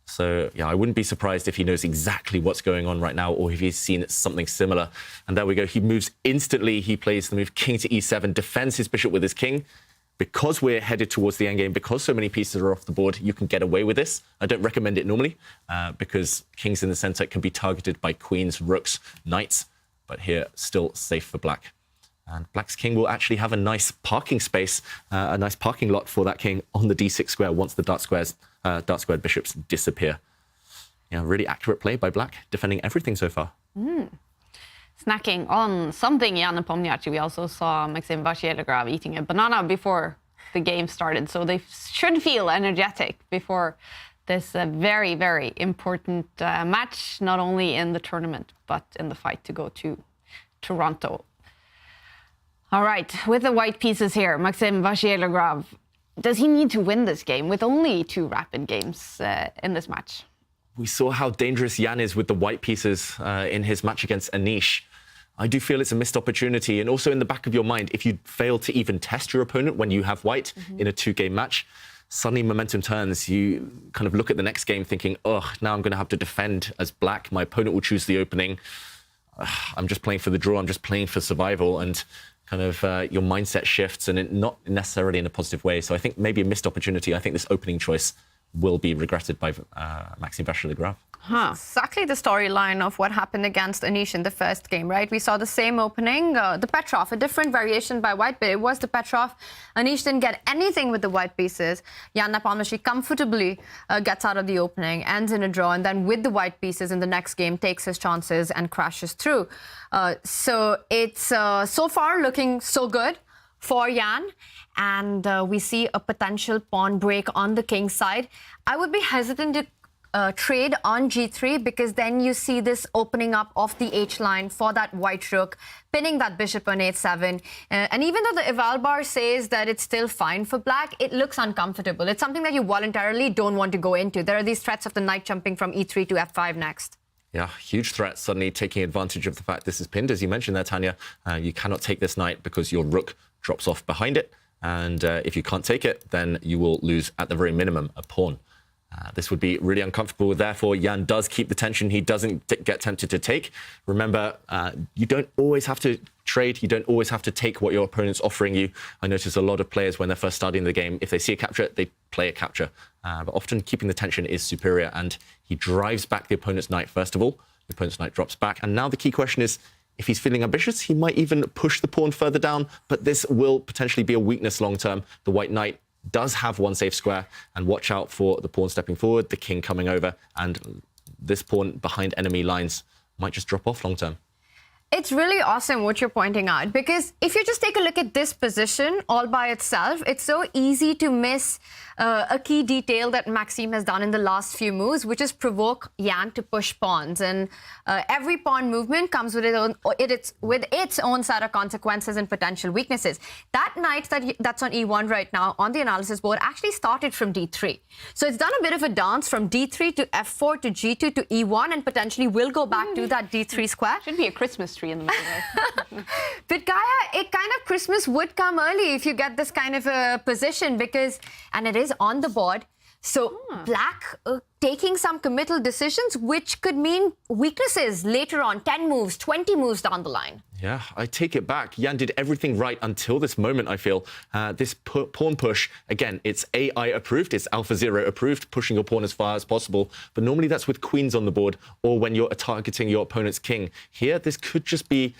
So, yeah, I wouldn't be surprised if he knows exactly what's going on right now or if he's seen something similar. And there we go. He moves instantly. He plays the move king to e7, defends his bishop with his king. Because we're headed towards the endgame, because so many pieces are off the board, you can get away with this. I don't recommend it normally because kings in the center can be targeted by queens, rooks, knights. But here, still safe for black. And black's king will actually have a nice parking space, a nice parking lot for that king on the d6 square once the dark squared bishops disappear. Yeah, really accurate play by black, defending everything so far. Snacking on something, Jan Nepomniachtchi. We also saw Maxime Vachier-Lagrave eating a banana before the game started. So they should feel energetic before this very, very important match, not only in the tournament, but in the fight to go to Toronto. All right, with the white pieces here, Maxime Vachier-Lagrave, does he need to win this game with only 2 rapid games in this match? We saw how dangerous Jan is with the white pieces in his match against Anish. I do feel it's a missed opportunity. And also in the back of your mind, if you fail to even test your opponent when you have white in a 2-game match, suddenly momentum turns. You kind of look at the next game thinking, oh, now I'm going to have to defend as black. My opponent will choose the opening. I'm just playing for the draw. I'm just playing for survival. And kind of your mindset shifts, and not necessarily in a positive way. So I think maybe a missed opportunity. I think this opening choice will be regretted by Maxime Vachier-Lagrave. Exactly the storyline of what happened against Anish in the first game, right? We saw the same opening, the Petrov, a different variation by white, but it was the Petrov. Anish didn't get anything with the white pieces. Jan Nepomniachtchi comfortably gets out of the opening, ends in a draw, and then with the white pieces in the next game, takes his chances and crashes through. So it's so far looking so good for Jan, and we see a potential pawn break on the king side. I would be hesitant to trade on g3, because then you see this opening up of the h-line for that white rook, pinning that bishop on h7. And even though the eval bar says that it's still fine for black, it looks uncomfortable. It's something that you voluntarily don't want to go into. There are these threats of the knight jumping from e3 to f5 next. Yeah, huge threat, suddenly taking advantage of the fact this is pinned. As you mentioned there, Tanya, you cannot take this knight because your rook drops off behind it. And if you can't take it, then you will lose, at the very minimum, a pawn. This would be really uncomfortable. Therefore, Jan does keep the tension. He doesn't get tempted to take. Remember, you don't always have to trade. You don't always have to take what your opponent's offering you. I notice a lot of players, when they're first starting the game, if they see a capture, they play a capture. But often keeping the tension is superior. And he drives back the opponent's knight, first of all. The opponent's knight drops back. And now the key question is, if he's feeling ambitious, he might even push the pawn further down. But this will potentially be a weakness long term. The white knight does have one safe square, and watch out for the pawn stepping forward, the king coming over, and this pawn behind enemy lines might just drop off long term. It's really awesome what you're pointing out, because if you just take a look at this position all by itself, it's so easy to miss a key detail that Maxime has done in the last few moves, which is provoke Jan to push pawns. And every pawn movement comes with its own set of consequences and potential weaknesses. That knight that's on e1 right now on the analysis board actually started from d3. So it's done a bit of a dance from d3 to f4 to g2 to e1, and potentially will go back to that d3 square. Should be a Christmas tree in the middle there. But Gaia, it kind of Christmas would come early if you get this kind of a position, because, and it is on the board. So black taking some committal decisions, which could mean weaknesses later on, 10 moves, 20 moves down the line. Yeah, I take it back. Jan did everything right until this moment, I feel. This pawn push, again, it's AI approved, it's AlphaZero approved, pushing your pawn as far as possible. But normally that's with queens on the board, or when you're targeting your opponent's king. Here, this could just be,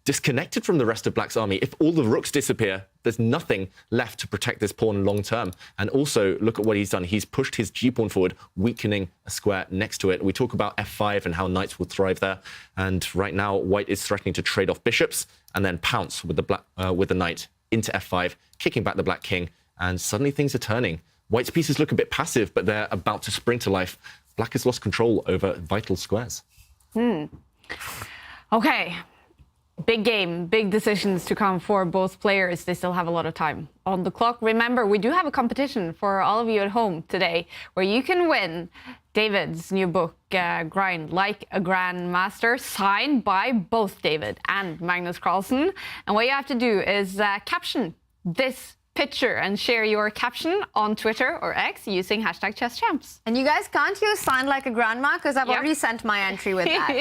disconnected from the rest of black's army. If all the rooks disappear, there's nothing left to protect this pawn long term. And also, look at what he's done. He's pushed his g-pawn forward, weakening a square next to it. We talk about f5 and how knights will thrive there. And right now, white is threatening to trade off bishops and then pounce with the knight into f5, kicking back the black king. And suddenly things are turning. White's pieces look a bit passive, but they're about to spring to life. Black has lost control over vital squares. Okay. Big game, big decisions to come for both players. They still have a lot of time on the clock. Remember, we do have a competition for all of you at home today, where you can win David's new book, Grind Like a Grandmaster, signed by both David and Magnus Carlsen. And what you have to do is caption this picture and share your caption on Twitter or X using #ChessChamps. And you guys can't use sign like a grandma, because I've already sent my entry with that.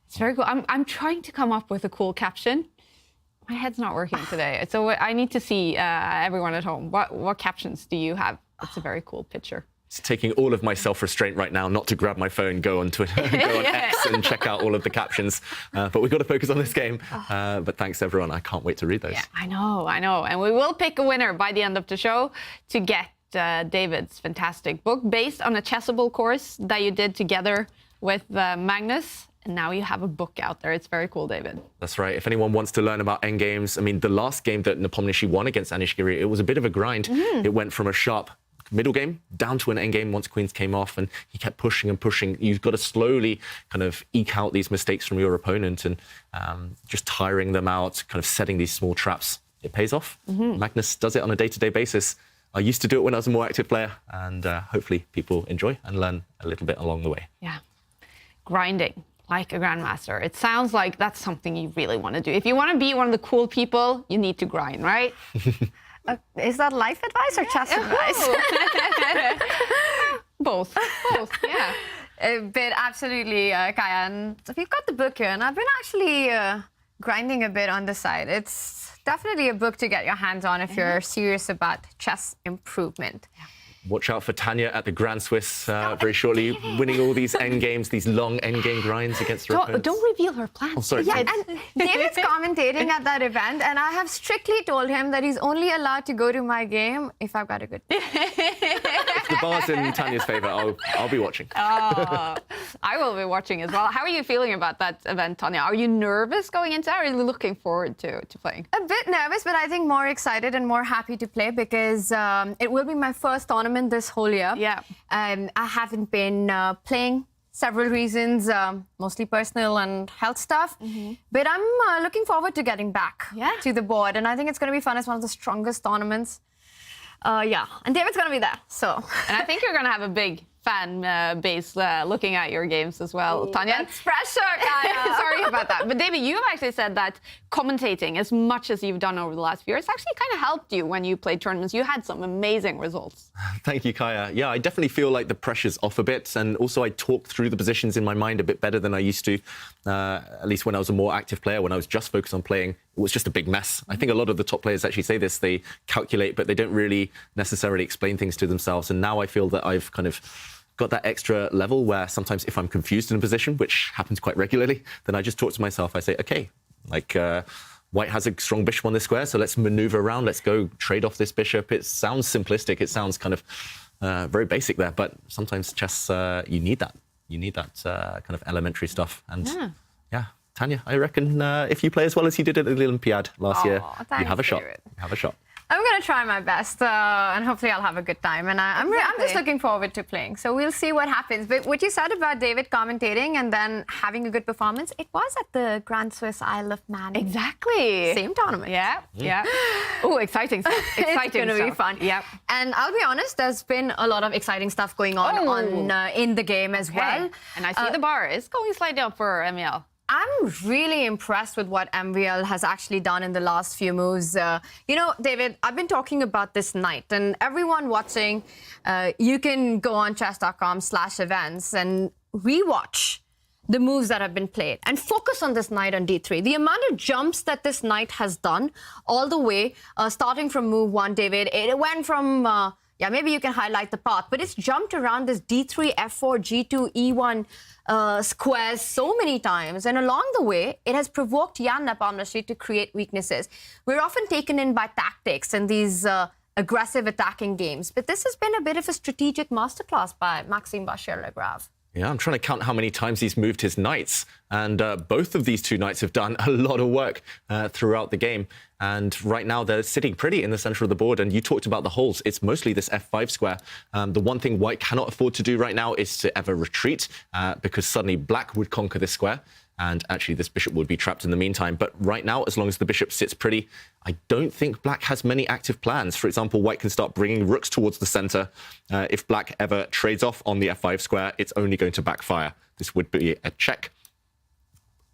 It's very cool. I'm trying to come up with a cool caption. My head's not working today, so I need to see everyone at home. What captions do you have? It's a very cool picture. It's taking all of my self-restraint right now not to grab my phone, go on Twitter, go on X and check out all of the captions. But we've got to focus on this game. But thanks, everyone. I can't wait to read those. Yeah, I know. And we will pick a winner by the end of the show to get David's fantastic book based on a Chessable course that you did together with Magnus. And now you have a book out there. It's very cool, David. That's right. If anyone wants to learn about endgames, I mean, the last game that Nepomniachtchi won against Anish Giri, it was a bit of a grind. It went from a sharp middle game down to an endgame once queens came off, and he kept pushing and pushing. You've got to slowly kind of eke out these mistakes from your opponent and just tiring them out, kind of setting these small traps. It pays off. Magnus does it on a day-to-day basis. I used to do it when I was a more active player, and hopefully people enjoy and learn a little bit along the way. Yeah. Grinding like a grandmaster. It sounds like that's something you really want to do. If you want to be one of the cool people, you need to grind, right? Is that life advice or chess advice? Both, yeah. But absolutely, Kaya. And we've got the book here, and I've been actually grinding a bit on the side. It's definitely a book to get your hands on if you're serious about chess improvement. Watch out for Tanya at the Grand Swiss very shortly, winning all these end games, these long end game grinds against her opponents. Don't reveal her plans. Oh, sorry. Yeah, and David's commentating at that event, and I have strictly told him that he's only allowed to go to my game if I've got a good If the bar's in Tanya's favour, I'll be watching. I will be watching as well. How are you feeling about that event, Tanya? Are you nervous going into it, or are you looking forward to playing? A bit nervous, but I think more excited and more happy to play because it will be my first tournament this whole year. Yeah. I haven't been playing, several reasons, mostly personal and health stuff. But I'm looking forward to getting back to the board, and I think it's going to be fun. It's one of the strongest tournaments. Yeah, and David's going to be there, so. And I think you're going to have a big fan base looking at your games as well, Tanya. That's pressure, Kaya. Sorry about that. But David, you've actually said that commentating, as much as you've done over the last few years, actually kind of helped you when you played tournaments. You had some amazing results. Thank you, Kaya. Yeah, I definitely feel like the pressure's off a bit, and also I talk through the positions in my mind a bit better than I used to, at least when I was a more active player. When I was just focused on playing, it was just a big mess. I think a lot of the top players actually say this. They calculate, but they don't really necessarily explain things to themselves. And now I feel that I've kind of got that extra level where sometimes if I'm confused in a position, which happens quite regularly, then I just talk to myself. I say, okay, like white has a strong bishop on this square, so let's maneuver around. Let's go trade off this bishop. It sounds simplistic. It sounds kind of very basic there, but sometimes chess, you need that. You need that kind of elementary stuff. And yeah, Tanya, I reckon if you play as well as you did at the Olympiad last year, you have a shot. You have a shot. I'm going to try my best, and hopefully I'll have a good time. And I'm just looking forward to playing. So we'll see what happens. But what you said about David commentating and then having a good performance, it was at the Grand Swiss Isle of Man. Exactly. Same tournament. Yeah, yeah. Oh, exciting stuff. It's going to be fun. Yeah. And I'll be honest, there's been a lot of exciting stuff going on in the game as well. And I see the bar is going slightly up for MVL. I'm really impressed with what MVL has actually done in the last few moves. You know, David, I've been talking about this night, and everyone watching, you can go on chess.com/events and rewatch the moves that have been played and focus on this knight on d3. The amount of jumps that this knight has done all the way, starting from move 1, David, it went from... yeah, maybe you can highlight the path, but it's jumped around this d3, f4, g2, e1 squares so many times. And along the way, it has provoked Jan Nepomniachtchi to create weaknesses. We're often taken in by tactics and these aggressive attacking games. But this has been a bit of a strategic masterclass by Maxime Vachier-Lagrave. Yeah, I'm trying to count how many times he's moved his knights. And both of these two knights have done a lot of work throughout the game. And right now they're sitting pretty in the center of the board. And you talked about the holes. It's mostly this f5 square. The one thing white cannot afford to do right now is to ever retreat because suddenly black would conquer this square. And actually, this bishop would be trapped in the meantime. But right now, as long as the bishop sits pretty, I don't think black has many active plans. For example, white can start bringing rooks towards the center. If black ever trades off on the f5 square, it's only going to backfire. This would be a check.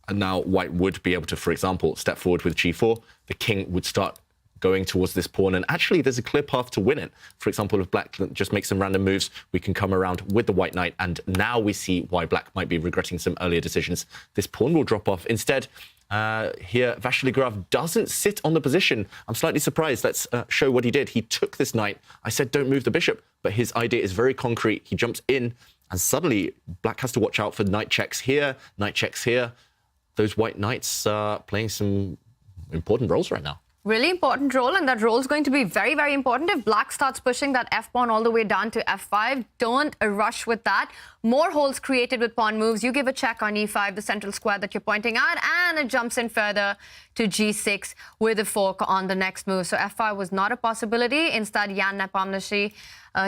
And now white would be able to, for example, step forward with g4. The king would start going towards this pawn. And actually, there's a clear path to win it. For example, if black just makes some random moves, we can come around with the white knight. And now we see why black might be regretting some earlier decisions. This pawn will drop off. Instead, here, Vachier-Lagrave doesn't sit on the position. I'm slightly surprised. Let's show what he did. He took this knight. I said, don't move the bishop. But his idea is very concrete. He jumps in, and suddenly black has to watch out for knight checks here, knight checks here. Those white knights are playing some important roles right now. Really important role, and that role is going to be very, very important. If black starts pushing that f-pawn all the way down to f5, don't rush with that. More holes created with pawn moves. You give a check on e5, the central square that you're pointing at, and it jumps in further to g6 with a fork on the next move. So f5 was not a possibility. Instead, Jan Nepomniachtchi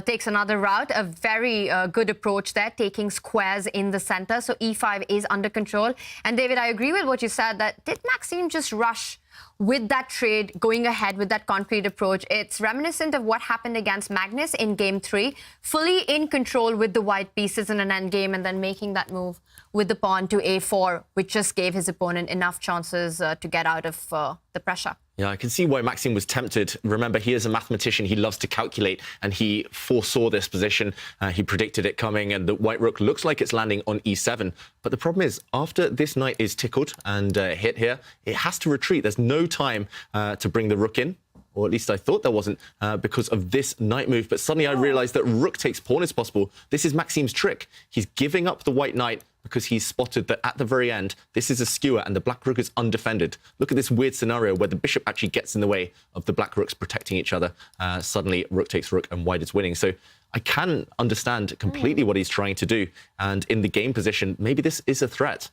takes another route, a very good approach there, taking squares in the center. So e5 is under control. And David, I agree with what you said, that did Maxime just rush with that trade, going ahead with that concrete approach? It's reminiscent of what happened against Magnus in game 3, fully in control with the white pieces in an endgame, and then making that move with the pawn to a4, which just gave his opponent enough chances to get out of the pressure. Yeah, I can see why Maxime was tempted. Remember, he is a mathematician. He loves to calculate, and he foresaw this position. He predicted it coming, and the white rook looks like it's landing on e7. But the problem is, after this knight is tickled and hit here, it has to retreat. There's no time to bring the rook in. Or at least I thought there wasn't, because of this knight move. But suddenly I realized that rook takes pawn is possible. This is Maxime's trick. He's giving up the white knight because he's spotted that at the very end, this is a skewer and the black rook is undefended. Look at this weird scenario where the bishop actually gets in the way of the black rooks protecting each other. Suddenly, rook takes rook and white is winning. So I can understand completely what he's trying to do. And in the game position, maybe this is a threat.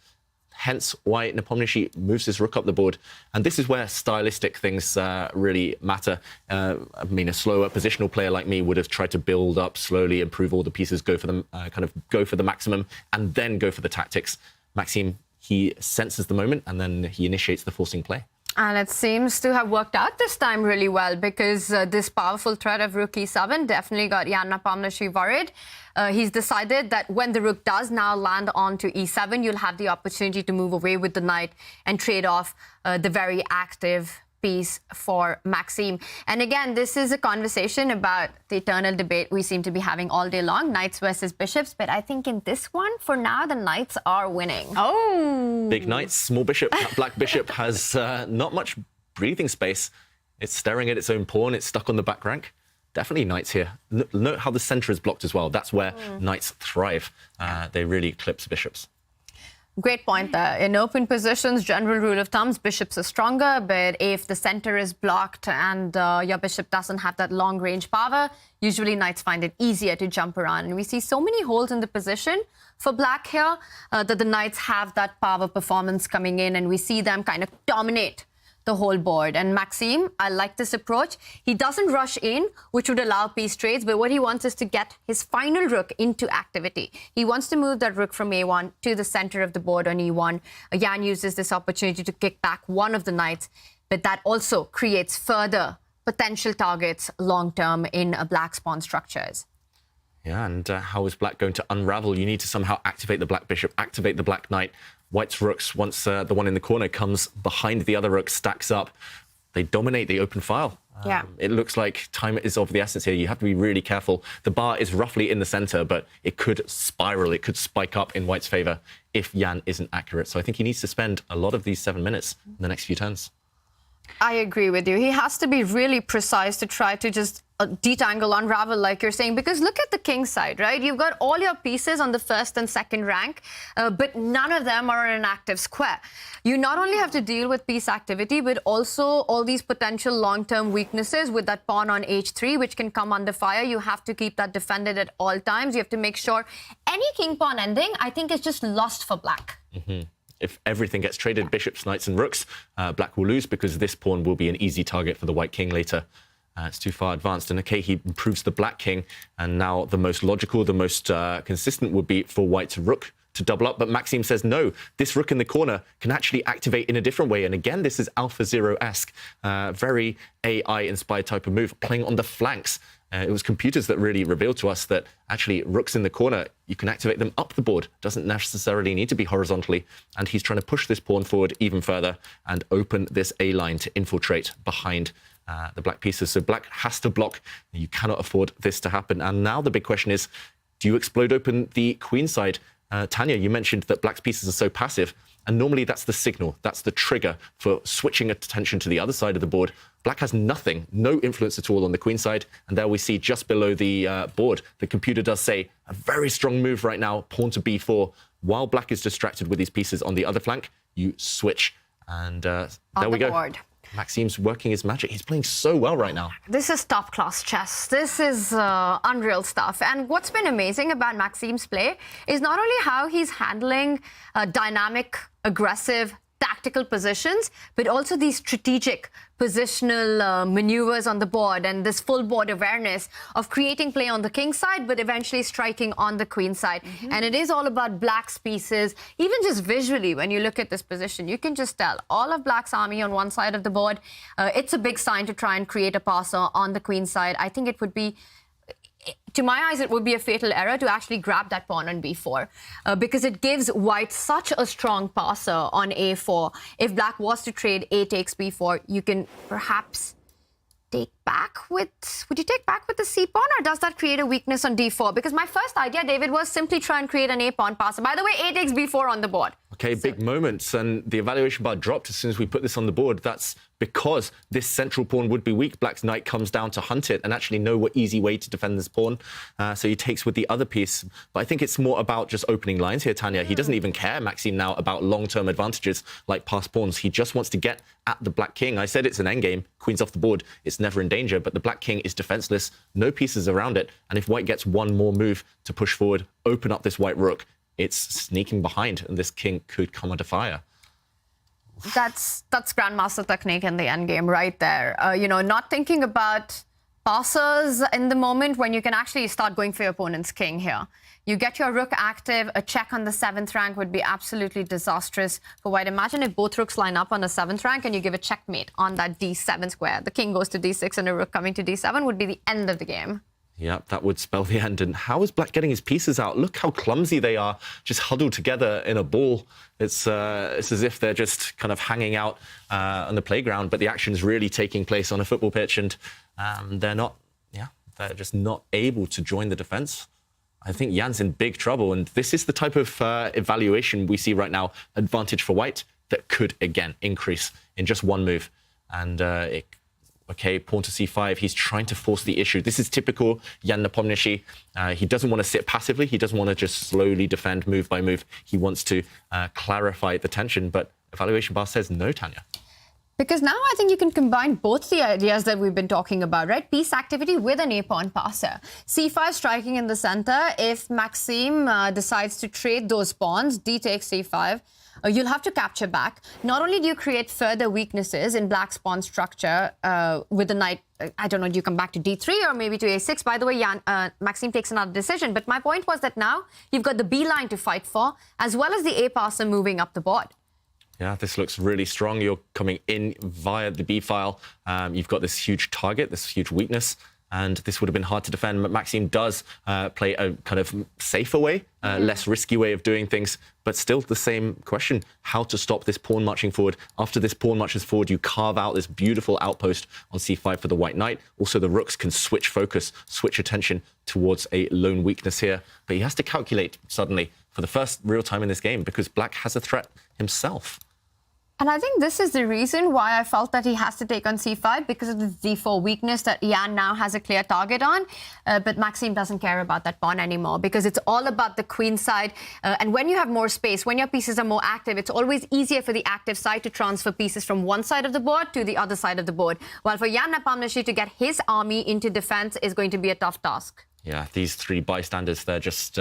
Hence why Nepomniachtchi moves his rook up the board. And this is where stylistic things really matter. I mean, a slower positional player like me would have tried to build up slowly, improve all the pieces, go for them, go for the maximum, and then go for the tactics. Maxime, he senses the moment, and then he initiates the forcing play. And it seems to have worked out this time really well, because this powerful threat of rook e7 definitely got Jan Nepomniachtchi worried. He's decided that when the rook does now land onto e7, you'll have the opportunity to move away with the knight and trade off the very active piece for Maxime. And again, this is a conversation about the eternal debate we seem to be having all day long, knights versus bishops. But I think in this one, for now, the knights are winning. Oh! Big knights, small bishop. That black bishop has not much breathing space. It's staring at its own pawn. It's stuck on the back rank. Definitely knights here. Note how the center is blocked as well. That's where knights thrive. They really eclipse bishops. Great point there. In open positions, general rule of thumbs, bishops are stronger, but if the center is blocked and your bishop doesn't have that long range power, usually knights find it easier to jump around. And we see so many holes in the position for black here that the knights have that power performance coming in, and we see them kind of dominate the whole board. And Maxime, I like this approach. He doesn't rush in, which would allow piece trades, but what he wants is to get his final rook into activity. He wants to move that rook from a1 to the center of the board on e1. Jan uses this opportunity to kick back one of the knights, but that also creates further potential targets long-term in black's pawn structures. Yeah, and how is black going to unravel? You need to somehow activate the black bishop, activate the black knight. White's rooks, once the one in the corner comes behind the other rook, stacks up, they dominate the open file. It looks like time is of the essence here. You have to be really careful. The bar is roughly in the center, but it could spiral, it could spike up in White's favor if Jan isn't accurate. So I think he needs to spend a lot of these 7 minutes in the next few turns. I agree with you. He has to be really precise to try to just detangle, unravel, like you're saying, because look at the king side, right? You've got all your pieces on the first and second rank, but none of them are in an active square. You not only have to deal with piece activity, but also all these potential long-term weaknesses with that pawn on h3, which can come under fire. You have to keep that defended at all times. You have to make sure any king-pawn ending, I think, is just lost for black. If everything gets traded, bishops, knights and rooks, black will lose because this pawn will be an easy target for the white king later. It's too far advanced. And okay, he improves the black king. And now the most logical, the most consistent would be for white's rook to double up. But Maxime says, no, this rook in the corner can actually activate in a different way. And again, this is AlphaZero-esque, very AI-inspired type of move, playing on the flanks. It was computers that really revealed to us that actually rooks in the corner, you can activate them up the board. Doesn't necessarily need to be horizontally. And he's trying to push this pawn forward even further and open this A line to infiltrate behind the black pieces. So black has to block. You cannot afford this to happen. And now the big question is, do you explode open the queen side? Tanya, you mentioned that black's pieces are so passive. And normally that's the signal, that's the trigger for switching attention to the other side of the board. Black has nothing, no influence at all on the queen side. And there we see just below the board, the computer does say a very strong move right now, pawn to b4. While black is distracted with these pieces on the other flank, you switch. And there we go. Board. Maxime's working his magic. He's playing so well right now. This is top-class chess. This is unreal stuff. And what's been amazing about Maxime's play is not only how he's handling dynamic, aggressive, tactical positions, but also these strategic positional maneuvers on the board and this full board awareness of creating play on the king side, but eventually striking on the queen side. And it is all about black's pieces. Even just visually, when you look at this position, you can just tell all of black's army on one side of the board. It's a big sign to try and create a passer on the queen side. I think it would be, to my eyes, it would be a fatal error to actually grab that pawn on b4 because it gives white such a strong passer on a4. If black was to trade a takes b4, you can perhaps take back with... Would you take back with the c pawn, or does that create a weakness on d4? Because my first idea, David, was simply try and create an a pawn passer. By the way, a takes b4 on the board. Okay, big moments, and the evaluation bar dropped as soon as we put this on the board. That's because this central pawn would be weak. Black's knight comes down to hunt it and actually know what easy way to defend this pawn. So he takes with the other piece. But I think it's more about just opening lines here, Tanya. He doesn't even care, Maxime, now about long-term advantages like passed pawns. He just wants to get at the black king. I said it's an endgame. Queen's off the board. It's never in danger, but the black king is defenseless. No pieces around it. And if white gets one more move to push forward, open up this white rook, it's sneaking behind, and this king could come under fire. That's grandmaster technique in the endgame right there. You know, not thinking about passers in the moment when you can actually start going for your opponent's king here. You get your rook active, a check on the 7th rank would be absolutely disastrous for white. Imagine if both rooks line up on the 7th rank and you give a checkmate on that d7 square. The king goes to d6 and a rook coming to d7 would be the end of the game. Yeah, that would spell the end. And how is black getting his pieces out? Look how clumsy they are, just huddled together in a ball. It's as if they're just kind of hanging out on the playground, but the action's really taking place on a football pitch, and they're just not able to join the defense. I think Jan's in big trouble, and this is the type of evaluation we see right now, advantage for white, that could, again, increase in just one move. And okay, pawn to c5. He's trying to force the issue. This is typical Jan Nepomniachtchi. He doesn't want to sit passively. He doesn't want to just slowly defend move by move. He wants to clarify the tension, but evaluation bar says no, Tanya. Because now I think you can combine both the ideas that we've been talking about, right? Piece activity with an a-pawn passer. c5 striking in the center. If Maxime decides to trade those pawns, d takes c5, you'll have to capture back. Not only do you create further weaknesses in black's pawn structure with the knight, I don't know, do you come back to d3 or maybe to a6? By the way, Maxime takes another decision. But my point was that now you've got the b line to fight for, as well as the a passer moving up the board. Yeah, this looks really strong. You're coming in via the b file. You've got this huge target, this huge weakness. And this would have been hard to defend. Maxime does play a kind of safer way, less risky way of doing things, but still the same question, how to stop this pawn marching forward. After this pawn marches forward, you carve out this beautiful outpost on c5 for the white knight. Also, the rooks can switch focus, switch attention towards a lone weakness here. But he has to calculate suddenly for the first real time in this game because black has a threat himself. And I think this is the reason why I felt that he has to take on c5, because of the d4 weakness that Jan now has a clear target on. But Maxime doesn't care about that pawn anymore because it's all about the queen side. And when you have more space, when your pieces are more active, it's always easier for the active side to transfer pieces from one side of the board to the other side of the board. While for Jan Nepomniachtchi to get his army into defense is going to be a tough task. Yeah, these three bystanders, they're just...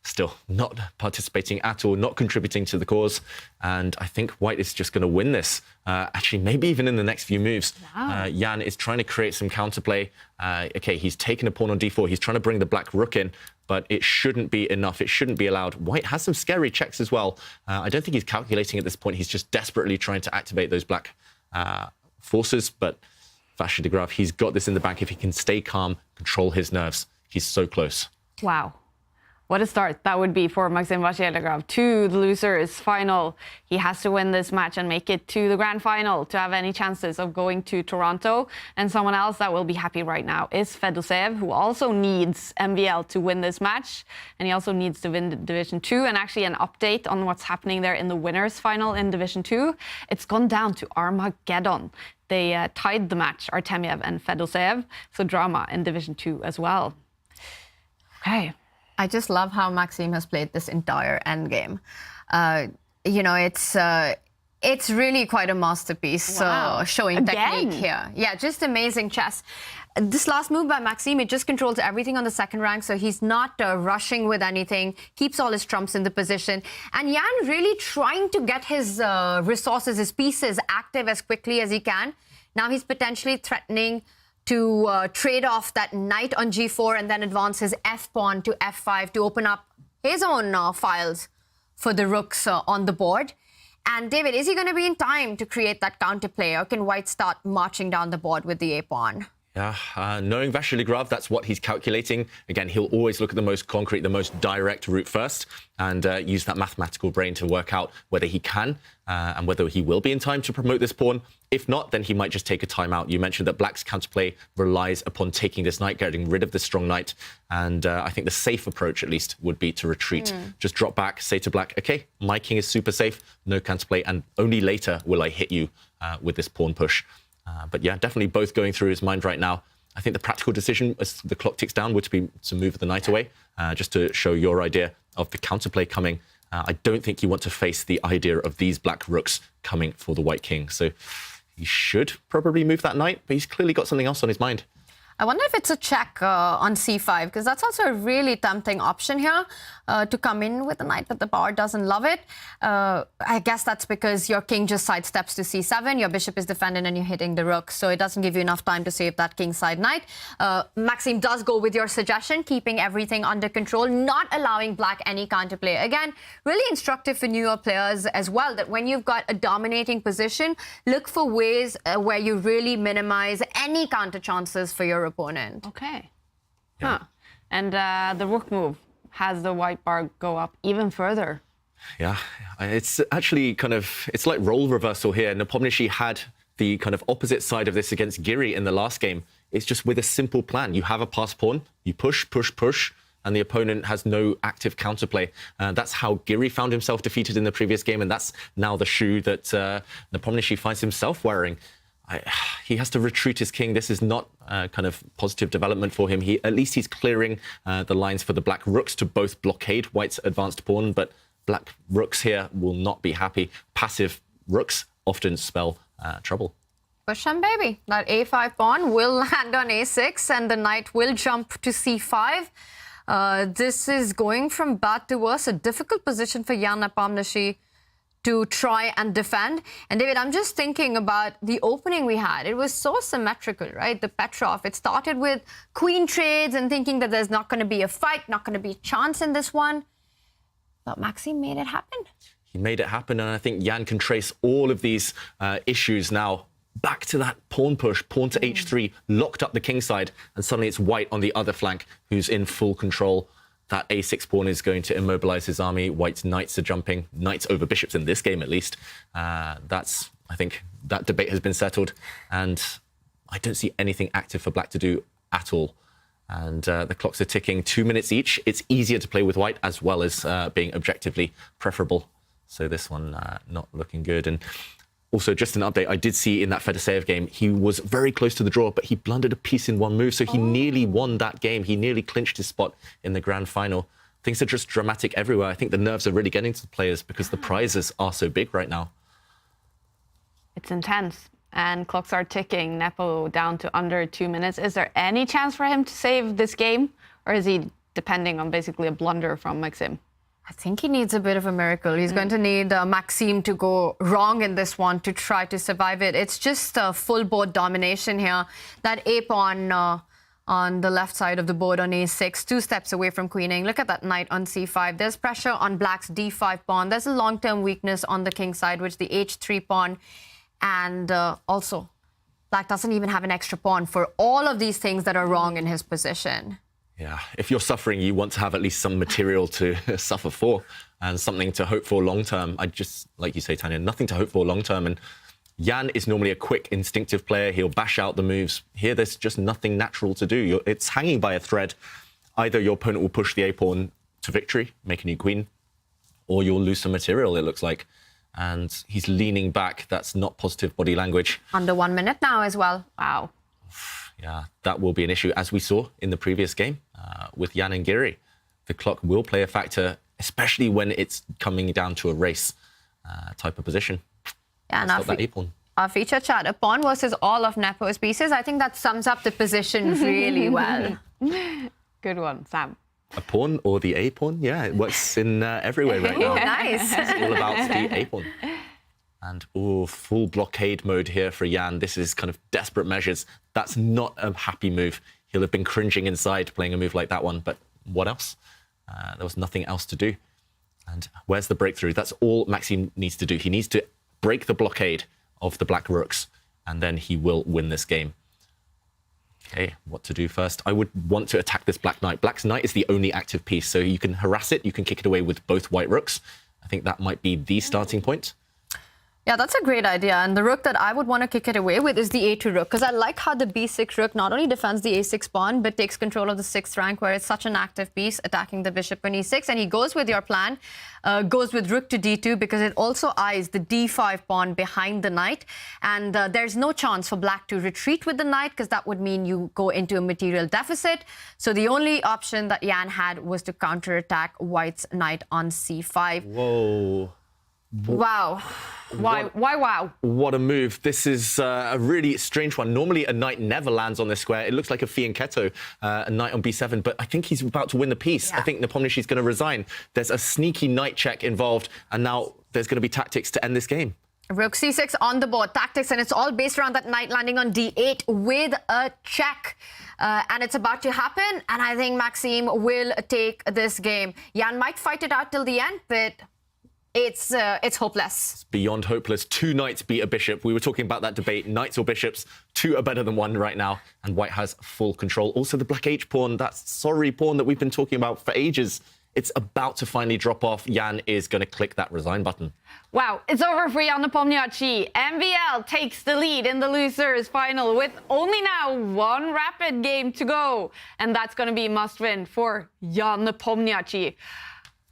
still not participating at all, not contributing to the cause. And I think white is just going to win this. Actually, maybe even in the next few moves. Wow. Jan is trying to create some counterplay. Okay, he's taken a pawn on d4. He's trying to bring the black rook in, but it shouldn't be enough. It shouldn't be allowed. White has some scary checks as well. I don't think he's calculating at this point. He's just desperately trying to activate those black forces. But Vachier-Lagrave, he's got this in the bank. If he can stay calm, control his nerves, he's so close. Wow. What a start that would be for Maxime Vachier-Lagrave to the losers final. He has to win this match and make it to the grand final to have any chances of going to Toronto. And someone else that will be happy right now is Fedoseev, who also needs MVL to win this match. And he also needs to win Division 2. And actually an update on what's happening there in the winners final in Division 2. It's gone down to Armageddon. They tied the match, Artemiev and Fedoseev. So drama in Division 2 as well. Okay. I just love how Maxime has played this entire endgame. You know, It's really quite a masterpiece showing Again. technique here. Yeah, just amazing chess. This last move by Maxime, it just controls everything on the second rank, so he's not rushing with anything, keeps all his trumps in the position. And Jan really trying to get his resources, his pieces active as quickly as he can. Now he's potentially threatening to trade off that knight on g4 and then advance his f-pawn to f5 to open up his own files for the rooks on the board. And David, is he going to be in time to create that counterplay, or can White start marching down the board with the a-pawn? Yeah, knowing Vachier-Lagrave, that's what he's calculating. Again, he'll always look at the most concrete, the most direct route first, and use that mathematical brain to work out whether he can and whether he will be in time to promote this pawn. If not, then he might just take a timeout. You mentioned that Black's counterplay relies upon taking this knight, getting rid of the strong knight, and I think the safe approach, at least, would be to retreat. Just drop back, say to Black, OK, my king is super safe, no counterplay, and only later will I hit you with this pawn push. But yeah, definitely both going through his mind right now. I think the practical decision as the clock ticks down would be to move the knight away, just to show your idea of the counterplay coming. I don't think you want to face the idea of these black rooks coming for the white king. So he should probably move that knight, but he's clearly got something else on his mind. I wonder if it's a check on c5, because that's also a really tempting option here to come in with a knight, but the bar doesn't love it. I guess that's because your king just sidesteps to c7, your bishop is defended, and you're hitting the rook, so it doesn't give you enough time to save that kingside knight. Maxime does go with your suggestion, keeping everything under control, not allowing Black any counterplay. Again, really instructive for newer players as well, that when you've got a dominating position, look for ways where you really minimize any counter chances for your opponent. Okay. Yeah. Huh. And the rook move has the white bar go up even further. Yeah, it's actually kind of, it's like role reversal here. Nepomniachtchi had the kind of opposite side of this against Giri in the last game. It's just with a simple plan. You have a pass pawn, you push, push, push, and the opponent has no active counterplay. That's how Giri found himself defeated in the previous game, and that's now the shoe that Nepomniachtchi finds himself wearing. He has to retreat his king. This is not kind of positive development for him. At least he's clearing the lines for the black rooks to both blockade White's advanced pawn, but black rooks here will not be happy. Passive rooks often spell trouble. Push him, baby. That a5 pawn will land on a6, and the knight will jump to c5. This is going from bad to worse, a difficult position for Jan Nepomniachtchi to try and defend. And David, I'm just thinking about the opening we had. It was so symmetrical, right? The Petrov, it started with queen trades and thinking that there's not going to be a fight, not going to be a chance in this one. But Maxime made it happen. He made it happen, and I think Jan can trace all of these issues now back to that pawn push, pawn to h3, locked up the king side, and suddenly it's White on the other flank who's in full control. That a6 pawn is going to immobilize his army. White's knights are jumping. Knights over bishops in this game, at least. I think that debate has been settled. And I don't see anything active for Black to do at all. And the clocks are ticking 2 minutes each. It's easier to play with White, as well as being objectively preferable. So this one not looking good. And also, just an update, I did see in that Fedoseev game, he was very close to the draw, but he blundered a piece in one move, so he nearly won that game. He nearly clinched his spot in the grand final. Things are just dramatic everywhere. I think the nerves are really getting to the players because the prizes are so big right now. It's intense, and clocks are ticking. Nepo down to under 2 minutes. Is there any chance for him to save this game, or is he depending on basically a blunder from Maxime? I think he needs a bit of a miracle. He's going to need Maxime to go wrong in this one to try to survive it. It's just a full board domination here. That a-pawn on the left side of the board on a6, 2 steps away from queening. Look at that knight on c5. There's pressure on Black's d5 pawn. There's a long-term weakness on the king side, which the h3 pawn. And also, Black doesn't even have an extra pawn for all of these things that are wrong in his position. Yeah, if you're suffering, you want to have at least some material to suffer for and something to hope for long-term. I just, like you say, Tanya, nothing to hope for long-term. And Jan is normally a quick, instinctive player. He'll bash out the moves. Here, there's just nothing natural to do. It's hanging by a thread. Either your opponent will push the a-pawn to victory, make a new queen, or you'll lose some material, it looks like. And he's leaning back. That's not positive body language. Under 1 minute now as well. Wow. Yeah, that will be an issue, as we saw in the previous game with Jan and Giri. The clock will play a factor, especially when it's coming down to a race type of position. Yeah, Got that A-pawn. Our feature chat, a pawn versus all of Nepo's pieces. I think that sums up the position really well. Good one, Sam. A pawn or the A-pawn? Yeah, it works in every way right now. Nice. It's all about the A-pawn. And, full blockade mode here for Jan. This is kind of desperate measures. That's not a happy move. He'll have been cringing inside playing a move like that one, but what else? There was nothing else to do. And where's the breakthrough? That's all Maxime needs to do. He needs to break the blockade of the black rooks, and then he will win this game. Okay, what to do first? I would want to attack this black knight. Black's knight is the only active piece, so you can harass it, you can kick it away with both white rooks. I think that might be the starting point. Yeah, that's a great idea. And the rook that I would want to kick it away with is the A2 rook, because I like how the B6 rook not only defends the A6 pawn, but takes control of the 6th rank, where it's such an active piece, attacking the bishop on E6. And he goes with your plan, goes with rook to D2, because it also eyes the D5 pawn behind the knight. And there's no chance for black to retreat with the knight, because that would mean you go into a material deficit. So the only option that Jan had was to counterattack white's knight on C5. Whoa. Wow. Why wow? What a move. This is a really strange one. Normally, a knight never lands on this square. It looks like a fianchetto, a knight on b7, but I think he's about to win the piece. Yeah. I think Nepomniachtchi going to resign. There's a sneaky knight check involved, and now there's going to be tactics to end this game. Rook c6 on the board, tactics, and it's all based around that knight landing on d8 with a check. And it's about to happen, and I think Maxime will take this game. Jan might fight it out till the end, but it's hopeless. It's beyond hopeless. 2 knights beat a bishop. We were talking about that debate. Knights or bishops, 2 are better than 1 right now. And white has full control. Also, the black H pawn, that sorry pawn that we've been talking about for ages. It's about to finally drop off. Jan is going to click that resign button. Wow, it's over for Jan Nepomniachtchi. MVL takes the lead in the losers final with only now 1 rapid game to go. And that's going to be a must-win for Jan Nepomniachtchi.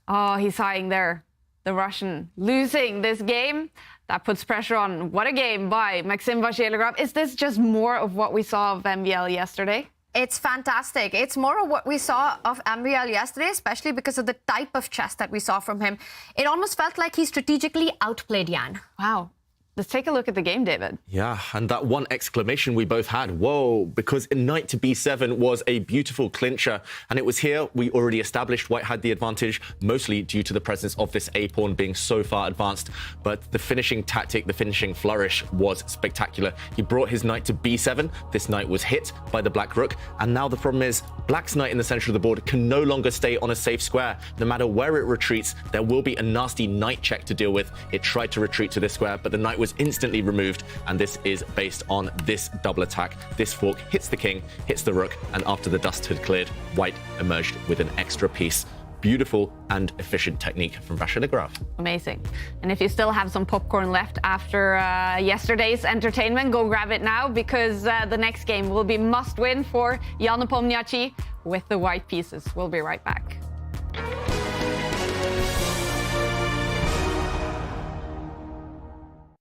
Oh, he's sighing there. The Russian losing this game, that puts pressure on. What a game by Maxime Vachier-Lagrave. Is this just more of what we saw of MVL yesterday? It's fantastic. It's more of what we saw of MVL yesterday, especially because of the type of chess that we saw from him. It almost felt like he strategically outplayed Jan. Wow. Let's take a look at the game, David. Yeah, and that one exclamation we both had, whoa, because knight to b7 was a beautiful clincher. And it was here we already established white had the advantage, mostly due to the presence of this a-pawn being so far advanced. But the finishing tactic, the finishing flourish was spectacular. He brought his knight to b7. This knight was hit by the black rook. And now the problem is black's knight in the center of the board can no longer stay on a safe square. No matter where it retreats, there will be a nasty knight check to deal with. It tried to retreat to this square, but the knight was instantly removed, and this is based on this double attack. This fork hits the king, hits the rook, and after the dust had cleared, white emerged with an extra piece. Beautiful and efficient technique from Vachier-Lagrave. Amazing. And if you still have some popcorn left after yesterday's entertainment, go grab it now, because the next game will be must-win for Jan Nepomniachtchi with the white pieces. We'll be right back.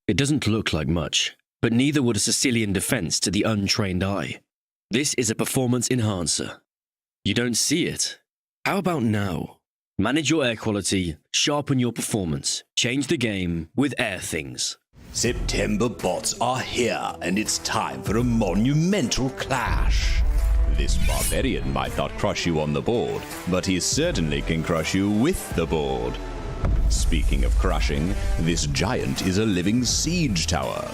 It doesn't look like much, but neither would a Sicilian defense to the untrained eye. This is a performance enhancer. You don't see it? How about now? Manage your air quality, sharpen your performance, change the game with Air Things. September bots are here, and it's time for a monumental clash. This barbarian might not crush you on the board, but he certainly can crush you with the board. Speaking of crushing, this giant is a living siege tower.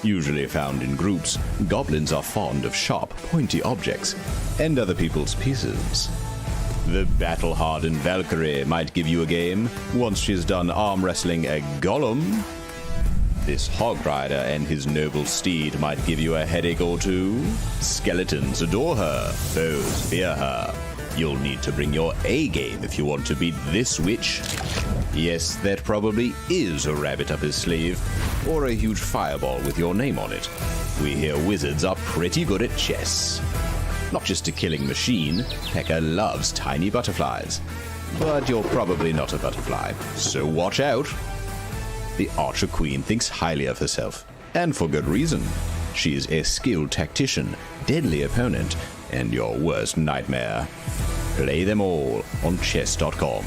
Usually found in groups, goblins are fond of sharp, pointy objects and other people's pieces. The battle-hardened Valkyrie might give you a game once she's done arm wrestling a golem. This hog rider and his noble steed might give you a headache or two. Skeletons adore her, foes fear her. You'll need to bring your A game if you want to beat this witch. Yes, that probably is a rabbit up his sleeve, or a huge fireball with your name on it. We hear wizards are pretty good at chess. Not just a killing machine, Pekka loves tiny butterflies. But you're probably not a butterfly, so watch out. The Archer Queen thinks highly of herself, and for good reason. She is a skilled tactician, deadly opponent, and your worst nightmare. Play them all on chess.com.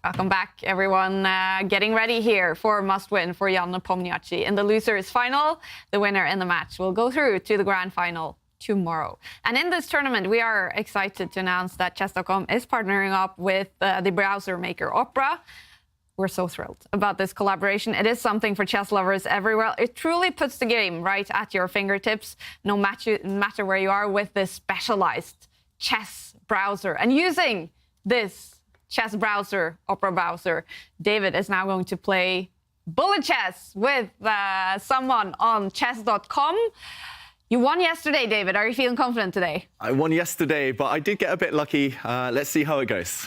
Welcome back, everyone. Getting ready here for must-win for Jan Nepomniachtchi. In the losers final, the winner in the match will go through to the grand final tomorrow. And in this tournament, we are excited to announce that Chess.com is partnering up with the browser maker Opera. We're so thrilled about this collaboration. It is something for chess lovers everywhere. It truly puts the game right at your fingertips, no matter where you are, with this specialized chess browser. And using this chess browser, Opera browser, David is now going to play bullet chess with someone on chess.com. You won yesterday, David. Are you feeling confident today? I won yesterday, but I did get a bit lucky. Let's see how it goes.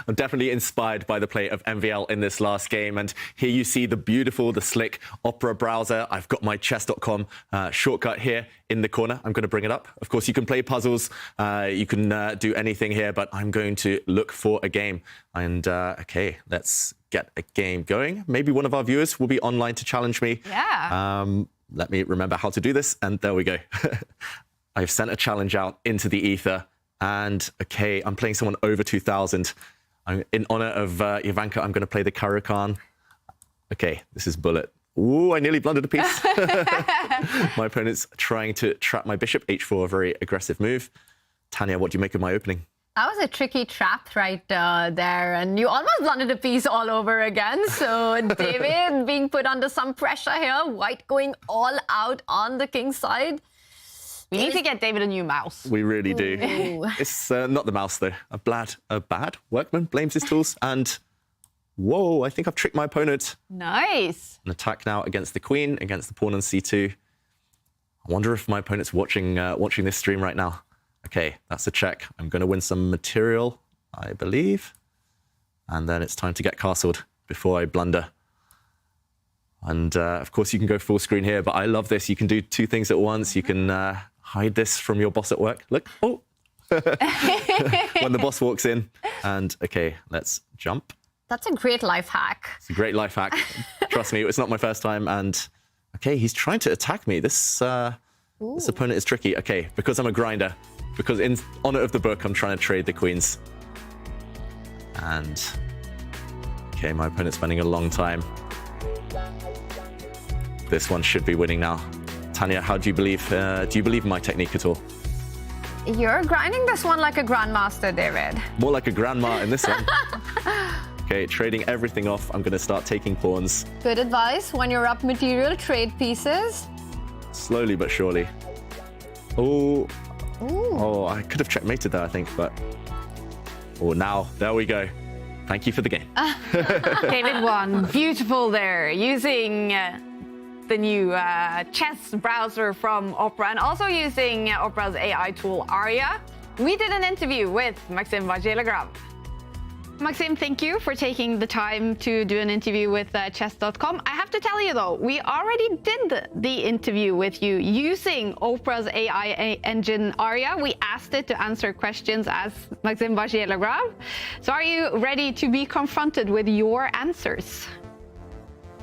I'm definitely inspired by the play of MVL in this last game. And here you see the beautiful, the slick Opera browser. I've got my chess.com shortcut here in the corner. I'm going to bring it up. Of course, you can play puzzles. You can do anything here, but I'm going to look for a game. And OK, let's get a game going. Maybe one of our viewers will be online to challenge me. Yeah. Let me remember how to do this, and there we go. I've sent a challenge out into the ether, and okay, I'm playing someone over 2,000. In honor of Ivanka, I'm going to play the Karakan. Okay, this is bullet. Ooh, I nearly blundered a piece. My opponent's trying to trap my bishop, h4, a very aggressive move. Tanya, what do you make of my opening? That was a tricky trap right there, and you almost blundered a piece all over again. So David being put under some pressure here, white going all out on the king's side. We need to get David a new mouse. We really do. It's not the mouse, though. A bad workman blames his tools, and whoa, I think I've tricked my opponent. Nice. An attack now against the queen, against the pawn on c2. I wonder if my opponent's watching this stream right now. Okay, that's a check. I'm going to win some material, I believe. And then it's time to get castled before I blunder. And of course, you can go full screen here, but I love this. You can do two things at once. You can hide this from your boss at work. Look, oh, when the boss walks in. And okay, let's jump. That's a great life hack. It's a great life hack. Trust me, it's not my first time. And okay, he's trying to attack me. This opponent is tricky. Okay, because I'm a grinder. Because in honor of the book, I'm trying to trade the queens. And okay, my opponent's spending a long time. This one should be winning now. Tanya, how do you believe in my technique at all? You're grinding this one like a grandmaster, David. More like a grandma in this one. Okay, trading everything off. I'm going to start taking pawns. Good advice. When you're up material, trade pieces. Slowly but surely. Oh. Ooh. Oh, I could have checkmated that, I think, but... Oh, now, there we go. Thank you for the game. David won. Beautiful there, using the new chess browser from Opera and also using Opera's AI tool, Aria. We did an interview with Maxime Vachier-Lagrave. Maxime, thank you for taking the time to do an interview with chess.com. I have to tell you, though, we already did the interview with you using Opera's AI engine, Aria. We asked it to answer questions as Maxime Vachier-Lagrave. So are you ready to be confronted with your answers?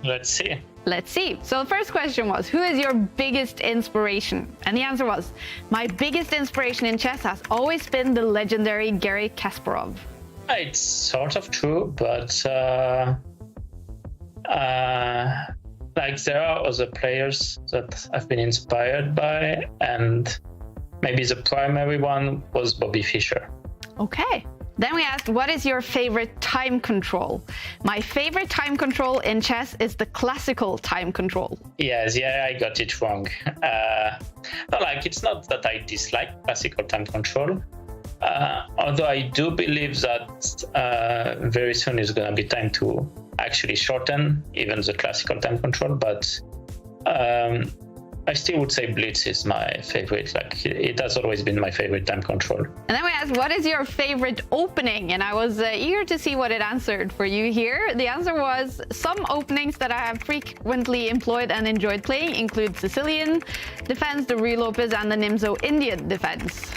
Let's see. Let's see. So the first question was, who is your biggest inspiration? And the answer was, my biggest inspiration in chess has always been the legendary Garry Kasparov. It's sort of true, but like there are other players that I've been inspired by, and maybe the primary one was Bobby Fischer. Okay. Then we asked, what is your favorite time control? My favorite time control in chess is the classical time control. Yes, yeah, I got it wrong. It's not that I dislike classical time control. Although I do believe that very soon is going to be time to actually shorten even the classical time control, but I still would say Blitz is my favorite. Like, it has always been my favorite time control. And then we asked, what is your favorite opening? And I was eager to see what it answered for you here. The answer was, some openings that I have frequently employed and enjoyed playing include Sicilian defense, the Ruy Lopez, and the Nimzo Indian defense.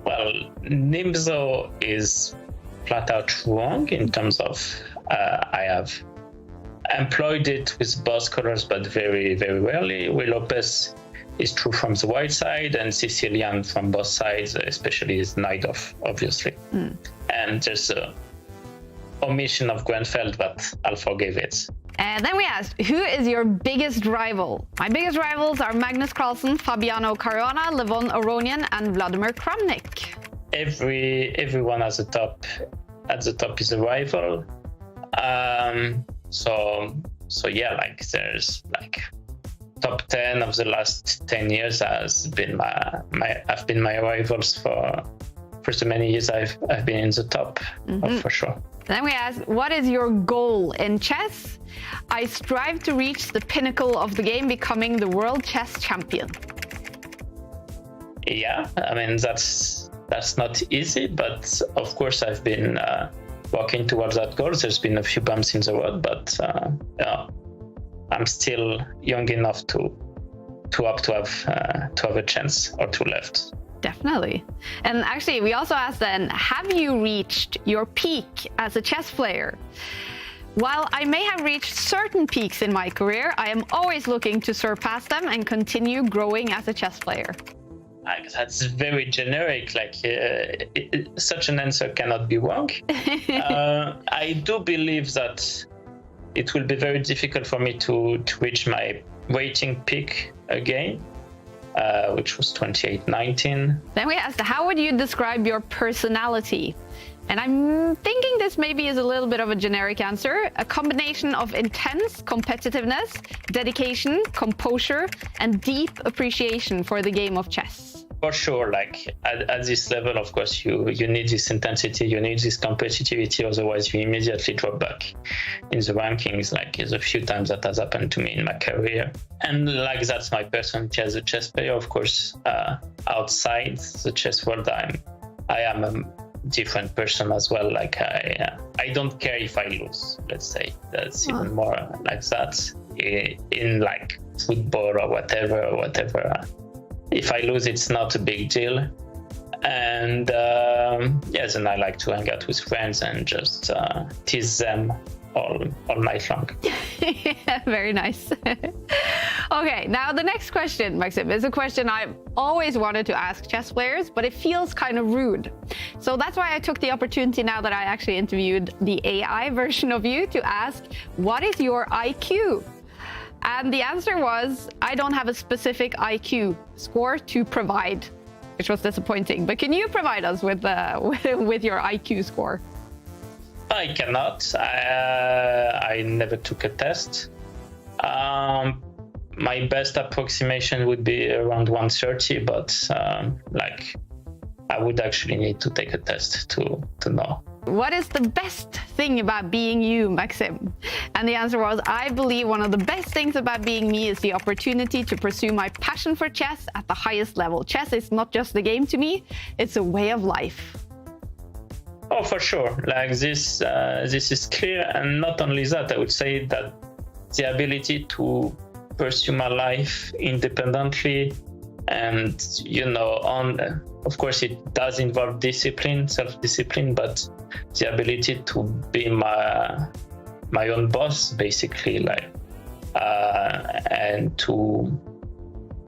Well, Nimzo is flat out wrong in terms of I have employed it with both colors, but very, very rarely. Ruy Lopez is true from the white side, and Sicilian from both sides, especially his knight off, obviously. And there's omission of Grenfell, but I'll forgive it. And then we asked, who is your biggest rival? My biggest rivals are Magnus Carlsen, Fabiano Caruana, Levon Aronian, and Vladimir Kramnik. Everyone at the top is a rival. So yeah, like there's like top 10 of the last 10 years have been my rivals for so many years. I've been in the top for sure. Then we asked, what is your goal in chess? I strive to reach the pinnacle of the game, becoming the world chess champion. Yeah, I mean that's not easy, but of course I've been working towards that goal. There's been a few bumps in the road, but yeah, I'm still young enough to have a chance or two left. Definitely. And actually, we also asked then, have you reached your peak as a chess player? While I may have reached certain peaks in my career, I am always looking to surpass them and continue growing as a chess player. That's very generic. Like such an answer cannot be wrong. I do believe that it will be very difficult for me to reach my rating peak again, which was 28-19. Then we asked, how would you describe your personality? And I'm thinking this maybe is a little bit of a generic answer. A combination of intense competitiveness, dedication, composure, and deep appreciation for the game of chess. For sure, like at this level, of course, you need this intensity, you need this competitivity, otherwise you immediately drop back in the rankings. Like there's a few times that has happened to me in my career. And like that's my personality as a chess player. Of course, outside the chess world, I am a different person as well. Like I don't care if I lose, let's say. That's even more like that. In like football or whatever. If I lose, it's not a big deal. And yes, and I like to hang out with friends and just tease them all night long. Yeah, very nice. Okay, now the next question, Maxim, is a question I've always wanted to ask chess players, but it feels kind of rude. So that's why I took the opportunity now that I actually interviewed the AI version of you to ask, what is your IQ? And the answer was, I don't have a specific IQ score to provide, which was disappointing. But can you provide us with your IQ score? I cannot. I never took a test. My best approximation would be around 130, but like I would actually need to take a test to know. What is the best thing about being you, Maxim? And the answer was, I believe one of the best things about being me is the opportunity to pursue my passion for chess at the highest level. Chess is not just a game to me, it's a way of life. Oh, for sure. Like this is clear. And not only that, I would say that the ability to pursue my life independently and, of course, it does involve discipline, self-discipline, but the ability to be my own boss, basically, like, and to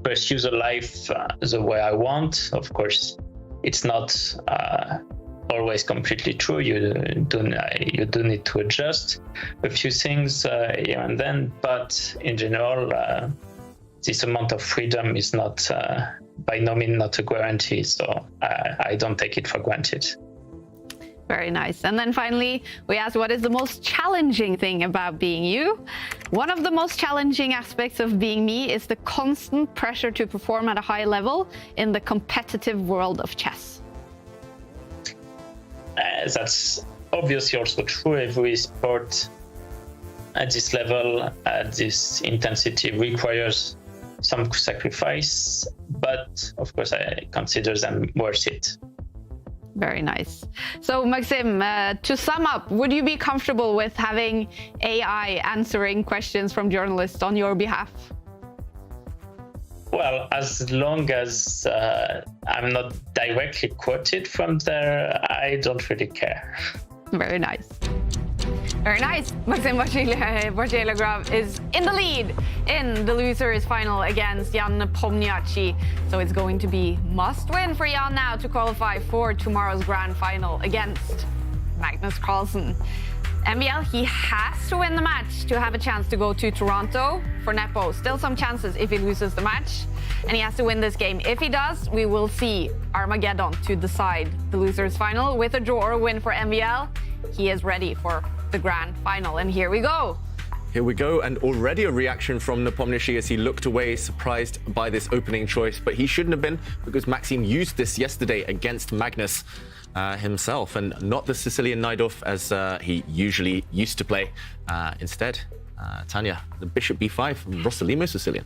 pursue the life the way I want. Of course, it's not always completely true. You do need to adjust a few things here and then, but in general, this amount of freedom is not, by no means, not a guarantee. So I don't take it for granted. Very nice. And then finally, we asked, what is the most challenging thing about being you? One of the most challenging aspects of being me is the constant pressure to perform at a high level in the competitive world of chess. That's obviously also true. Every sport at this level, at this intensity, requires some sacrifice, but of course I consider them worth it. Very nice. So Maxim, to sum up, would you be comfortable with having AI answering questions from journalists on your behalf? Well, as long as I'm not directly quoted from there, I don't really care. Very nice. Very nice. Maxim Vachier-Lagrave is in the lead in the losers final against Jan Nepomniachtchi. So it's going to be must win for Jan now to qualify for tomorrow's grand final against Magnus Carlsen. MVL, he has to win the match to have a chance to go to Toronto. For Nepo, still some chances if he loses the match. And he has to win this game. If he does, we will see Armageddon to decide the loser's final. With a draw or a win for MVL, he is ready for the grand final. And here we go. Here we go, and already a reaction from Nepomniachtchi as he looked away, surprised by this opening choice. But he shouldn't have been, because Maxime used this yesterday against Magnus himself, and not the Sicilian Najdorf as he usually used to play. Instead, Tanya, the bishop b5, Rossolimo Sicilian.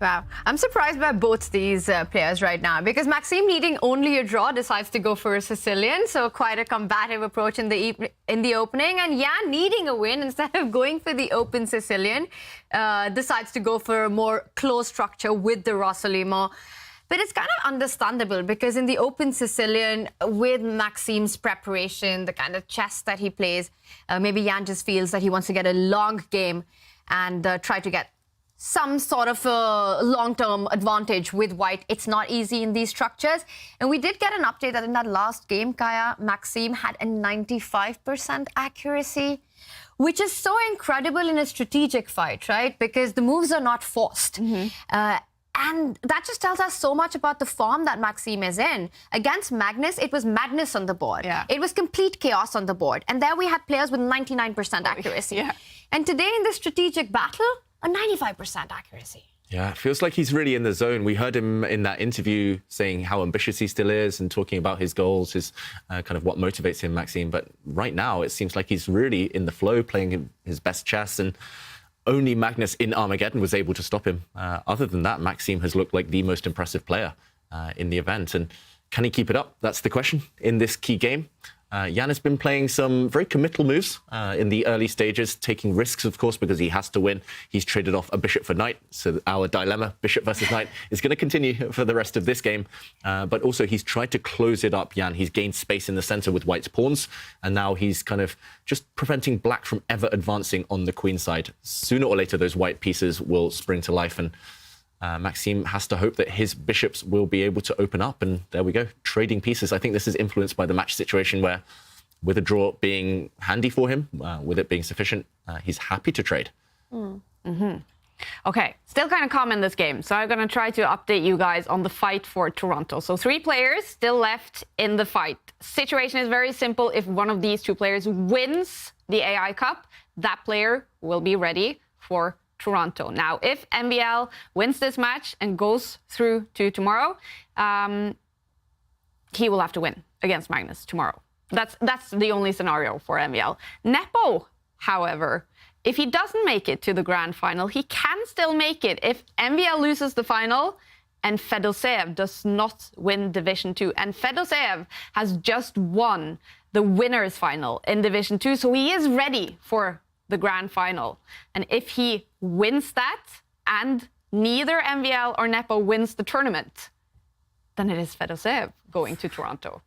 Wow. I'm surprised by both these players right now, because Maxime, needing only a draw, decides to go for a Sicilian, so quite a combative approach in the opening. And Jan, needing a win, instead of going for the open Sicilian, decides to go for a more close structure with the Rossolimo. But it's kind of understandable, because in the open Sicilian, with Maxime's preparation, the kind of chess that he plays, maybe Jan just feels that he wants to get a long game and try to get some sort of a long-term advantage with white. It's not easy in these structures. And we did get an update that in that last game, Kaya, Maxime had a 95% accuracy, which is so incredible in a strategic fight, right? Because the moves are not forced. And that just tells us so much about the form that Maxime is in. Against Magnus, it was madness on the board. It was complete chaos on the board. And there we had players with 99% accuracy. And today in this strategic battle, a 95% accuracy. Yeah, it feels like he's really in the zone. We heard him in that interview saying how ambitious he still is and talking about his goals, his kind of what motivates him, Maxime. But right now, it seems like he's really in the flow, playing his best chess, and only Magnus in Armageddon was able to stop him. Other than that, Maxime has looked like the most impressive player in the event. And can he keep it up? That's the question in this key game. Jan has been playing some very committal moves in the early stages, taking risks, of course, because he has to win. He's traded off a bishop for knight, so our dilemma, bishop versus knight, is going to continue for the rest of this game. But also, he's tried to close it up, Jan. He's gained space in the center with white's pawns, and now he's kind of just preventing black from ever advancing on the queen side. Sooner or later, those white pieces will spring to life, and Maxime has to hope that his bishops will be able to open up, and there we go, trading pieces. I think this is influenced by the match situation where, with a draw being handy for him, with it being sufficient, he's happy to trade. Okay, still kind of calm in this game, so I'm going to try to update you guys on the fight for Toronto. So 3 players still left in the fight. Situation is very simple. If one of these 2 players wins the AI Cup, that player will be ready for Toronto. Now, if MVL wins this match and goes through to tomorrow, he will have to win against Magnus tomorrow. That's the only scenario for MVL. Nepo, however, if he doesn't make it to the grand final, he can still make it if MVL loses the final and Fedoseev does not win Division 2. And Fedoseev has just won the winners final in Division 2, so he is ready for the grand final. And if he wins that and neither MVL or Nepo wins the tournament, then it is Fedoseev going to Toronto.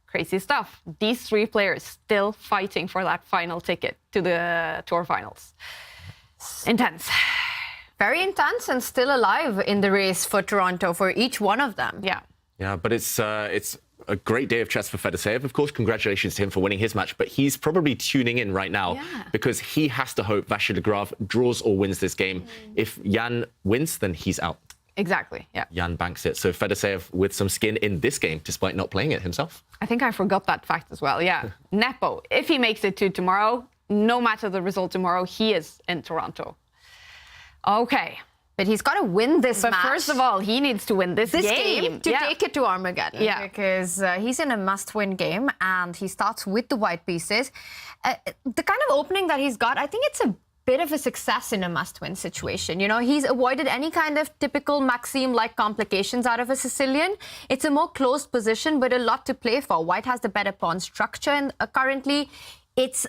Crazy stuff. These 3 players still fighting for that final ticket to the tour finals. Intense. Very intense, and still alive in the race for Toronto for each one of them. Yeah, but it's a great day of chess for Fedoseev. Of course, congratulations to him for winning his match, but he's probably tuning in right now because he has to hope Vachier-Lagrave draws or wins this game. If Jan wins, then he's out. Exactly, yeah. Jan banks it. So Fedoseev with some skin in this game, despite not playing it himself. I think I forgot that fact as well, yeah. Nepo, if he makes it to tomorrow, no matter the result tomorrow, he is in Toronto. Okay. But he's got to win this match. But first of all, he needs to win this game to take it to Armageddon. Because he's in a must-win game, and he starts with the white pieces. The kind of opening that he's got, I think it's a bit of a success in a must-win situation. You know, he's avoided any kind of typical Maxime-like complications out of a Sicilian. It's a more closed position, but a lot to play for. White has the better pawn structure, and currently it's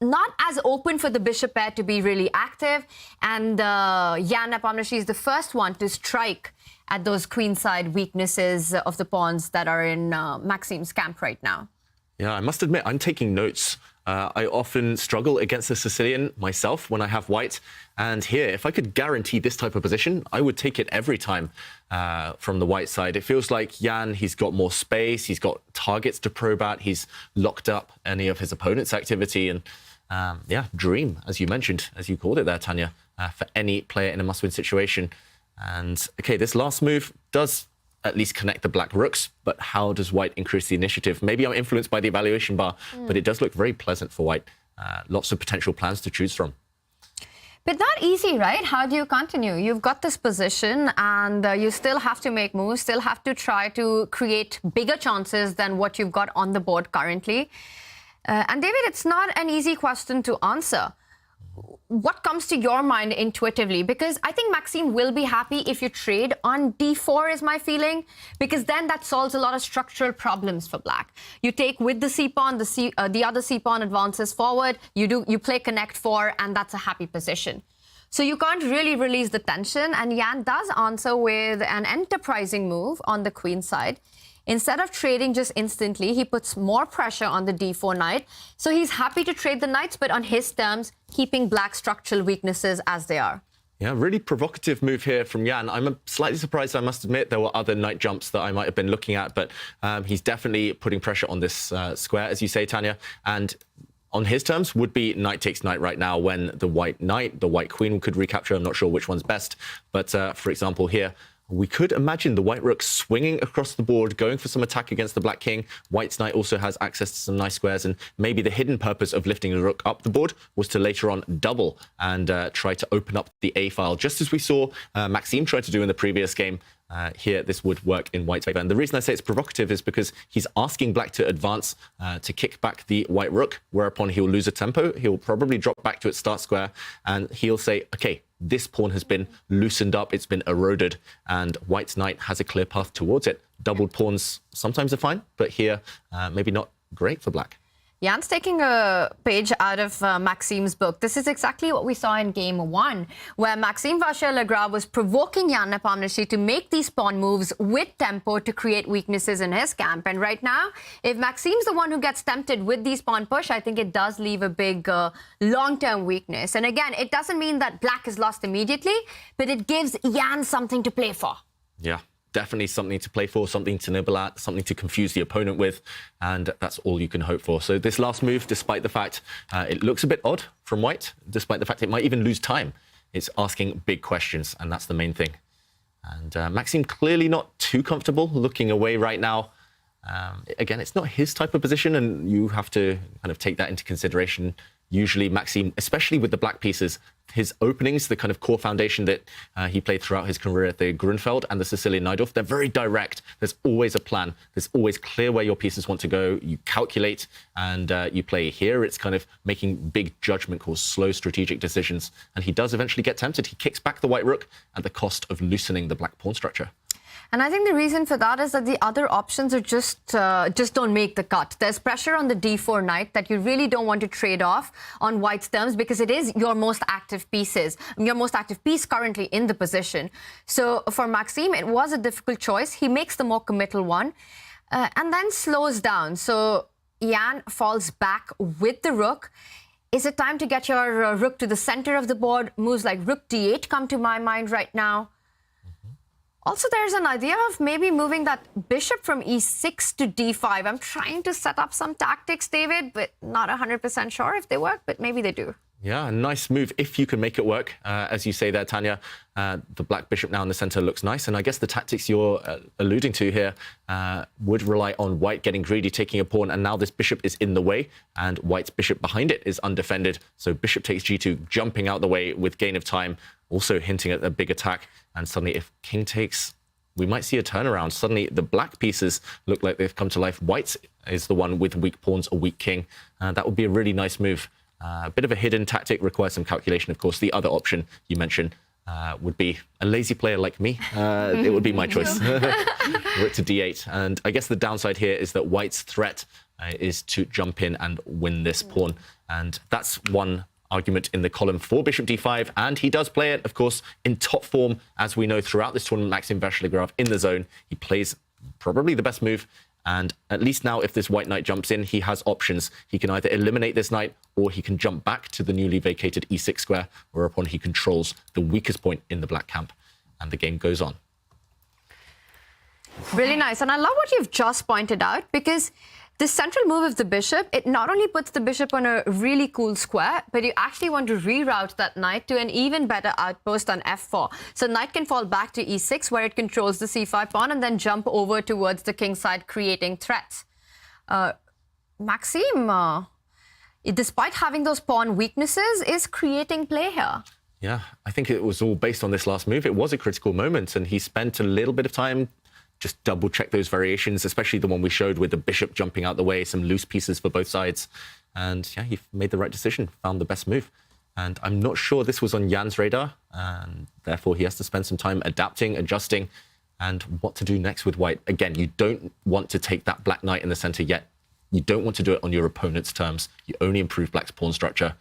not as open for the bishop pair to be really active. And Jan Nepomniachtchi is the first one to strike at those queenside weaknesses of the pawns that are in Maxime's camp right now. Yeah, I must admit, I'm taking notes I often struggle against the Sicilian myself when I have white. And here, if I could guarantee this type of position, I would take it every time from the white side. It feels like Jan, he's got more space, he's got targets to probe at, he's locked up any of his opponent's activity. And yeah, dream, as you mentioned, as you called it there, Tanya, for any player in a must-win situation. And okay, this last move does at least connect the black rooks, but how does white increase the initiative? Maybe I'm influenced by the evaluation bar, but it does look very pleasant for white. Lots of potential plans to choose from. But not easy, right? How do you continue? You've got this position and you still have to make moves, still have to try to create bigger chances than what you've got on the board currently. And David, it's not an easy question to answer. What comes to your mind intuitively? Because I think Maxime will be happy if you trade on d4 is my feeling, because then that solves a lot of structural problems for black. You take with the c-pawn, the other c-pawn advances forward, you play connect 4, and that's a happy position. So you can't really release the tension, and Jan does answer with an enterprising move on the queen side. Instead of trading just instantly, he puts more pressure on the d4 knight. So he's happy to trade the knights, but on his terms, keeping black's structural weaknesses as they are. Yeah, really provocative move here from Jan. I'm slightly surprised, I must admit. There were other knight jumps that I might have been looking at, but he's definitely putting pressure on this square, as you say, Tanya. And on his terms, would be knight takes knight right now when the white knight, the white queen could recapture. I'm not sure which one's best. But for example, here, we could imagine the white rook swinging across the board, going for some attack against the black king. White's knight also has access to some nice squares, and maybe the hidden purpose of lifting the rook up the board was to later on double and try to open up the A file, just as we saw Maxime try to do in the previous game. Here, this would work in white's favor. And the reason I say it's provocative is because he's asking black to advance to kick back the white rook, whereupon he'll lose a tempo. He'll probably drop back to its start square, and he'll say, okay, this pawn has been loosened up, it's been eroded, and white's knight has a clear path towards it. Doubled pawns sometimes are fine, but here, maybe not great for black. Jan's taking a page out of Maxime's book. This is exactly what we saw in game 1, where Maxime Vachier-Lagrave was provoking Jan Nepomniachtchi to make these pawn moves with tempo to create weaknesses in his camp. And right now, if Maxime's the one who gets tempted with these pawn push, I think it does leave a big long-term weakness. And again, it doesn't mean that black is lost immediately, but it gives Jan something to play for. Yeah. Definitely something to play for, something to nibble at, something to confuse the opponent with, and that's all you can hope for. So this last move, despite the fact it looks a bit odd from white, despite the fact it might even lose time, it's asking big questions, and that's the main thing. And Maxime clearly not too comfortable looking away right now. Again, it's not his type of position, and you have to kind of take that into consideration. Usually Maxime, especially with the black pieces, his openings, the kind of core foundation that he played throughout his career at the Grunfeld and the Sicilian Najdorf, they're very direct. There's always a plan. There's always clear where your pieces want to go. You calculate and you play. Here, it's kind of making big judgment calls, slow strategic decisions. And he does eventually get tempted. He kicks back the white rook at the cost of loosening the black pawn structure. And I think the reason for that is that the other options are just don't make the cut. There's pressure on the d4 knight that you really don't want to trade off on white's terms, because it is your most active piece currently in the position. So for Maxime, it was a difficult choice. He makes the more committal one and then slows down. So Jan falls back with the rook. Is it time to get your rook to the center of the board? Moves like rook d8 come to my mind right now. Also, there's an idea of maybe moving that bishop from e6 to d5. I'm trying to set up some tactics, David, but not 100% sure if they work, but maybe they do. Yeah, a nice move if you can make it work. As you say there, Tanya, the black bishop now in the center looks nice. And I guess the tactics you're alluding to here would rely on white getting greedy, taking a pawn. And now this bishop is in the way and white's bishop behind it is undefended. So bishop takes g2, jumping out the way with gain of time, also hinting at a big attack. And suddenly if king takes, we might see a turnaround. Suddenly the black pieces look like they've come to life. White is the one with weak pawns, a weak king. That would be a really nice move. A bit of a hidden tactic, requires some calculation, of course. The other option you mentioned would be a lazy player like me. It would be my choice. Rook to d8. And I guess the downside here is that white's threat is to jump in and win this pawn. And that's one argument in the column for bishop d5. And he does play it, of course, in top form. As we know throughout this tournament, Maxime Vachier-Lagrave in the zone. He plays probably the best move And at least now, if this white knight jumps in, he has options. He can either eliminate this knight, or he can jump back to the newly vacated e6 square, whereupon he controls the weakest point in the black camp. And the game goes on. Really nice. And I love what you've just pointed out, because the central move of the bishop, it not only puts the bishop on a really cool square, but you actually want to reroute that knight to an even better outpost on f4. So knight can fall back to e6, where it controls the c5 pawn, and then jump over towards the king side, creating threats. Maxime, despite having those pawn weaknesses, is creating play here. Yeah, I think it was all based on this last move. It was a critical moment, and he spent a little bit of time just double check those variations, especially the one we showed with the bishop jumping out the way, some loose pieces for both sides. And yeah, he made the right decision, found the best move. And I'm not sure this was on Jan's radar, and therefore he has to spend some time adapting, adjusting, and what to do next with white. Again, you don't want to take that black knight in the center yet. You don't want to do it on your opponent's terms. You only improve black's pawn structure.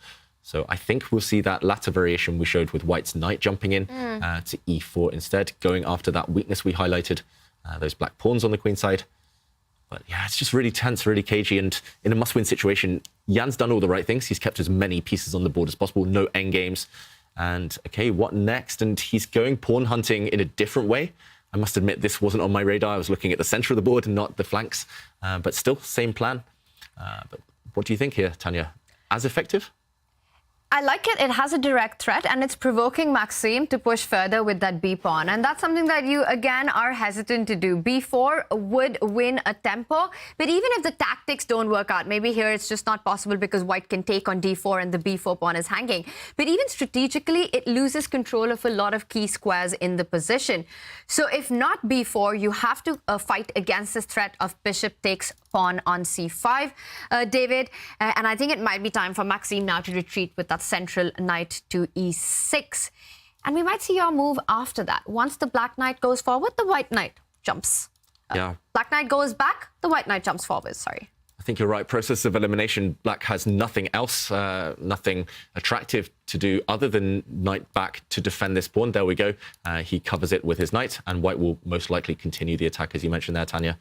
So I think we'll see that latter variation we showed with white's knight jumping in to e4 instead, going after that weakness we highlighted. Those black pawns on the queen side. But yeah, it's just really tense, really cagey. And in a must-win situation, Jan's done all the right things. He's kept as many pieces on the board as possible, no endgames. And okay, what next? And he's going pawn hunting in a different way. I must admit, this wasn't on my radar. I was looking at the center of the board and not the flanks. But still, same plan. But what do you think here, Tanya? As effective? I like it. It has a direct threat, and it's provoking Maxime to push further with that B pawn. And that's something that you, again, are hesitant to do. B4 would win a tempo, but even if the tactics don't work out, maybe here it's just not possible because white can take on D4 and the B4 pawn is hanging. But even strategically, it loses control of a lot of key squares in the position. So if not B4, you have to fight against this threat of bishop takes pawn on C5, David. And I think it might be time for Maxime now to retreat with that central knight to E6. And we might see your move after that. Once the black knight goes forward, the white knight jumps. Black knight goes back, the white knight jumps forward, sorry. I think you're right. Process of elimination. Black has nothing else, nothing attractive to do other than knight back to defend this pawn. There we go. He covers it with his knight, and white will most likely continue the attack, as you mentioned there, Tanya.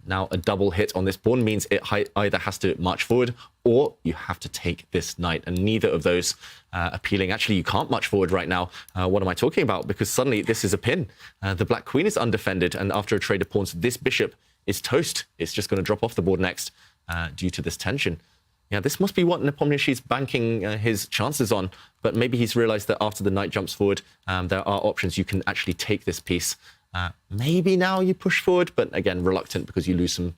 Now, a double hit on this pawn means it either has to march forward or you have to take this knight, and neither of those appealing. Actually, you can't march forward right now. What am I talking about? Because suddenly this is a pin. The black queen is undefended, and after a trade of pawns, this bishop is toast. It's just going to drop off the board next due to this tension. Yeah, this must be what Nepomniachtchi is banking his chances on, but maybe he's realized that after the knight jumps forward, there are options. You can actually take this piece. Maybe now you push forward, but again, reluctant because you lose some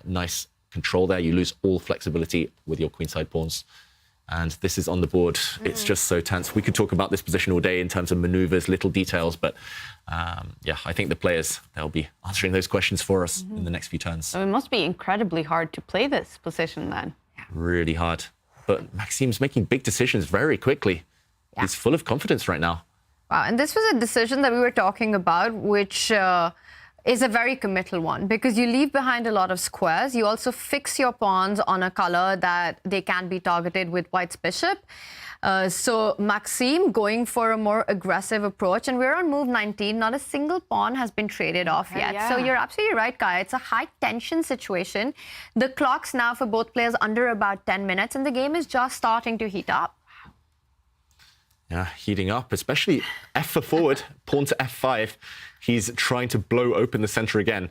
nice control there. You lose all flexibility with your queenside pawns. And this is on the board. It's just so tense. We could talk about this position all day in terms of maneuvers, little details, but yeah, I think the players, they'll be answering those questions for us in the next few turns. So it must be incredibly hard to play this position then. Really hard. But Maxime's making big decisions very quickly. He's full of confidence right now. Wow, and this was a decision that we were talking about, which is a very committal one, because you leave behind a lot of squares. You also fix your pawns on a color that they can be targeted with white's bishop. So Maxime going for a more aggressive approach, and we're on move 19. Not a single pawn has been traded off yet. Yeah. So you're absolutely right, Kaya. It's a high tension situation. The clock's now for both players under about 10 minutes, and the game is just starting to heat up. Yeah, heating up, especially F for forward, pawn to F5. He's trying to blow open the center again.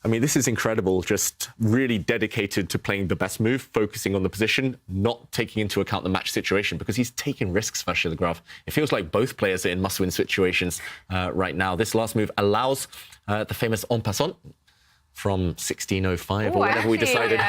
I mean, this is incredible, just really dedicated to playing the best move, focusing on the position, not taking into account the match situation, because he's taking risks, Vachier-Lagrave. It feels like both players are in must-win situations right now. This last move allows the famous en passant from 1605 or whatever we decided.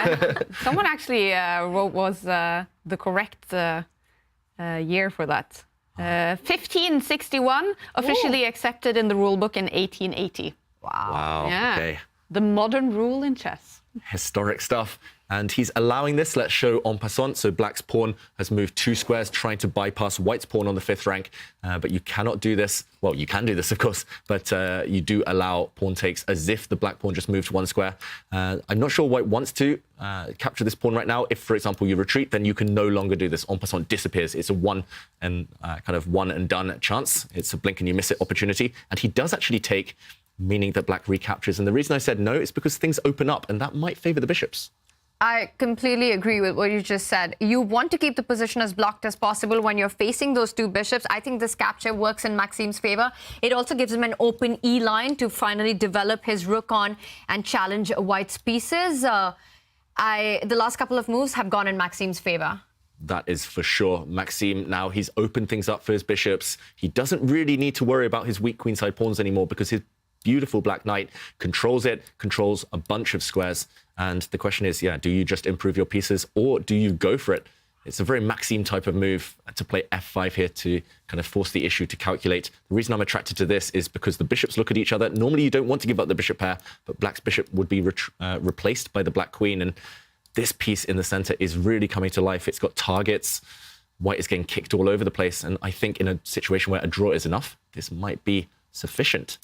Someone actually wrote was the correct year for that. 1561, officially accepted in the rulebook in 1880. Wow. Yeah. Okay. The modern rule in chess. Historic stuff. And he's allowing this. Let's show en passant. So black's pawn has moved 2 squares, trying to bypass white's pawn on the 5th rank. But you cannot do this. Well, you can do this, of course, but you do allow pawn takes as if the black pawn just moved 1 square. I'm not sure white wants to capture this pawn right now. If, for example, you retreat, then you can no longer do this. En passant disappears. It's a one and done chance. It's a blink and you miss it opportunity. And he does actually take meaning that black recaptures. And the reason I said no is because things open up, and that might favor the bishops. I completely agree with what you just said. You want to keep the position as blocked as possible when you're facing those two bishops. I think this capture works in Maxim's favor. It also gives him an open E line to finally develop his rook on and challenge white's pieces. The last couple of moves have gone in Maxim's favor. That is for sure. Maxim, now he's opened things up for his bishops. He doesn't really need to worry about his weak queenside pawns anymore because his beautiful black knight controls it, controls a bunch of squares. And the question is, do you just improve your pieces or do you go for it? It's a very Maxim type of move to play f5 here to kind of force the issue to calculate. The reason I'm attracted to this is because the bishops look at each other. Normally you don't want to give up the bishop pair, but black's bishop would be replaced by the black queen. And this piece in the center is really coming to life. It's got targets. White is getting kicked all over the place. And I think in a situation where a draw is enough, this might be sufficient.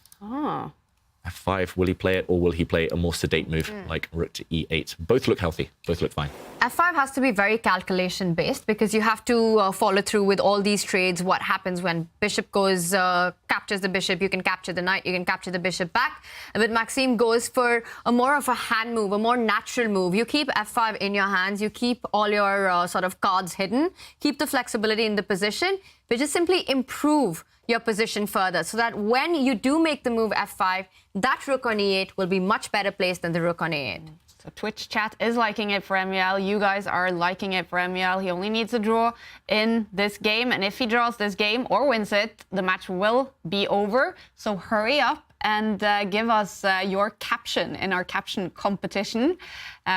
f5, will he play it or will he play a more sedate move like rook to e8? Both look healthy, both look fine. f5 has to be very calculation based because you have to follow through with all these trades. What happens when bishop goes, captures the bishop, you can capture the knight, you can capture the bishop back. But Maxim goes for a more of a hand move, a more natural move. You keep f5 in your hands, you keep all your sort of cards hidden, keep the flexibility in the position, but just simply improve your position further so that when you do make the move f5, that rook on e8 will be much better placed than the rook on e8. So Twitch chat is liking it for MVL. You guys are liking it for MVL. He only needs a draw in this game. And if he draws this game or wins it, the match will be over. So hurry up and give us your caption in our caption competition.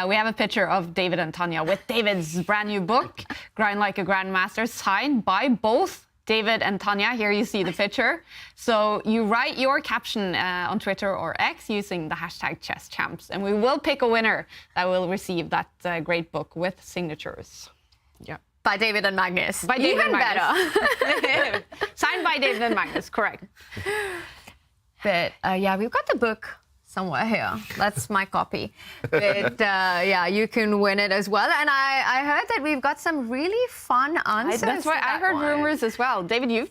We have a picture of David and Tanya with David's brand new book, Grind Like a Grandmaster, signed by both David and Tanya. Here you see the picture. So you write your caption on Twitter or X using the hashtag #ChessChamps, and we will pick a winner that will receive that great book with signatures. Yeah. By David and Magnus. By David Even and Magnus. better. Signed by David and Magnus, correct. But yeah, we've got the book somewhere here. That's my copy. But yeah, you can win it as well. And I heard that we've got some really fun answers. That's right. I heard rumors as well. David,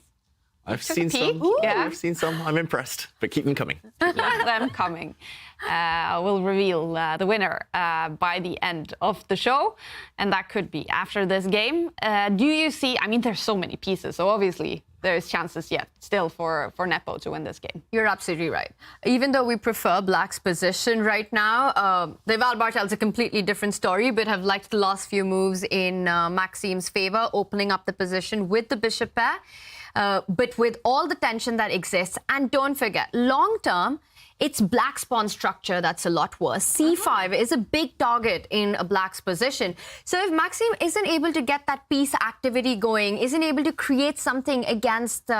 I've seen some. Yeah. I've seen some. I'm impressed, but keep them coming. Let them coming. We'll reveal the winner by the end of the show, and that could be after this game. Do you see? I mean, there's so many pieces, so obviously there's chances yet still for Nepo to win this game. You're absolutely right. Even though we prefer black's position right now, the Val Bartel's a completely different story, but have liked the last few moves in Maxim's favor, opening up the position with the bishop pair. But with all the tension that exists, and don't forget, long term, it's black's pawn structure that's a lot worse. C5 is a big target in a black's position. So if Maxim isn't able to get that piece activity going, isn't able to create something against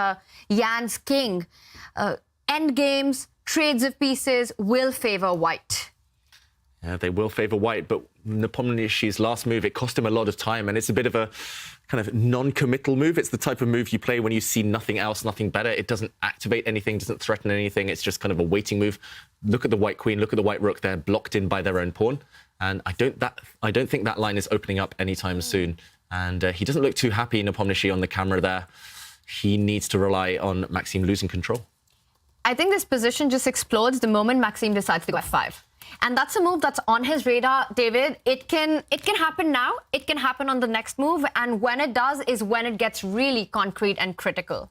Jan's king, endgames, trades of pieces will favor white. Yeah, they will favor white, but Nepomniachtchi's last move, it cost him a lot of time, and it's a bit of a kind of non-committal move. It's the type of move you play when you see nothing else, nothing better. It doesn't activate anything, doesn't threaten anything. It's just kind of a waiting move. Look at the white queen, look at the white rook. They're blocked in by their own pawn, and I don't think that line is opening up anytime soon. And he doesn't look too happy, Nepomniachtchi, on the camera there. He needs to rely on Maxim losing control. I think this position just explodes the moment Maxim decides to go f5. And that's a move that's on his radar, David. It can happen now. It can happen on the next move. And when it does is when it gets really concrete and critical.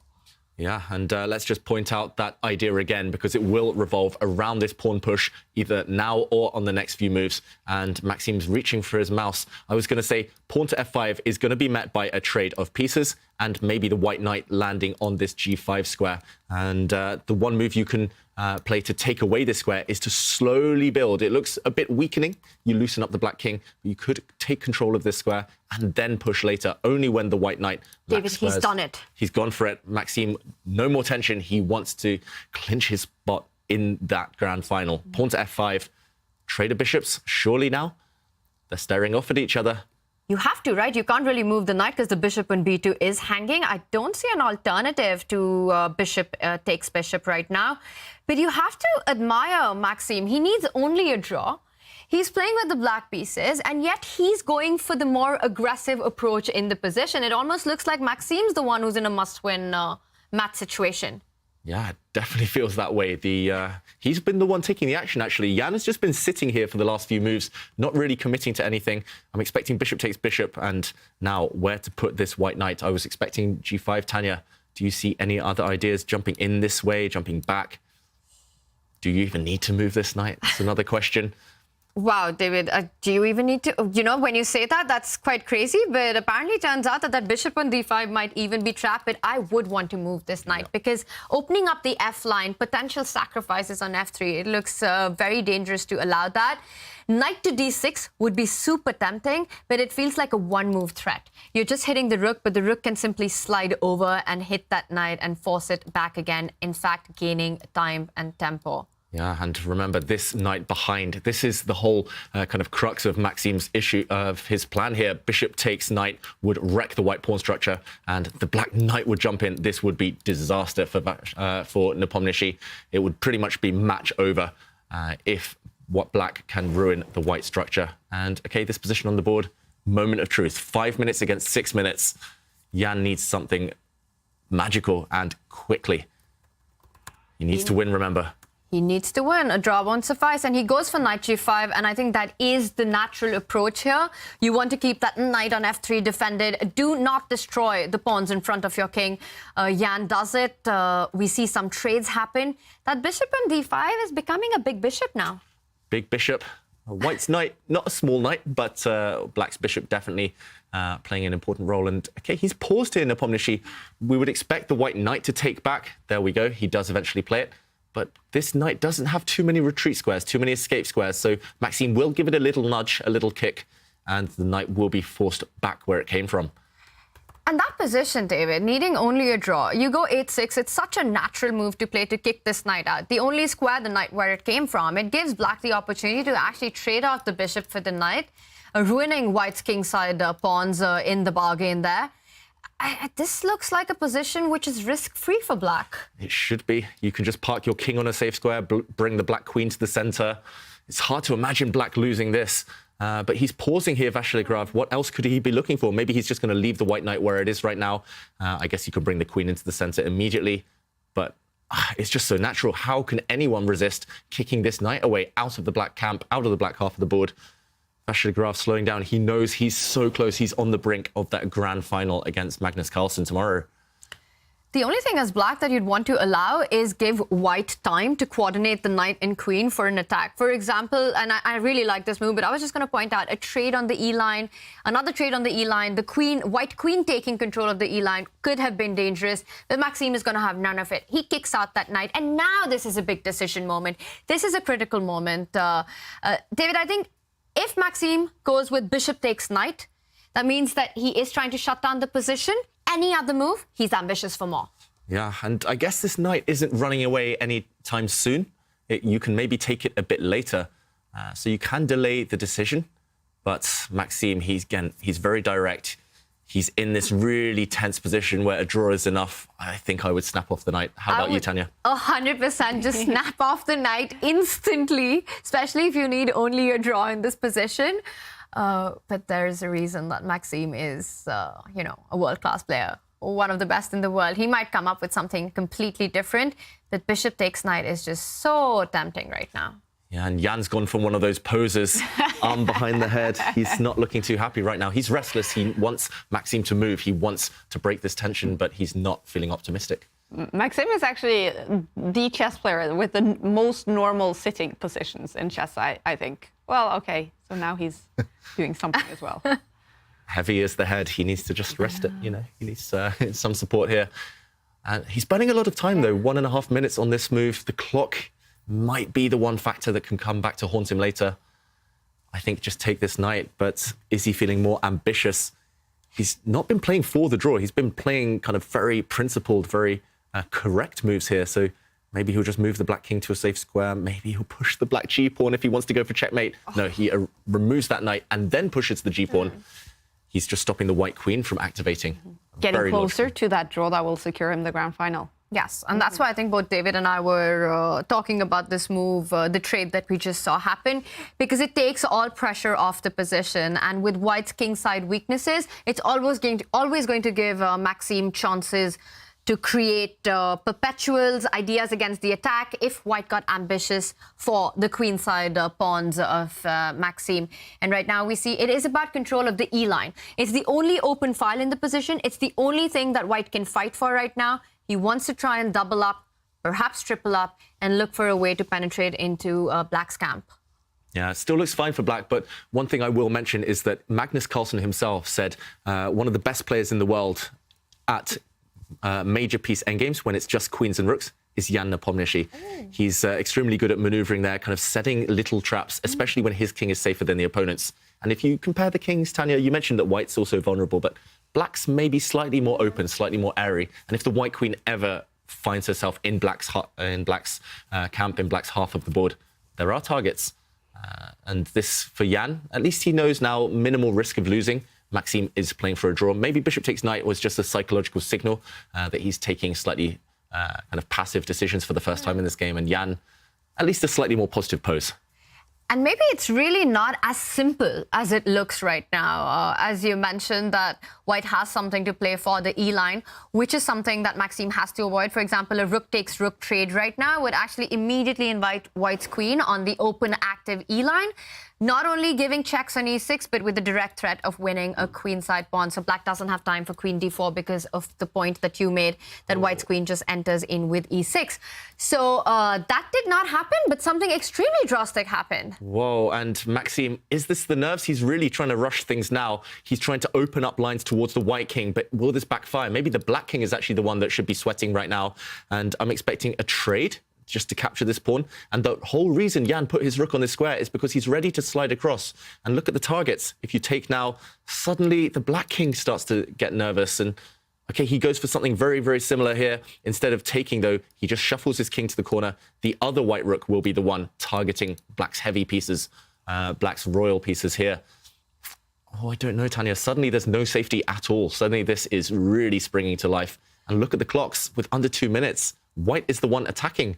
Yeah, and let's just point out that idea again, because it will revolve around this pawn push, either now or on the next few moves. And Maxim's reaching for his mouse. I was going to say pawn to f5 is going to be met by a trade of pieces and maybe the white knight landing on this g5 square. And the one move you can play to take away this square is to slowly build. It looks a bit weakening. You loosen up the black king, but you could take control of this square and then push later, only when the white knight David, he's done it. He's gone for it. Maxim, no more tension. He wants to clinch his spot in that grand final. Pawn to f5. Trader bishops, surely now. They're staring off at each other. You have to, right? You can't really move the knight because the bishop on b2 is hanging. I don't see an alternative to bishop takes bishop right now. But you have to admire Maxim. He needs only a draw. He's playing with the black pieces, and yet he's going for the more aggressive approach in the position. It almost looks like Maxim's the one who's in a must-win match situation. Yeah, it definitely feels that way. He's been the one taking the action, actually. Jan has just been sitting here for the last few moves, not really committing to anything. I'm expecting bishop takes bishop, and now where to put this white knight. I was expecting g5, Tanya. Do you see any other ideas? Jumping in this way, jumping back? Do you even need to move this knight? That's another question. Wow, David, do you even need to? You know, when you say that, that's quite crazy. But apparently, it turns out that that bishop on d5 might even be trapped. But I would want to move this knight because opening up the f line, potential sacrifices on f3, it looks very dangerous to allow that. Knight to d6 would be super tempting, but it feels like a one-move threat. You're just hitting the rook, but the rook can simply slide over and hit that knight and force it back again, in fact, gaining time and tempo. Yeah, and remember, this knight behind, this is the whole kind of crux of Maxim's issue, of his plan here. Bishop takes knight would wreck the white pawn structure, and the black knight would jump in. This would be disaster for Nepomniachtchi. It would pretty much be match over if what black can ruin the white structure. And, okay, this position on the board, moment of truth. 5 minutes against 6 minutes. Jan needs something magical and quickly. He needs to win, remember. He needs to win. A draw won't suffice. And he goes for knight g5. And I think that is the natural approach here. You want to keep that knight on f3 defended. Do not destroy the pawns in front of your king. Jan does it. We see some trades happen. That bishop on d5 is becoming a big bishop now. Big bishop. White's knight, not a small knight, but black's bishop definitely playing an important role. And, okay, he's paused here, Nepomniachtchi. We would expect the white knight to take back. There we go. He does eventually play it. But this knight doesn't have too many retreat squares, too many escape squares. So Maxim will give it a little nudge, a little kick, and the knight will be forced back where it came from. And that position, David, needing only a draw. You go 8-6. It's such a natural move to play to kick this knight out. The only square the knight where it came from. It gives black the opportunity to actually trade off the bishop for the knight, ruining white's kingside pawns in the bargain there. This looks like a position which is risk-free for black. It should be. You can just park your king on a safe square, bring the black queen to the center. It's hard to imagine black losing this. But he's pausing here, Vachier-Lagrave. What else could he be looking for? Maybe he's just going to leave the white knight where it is right now. I guess you can bring the queen into the center immediately. But it's just so natural. How can anyone resist kicking this knight away out of the black camp, out of the black half of the board? Vachier-Lagrave slowing down. He knows he's so close. He's on the brink of that grand final against Magnus Carlsen tomorrow. The only thing as black that you'd want to allow is give white time to coordinate the knight and queen for an attack. For example, and I really like this move, but I was just going to point out a trade on the E-line, another trade on the E-line. The queen, white queen taking control of the E-line could have been dangerous, but Maxim is going to have none of it. He kicks out that knight, and now this is a big decision moment. This is a critical moment. David, I think if Maxim goes with bishop takes knight, that means that he is trying to shut down the position. Any other move, he's ambitious for more. Yeah, and I guess this knight isn't running away anytime soon. You can maybe take it a bit later. So you can delay the decision. But Maxim, he's very direct. He's in this really tense position where a draw is enough. I think I would snap off the knight. How about you, Tanya? 100% just snap off the knight instantly, especially if you need only a draw in this position. But there's a reason that Maxim is, a world-class player, one of the best in the world. He might come up with something completely different, but bishop takes knight is just so tempting right now. Yeah, and Jan's gone from one of those posers, arm behind the head. He's not looking too happy right now. He's restless. He wants Maxim to move. He wants to break this tension, but he's not feeling optimistic. Maxim is actually the chess player with the most normal sitting positions in chess, I think. Well, okay, so now he's doing something as well. Heavy is the head. He needs to just rest it, He needs some support here. And he's burning a lot of time, though. 1.5 minutes on this move. The clock might be the one factor that can come back to haunt him later. I think just take this knight, but is he feeling more ambitious? He's not been playing for the draw. He's been playing kind of very principled, very correct moves here. So maybe he'll just move the black king to a safe square. Maybe he'll push the black g-pawn if he wants to go for checkmate. Oh. No, he removes that knight and then pushes the g-pawn. He's just stopping the white queen from activating. Getting closer to that draw that will secure him the grand final. Yes, and that's why I think both David and I were talking about this move, the trade that we just saw happen, because it takes all pressure off the position. And with white's kingside weaknesses, it's always going to give Maxim chances to create perpetuals, ideas against the attack if white got ambitious for the queenside pawns of Maxime. And right now we see it is about control of the E-line. It's the only open file in the position. It's the only thing that white can fight for right now. He wants to try and double up, perhaps triple up, and look for a way to penetrate into black's camp. Yeah, it still looks fine for black, but one thing I will mention is that Magnus Carlsen himself said one of the best players in the world at major piece endgames, when it's just queens and rooks, is Jan Nepomniachtchi. He's extremely good at maneuvering there, kind of setting little traps, especially when his king is safer than the opponent's. And if you compare the kings, Tanya, you mentioned that white's also vulnerable, but black's maybe slightly more open, slightly more airy. And if the white queen ever finds herself in black's camp, in black's half of the board, there are targets. And this, for Jan, at least he knows now minimal risk of losing. Maxime is playing for a draw. Maybe bishop takes knight was just a psychological signal that he's taking slightly kind of passive decisions for the first time in this game. And Jan, at least a slightly more positive pose. And maybe it's really not as simple as it looks right now. As you mentioned, that white has something to play for, the E-line, which is something that Maxime has to avoid. For example, a rook takes rook trade right now would actually immediately invite white's queen on the open active E-line, not only giving checks on e6, but with the direct threat of winning a queenside pawn. So black doesn't have time for queen d4 because of the point that you made, that white's queen just enters in with e6. So that did not happen, but something extremely drastic happened. Whoa, and Maxime, is this the nerves? He's really trying to rush things now. He's trying to open up lines towards the white king, but will this backfire? Maybe the black king is actually the one that should be sweating right now. And I'm expecting a trade just to capture this pawn. And the whole reason Jan put his rook on this square is because he's ready to slide across. And look at the targets. If you take now, suddenly the black king starts to get nervous. And okay, he goes for something very, very similar here. Instead of taking, though, he just shuffles his king to the corner. The other white rook will be the one targeting black's heavy pieces, black's royal pieces here. Oh, I don't know, Tanya. Suddenly there's no safety at all. Suddenly this is really springing to life. And look at the clocks. With under 2 minutes, white is the one attacking.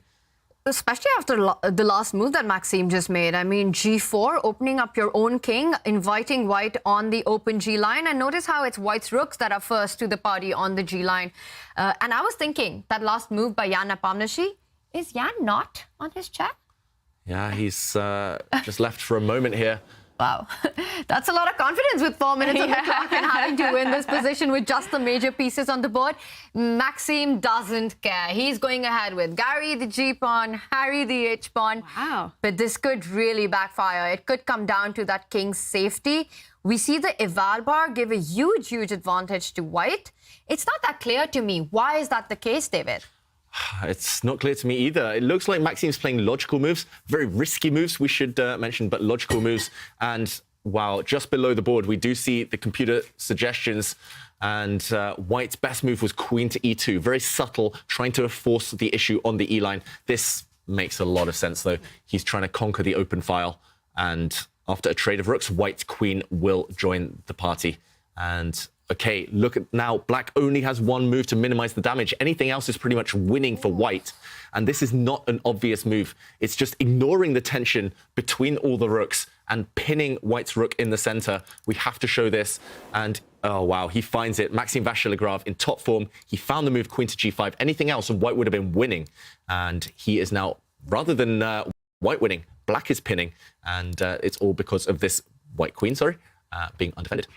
Especially after the last move that Maxime just made. I mean, g4, opening up your own king, inviting white on the open g line. And notice how it's white's rooks that are first to the party on the g line. And I was thinking that last move by Jan Nepomniachtchi, is Jan not on his check? Yeah, he's just left for a moment here. Wow, that's a lot of confidence with 4 minutes on the clock and having to win this position with just the major pieces on the board. Maxime doesn't care. He's going ahead with Gary the G-pawn, Harry the H-pawn. Wow. But this could really backfire. It could come down to that king's safety. We see the eval bar give a huge, huge advantage to white. It's not that clear to me. Why is that the case, David? It's not clear to me either. It looks like Maxime's playing logical moves, very risky moves, we should mention, but logical moves. And wow, just below the board, we do see the computer suggestions. And white's best move was queen to e2, very subtle, trying to force the issue on the e-line. This makes a lot of sense, though. He's trying to conquer the open file. And after a trade of rooks, white's queen will join the party. And okay, look at now, black only has one move to minimize the damage. Anything else is pretty much winning for white. And this is not an obvious move. It's just ignoring the tension between all the rooks and pinning white's rook in the center. We have to show this. And oh, wow, he finds it. Maxime Vachier-Lagrave in top form. He found the move queen to g5. Anything else, and white would have been winning. And he is now, rather than white winning, black is pinning. And it's all because of this white queen, being undefended.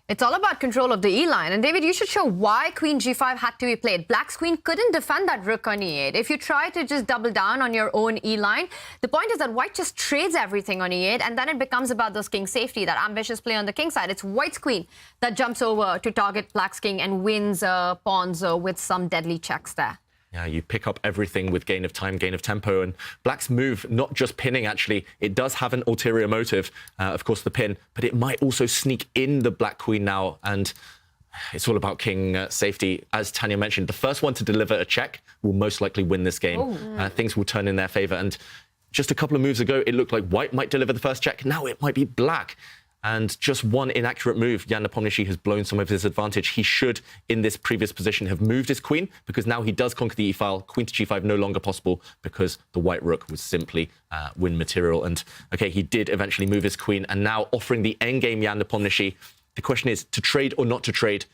It's all about control of the E-line. And David, you should show why queen g5 had to be played. Black's queen couldn't defend that rook on e8. If you try to just double down on your own E-line, the point is that white just trades everything on e8, and then it becomes about those king safety, that ambitious play on the king side. It's white's queen that jumps over to target black's king and wins pawns with some deadly checks there. Yeah, you pick up everything with gain of time, gain of tempo. And black's move, not just pinning, actually, it does have an ulterior motive, of course, the pin, but it might also sneak in the black queen now. And it's all about king safety. As Tanya mentioned, the first one to deliver a check will most likely win this game. Things will turn in their favor. And just a couple of moves ago, it looked like white might deliver the first check. Now it might be black. And just one inaccurate move, Jan Nepomniachtchi has blown some of his advantage. He should, in this previous position, have moved his queen, because now he does conquer the e-file. Queen to g5 no longer possible because the white rook was simply win material. And okay, he did eventually move his queen, and now offering the endgame Jan Nepomniachtchi. The question is, to trade or not to trade?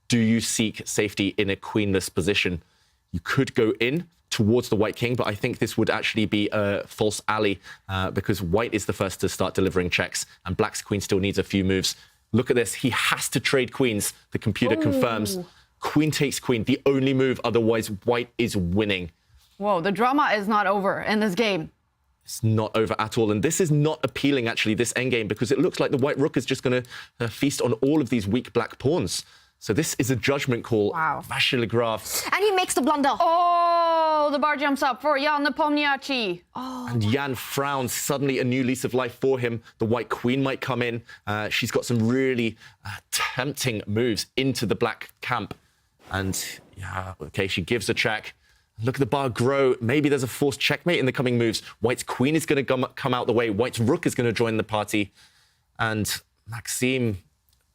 do you seek safety in a queenless position? You could go in towards the white king, but I think this would actually be a false ally because white is the first to start delivering checks and black's queen still needs a few moves. Look at this. He has to trade queens. The computer confirms. Queen takes queen, the only move, otherwise white is winning. Whoa, the drama is not over in this game. It's not over at all. And this is not appealing, actually, this endgame, because it looks like the white rook is just going to feast on all of these weak black pawns. So this is a judgment call. Wow. Vachier-Lagrave. And he makes the blunder. Oh, the bar jumps up for Jan Nepomniachtchi. Oh. And Jan frowns. Suddenly a new lease of life for him. The white queen might come in. She's got some really tempting moves into the black camp. And, yeah, OK, she gives a check. Look at the bar grow. Maybe there's a forced checkmate in the coming moves. White's queen is going to come out the way. White's rook is going to join the party. And Maxime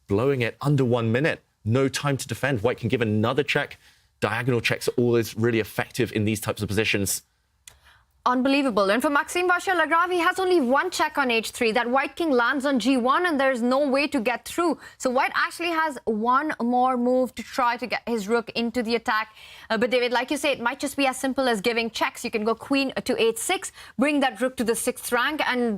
blowing it under 1 minute. No time to defend. White can give another check. Diagonal checks are always really effective in these types of positions. Unbelievable. And for Maxime Vachier-Lagrave, he has only one check on h3. That white king lands on g1 and there's no way to get through. So white actually has one more move to try to get his rook into the attack. But David, like you say, it might just be as simple as giving checks. You can go queen to h6, bring that rook to the 6th rank, and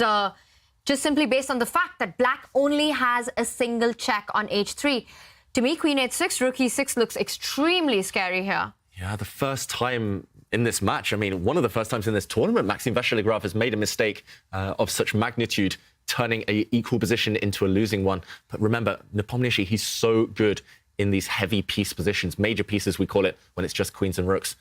just simply based on the fact that black only has a single check on h3. To me, queen h6, rook e6 looks extremely scary here. Yeah, the first time in this match, I mean, one of the first times in this tournament, Maxime Vachier-Lagrave has made a mistake of such magnitude, turning an equal position into a losing one. But remember, Nepomniachtchi, he's so good in these heavy piece positions, major pieces we call it, when it's just queens and rooks.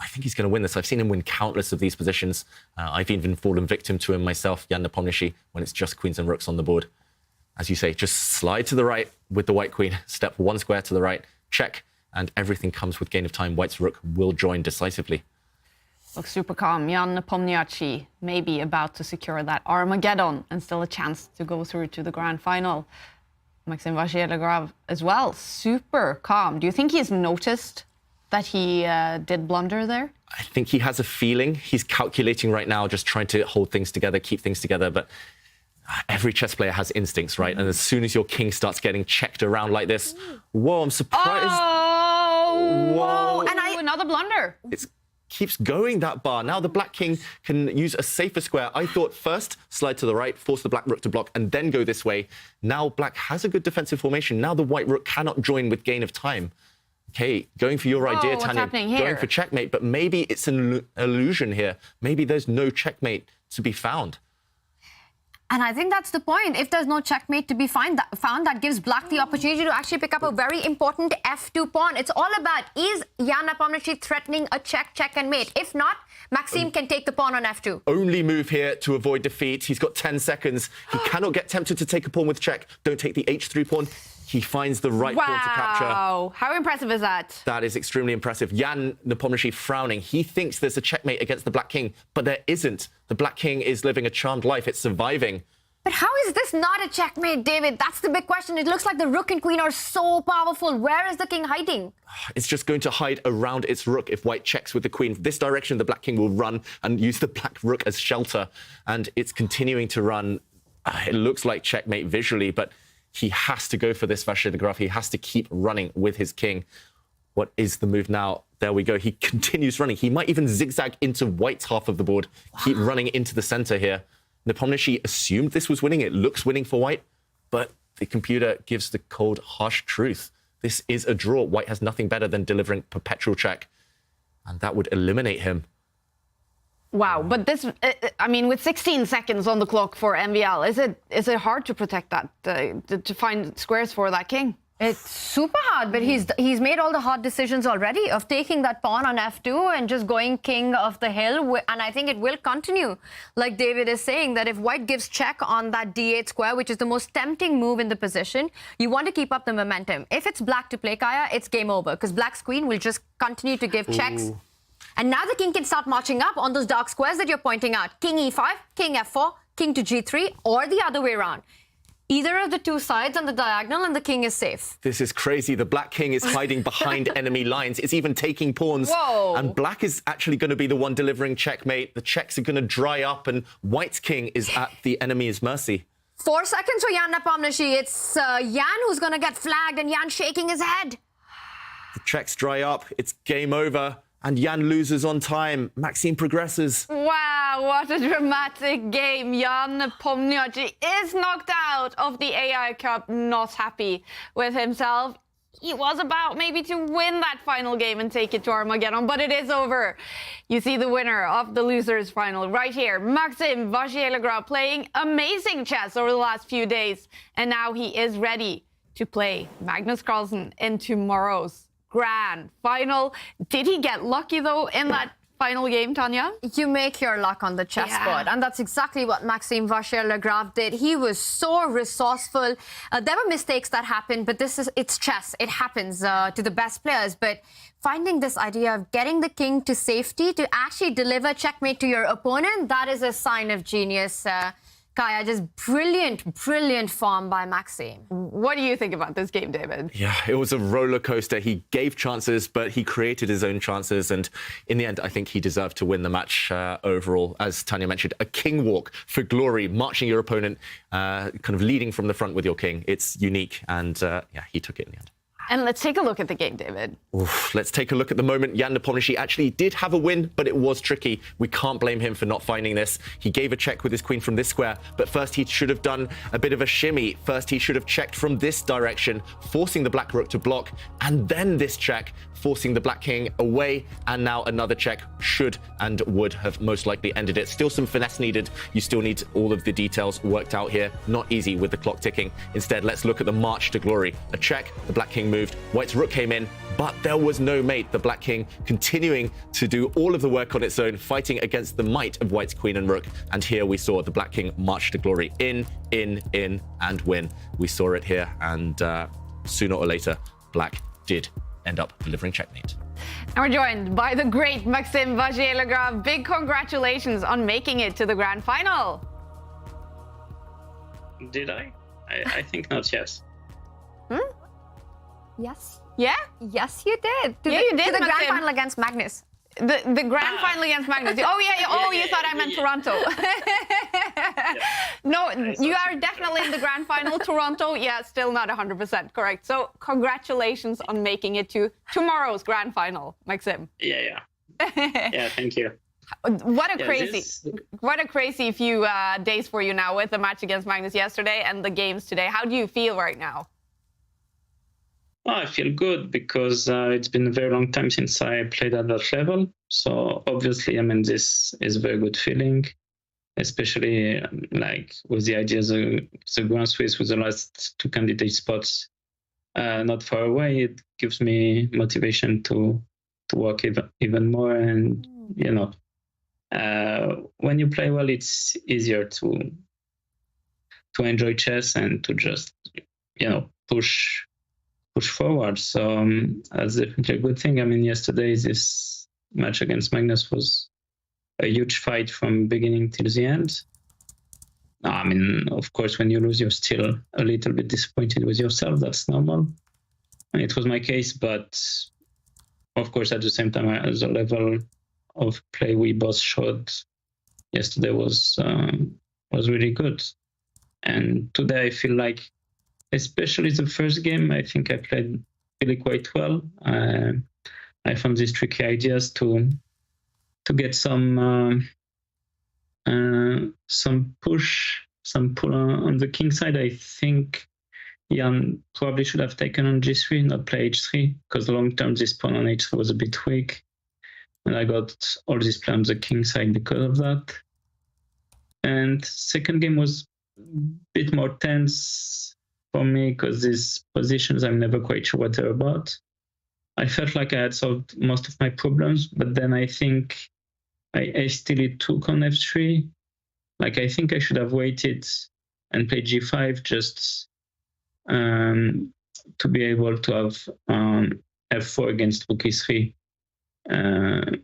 I think he's going to win this. I've seen him win countless of these positions. I've even fallen victim to him myself, Jan Nepomniachtchi, when it's just queens and rooks on the board. As you say, just slide to the right with the white queen, step one square to the right, check, and everything comes with gain of time. White's rook will join decisively. Looks super calm. Jan Nepomniachtchi maybe about to secure that Armageddon and still a chance to go through to the grand final. Maxime Vachier-Lagrave as well, super calm. Do you think he's noticed that he did blunder there? I think he has a feeling. He's calculating right now, just trying to hold things together, keep things together. But every chess player has instincts, right? And as soon as your king starts getting checked around like this, whoa, I'm surprised. Oh, whoa. And another blunder. It keeps going, that bar. Now the black king can use a safer square. I thought first slide to the right, force the black rook to block, and then go this way. Now black has a good defensive formation. Now the white rook cannot join with gain of time. Okay, going for your idea, Tanya. Going for checkmate, but maybe it's an illusion here. Maybe there's no checkmate to be found. And I think that's the point. If there's no checkmate to be found, that gives black the opportunity to actually pick up a very important f2 pawn. It's all about, is Jan Nepomniachtchi threatening a check, and mate? If not, Maxime can take the pawn on f2. Only move here to avoid defeat. He's got 10 seconds. He cannot get tempted to take a pawn with check. Don't take the h3 pawn. He finds the right pawn to capture. Wow, how impressive is that? That is extremely impressive. Jan Nepomniachtchi frowning. He thinks there's a checkmate against the black king, but there isn't. The black king is living a charmed life. It's surviving. But how is this not a checkmate, David? That's the big question. It looks like the rook and queen are so powerful. Where is the king hiding? It's just going to hide around its rook if white checks with the queen. This direction, the black king will run and use the black rook as shelter. And it's continuing to run. It looks like checkmate visually, but he has to go for this Vachier-Lagrave. He has to keep running with his king. What is the move now? There we go. He continues running. He might even zigzag into white's half of the board. Wow. Keep running into the center here. Nepomniachtchi assumed this was winning. It looks winning for white, but the computer gives the cold, harsh truth. This is a draw. White has nothing better than delivering perpetual check, and that would eliminate him. Wow, but this, I mean, with 16 seconds on the clock for MVL, is it hard to protect that, to find squares for that king? It's super hard, but he's made all the hard decisions already of taking that pawn on f2 and just going king of the hill, and I think it will continue. Like David is saying, that if white gives check on that d8 square, which is the most tempting move in the position, you want to keep up the momentum. If it's black to play Kaya, it's game over, because black's queen will just continue to give checks. And now the king can start marching up on those dark squares that you're pointing out. King e5, king f4, king to g3, or the other way around. Either of the two sides on the diagonal and the king is safe. This is crazy. The black king is hiding behind enemy lines. It's even taking pawns. Whoa. And black is actually going to be the one delivering checkmate. The checks are going to dry up and white's king is at the enemy's mercy. 4 seconds for Jan Nepomniachtchi. It's Jan who's going to get flagged, and Jan shaking his head. The checks dry up. It's game over. And Jan loses on time. Maxime progresses. Wow, what a dramatic game. Jan Nepomniachtchi is knocked out of the AI Cup, not happy with himself. He was about maybe to win that final game and take it to Armageddon, but it is over. You see the winner of the losers final right here. Maxime Vachier-Lagrave playing amazing chess over the last few days. And now he is ready to play Magnus Carlsen in tomorrow's grand final. Did he get lucky though in that final game, Tanya? You make your luck on the chessboard, and that's exactly what Maxime Vachier-Lagrave did. He was so resourceful. There were mistakes that happened, but it's chess. It happens to the best players. But finding this idea of getting the king to safety to actually deliver checkmate to your opponent, that is a sign of genius. Kaya, just brilliant form by Maxime. What do you think about this game, David? Yeah, it was a roller coaster. He gave chances, but he created his own chances. And in the end, I think he deserved to win the match overall. As Tanya mentioned, a king walk for glory, marching your opponent, kind of leading from the front with your king. It's unique. And yeah, he took it in the end. And let's take a look at the game, David. Oof, let's take a look at the moment. Jan Nepomniachtchi actually did have a win, but it was tricky. We can't blame him for not finding this. He gave a check with his queen from this square, but first he should have done a bit of a shimmy. First he should have checked from this direction, forcing the black rook to block, and then this check, forcing the black king away, and now another check should and would have most likely ended it. Still some finesse needed. You still need all of the details worked out here. Not easy with the clock ticking. Instead, let's look at the march to glory. A check, the black king moved, white's rook came in, but there was no mate. The black king continuing to do all of the work on its own, fighting against the might of white's queen and rook. And here we saw the black king march to glory. In, and win. We saw it here, and sooner or later, black did end up delivering checkmate. And we're joined by the great Maxime Vachier-Lagrave. Big congratulations on making it to the grand final. Did I? I think not, yes. Yes. Yeah? Yes, you did. Yeah, you did, To the grand Maxime. final against Magnus. The grand final against Magnus. Oh, yeah. Oh, you thought I meant Toronto. No, you are definitely in the grand final. Toronto, yeah, still not 100% correct. So congratulations on making it to tomorrow's grand final, Maxime. Yeah. Yeah, thank you. What a Yeah, crazy few days for you now with the match against Magnus yesterday and the games today. How do you feel right now? Oh, I feel good because it's been a very long time since I played at that level. So obviously, I mean, this is a very good feeling, especially like with the idea of the Grand Swiss with the last two candidate spots not far away. It gives me motivation to work even more. And, you know, when you play well, it's easier to enjoy chess and to just, you know, push forward. So that's definitely a good thing. I mean, yesterday this match against Magnus was a huge fight from beginning till the end. I mean, of course, when you lose, you're still a little bit disappointed with yourself. That's normal. And it was my case, but of course, at the same time, the level of play we both showed yesterday was really good. And today I feel like, especially the first game, I think I played really quite well. I found these tricky ideas to get some push, some pull on the king side. I think Jan probably should have taken on g3, not play h3, because long term this pawn on h3 was a bit weak. And I got all this play on the king side because of that. And second game was a bit more tense for me because these positions, I'm never quite sure what they're about. I felt like I had solved most of my problems, but then I think I still took on f3. Like, I think I should have waited and played g5 just to be able to have f4 against rook e3.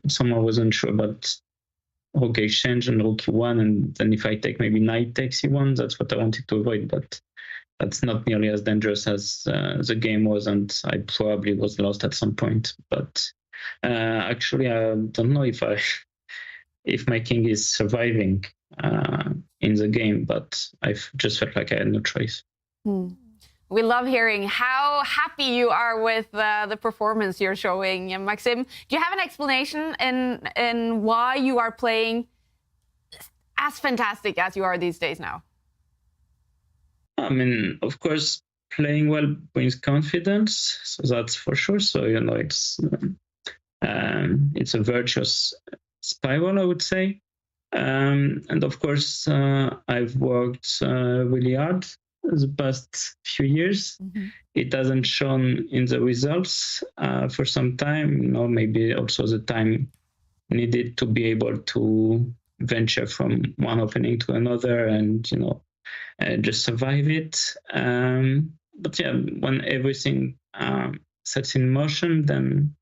Someone wasn't sure about rook exchange and rook e1, and then if I take maybe knight takes e1, that's what I wanted to avoid, but that's not nearly as dangerous as the game was, and I probably was lost at some point. But actually, I don't know if my king is surviving in the game, but I just felt like I had no choice. We love hearing how happy you are with the performance you're showing, Maxim. Do you have an explanation in why you are playing as fantastic as you are these days now? I mean, of course, playing well brings confidence, so that's for sure. So, it's a virtuous spiral, I would say. And of course, I've worked really hard the past few years. It hasn't shown in the results for some time, maybe also the time needed to be able to venture from one opening to another and, just survive it. But yeah, when everything sets in motion, then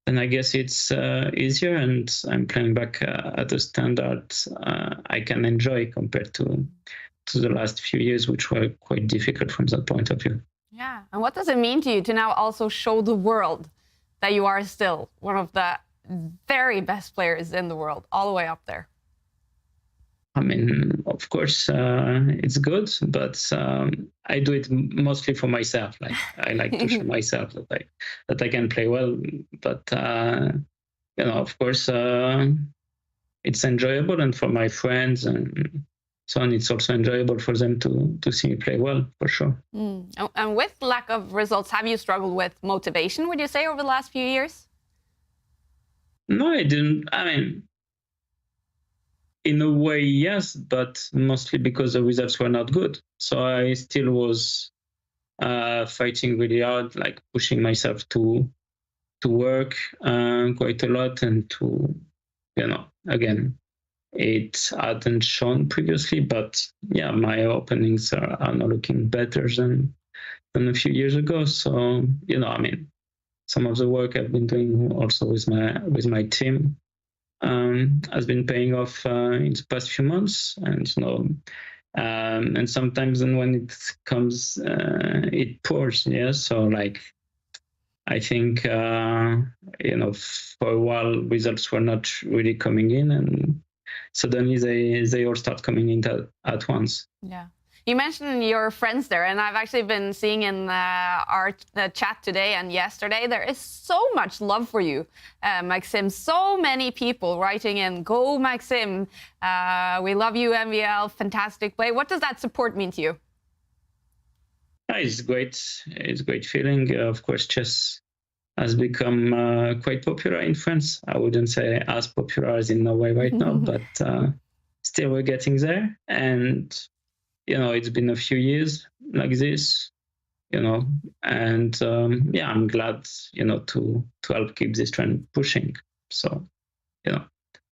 I guess it's easier, and I'm playing back at a standard I can enjoy compared to the last few years, which were quite difficult from that point of view. Yeah, and what does it mean to you to now also show the world that you are still one of the very best players in the world, all the way up there? I mean, of course, it's good, but I do it mostly for myself. Like, I like to show myself that I can play well. But of course, it's enjoyable, and for my friends and so on, it's also enjoyable for them to see me play well, for sure. And with lack of results, have you struggled with motivation, would you say, over the last few years? No, I didn't. I mean, in a way, yes, but mostly because the results were not good. So I still was fighting really hard, like pushing myself to work quite a lot, and to, again, it hadn't shown previously, but yeah, my openings are now looking better than a few years ago. So, I mean, some of the work I've been doing also with my team has been paying off in the past few months, and and sometimes when it comes, it pours. Yeah, so like I think for a while results were not really coming in, and suddenly they all start coming in at once. Yeah. You mentioned your friends there, and I've actually been seeing in our chat today and yesterday, there is so much love for you, Maxim. So many people writing in, "Go, Maxim. We love you, MVL. Fantastic play." What does that support mean to you? It's great. It's a great feeling. Of course, chess has become quite popular in France. I wouldn't say as popular as in Norway right now, but still we're getting there. And it's been a few years like this, and I'm glad, to help keep this trend pushing. So,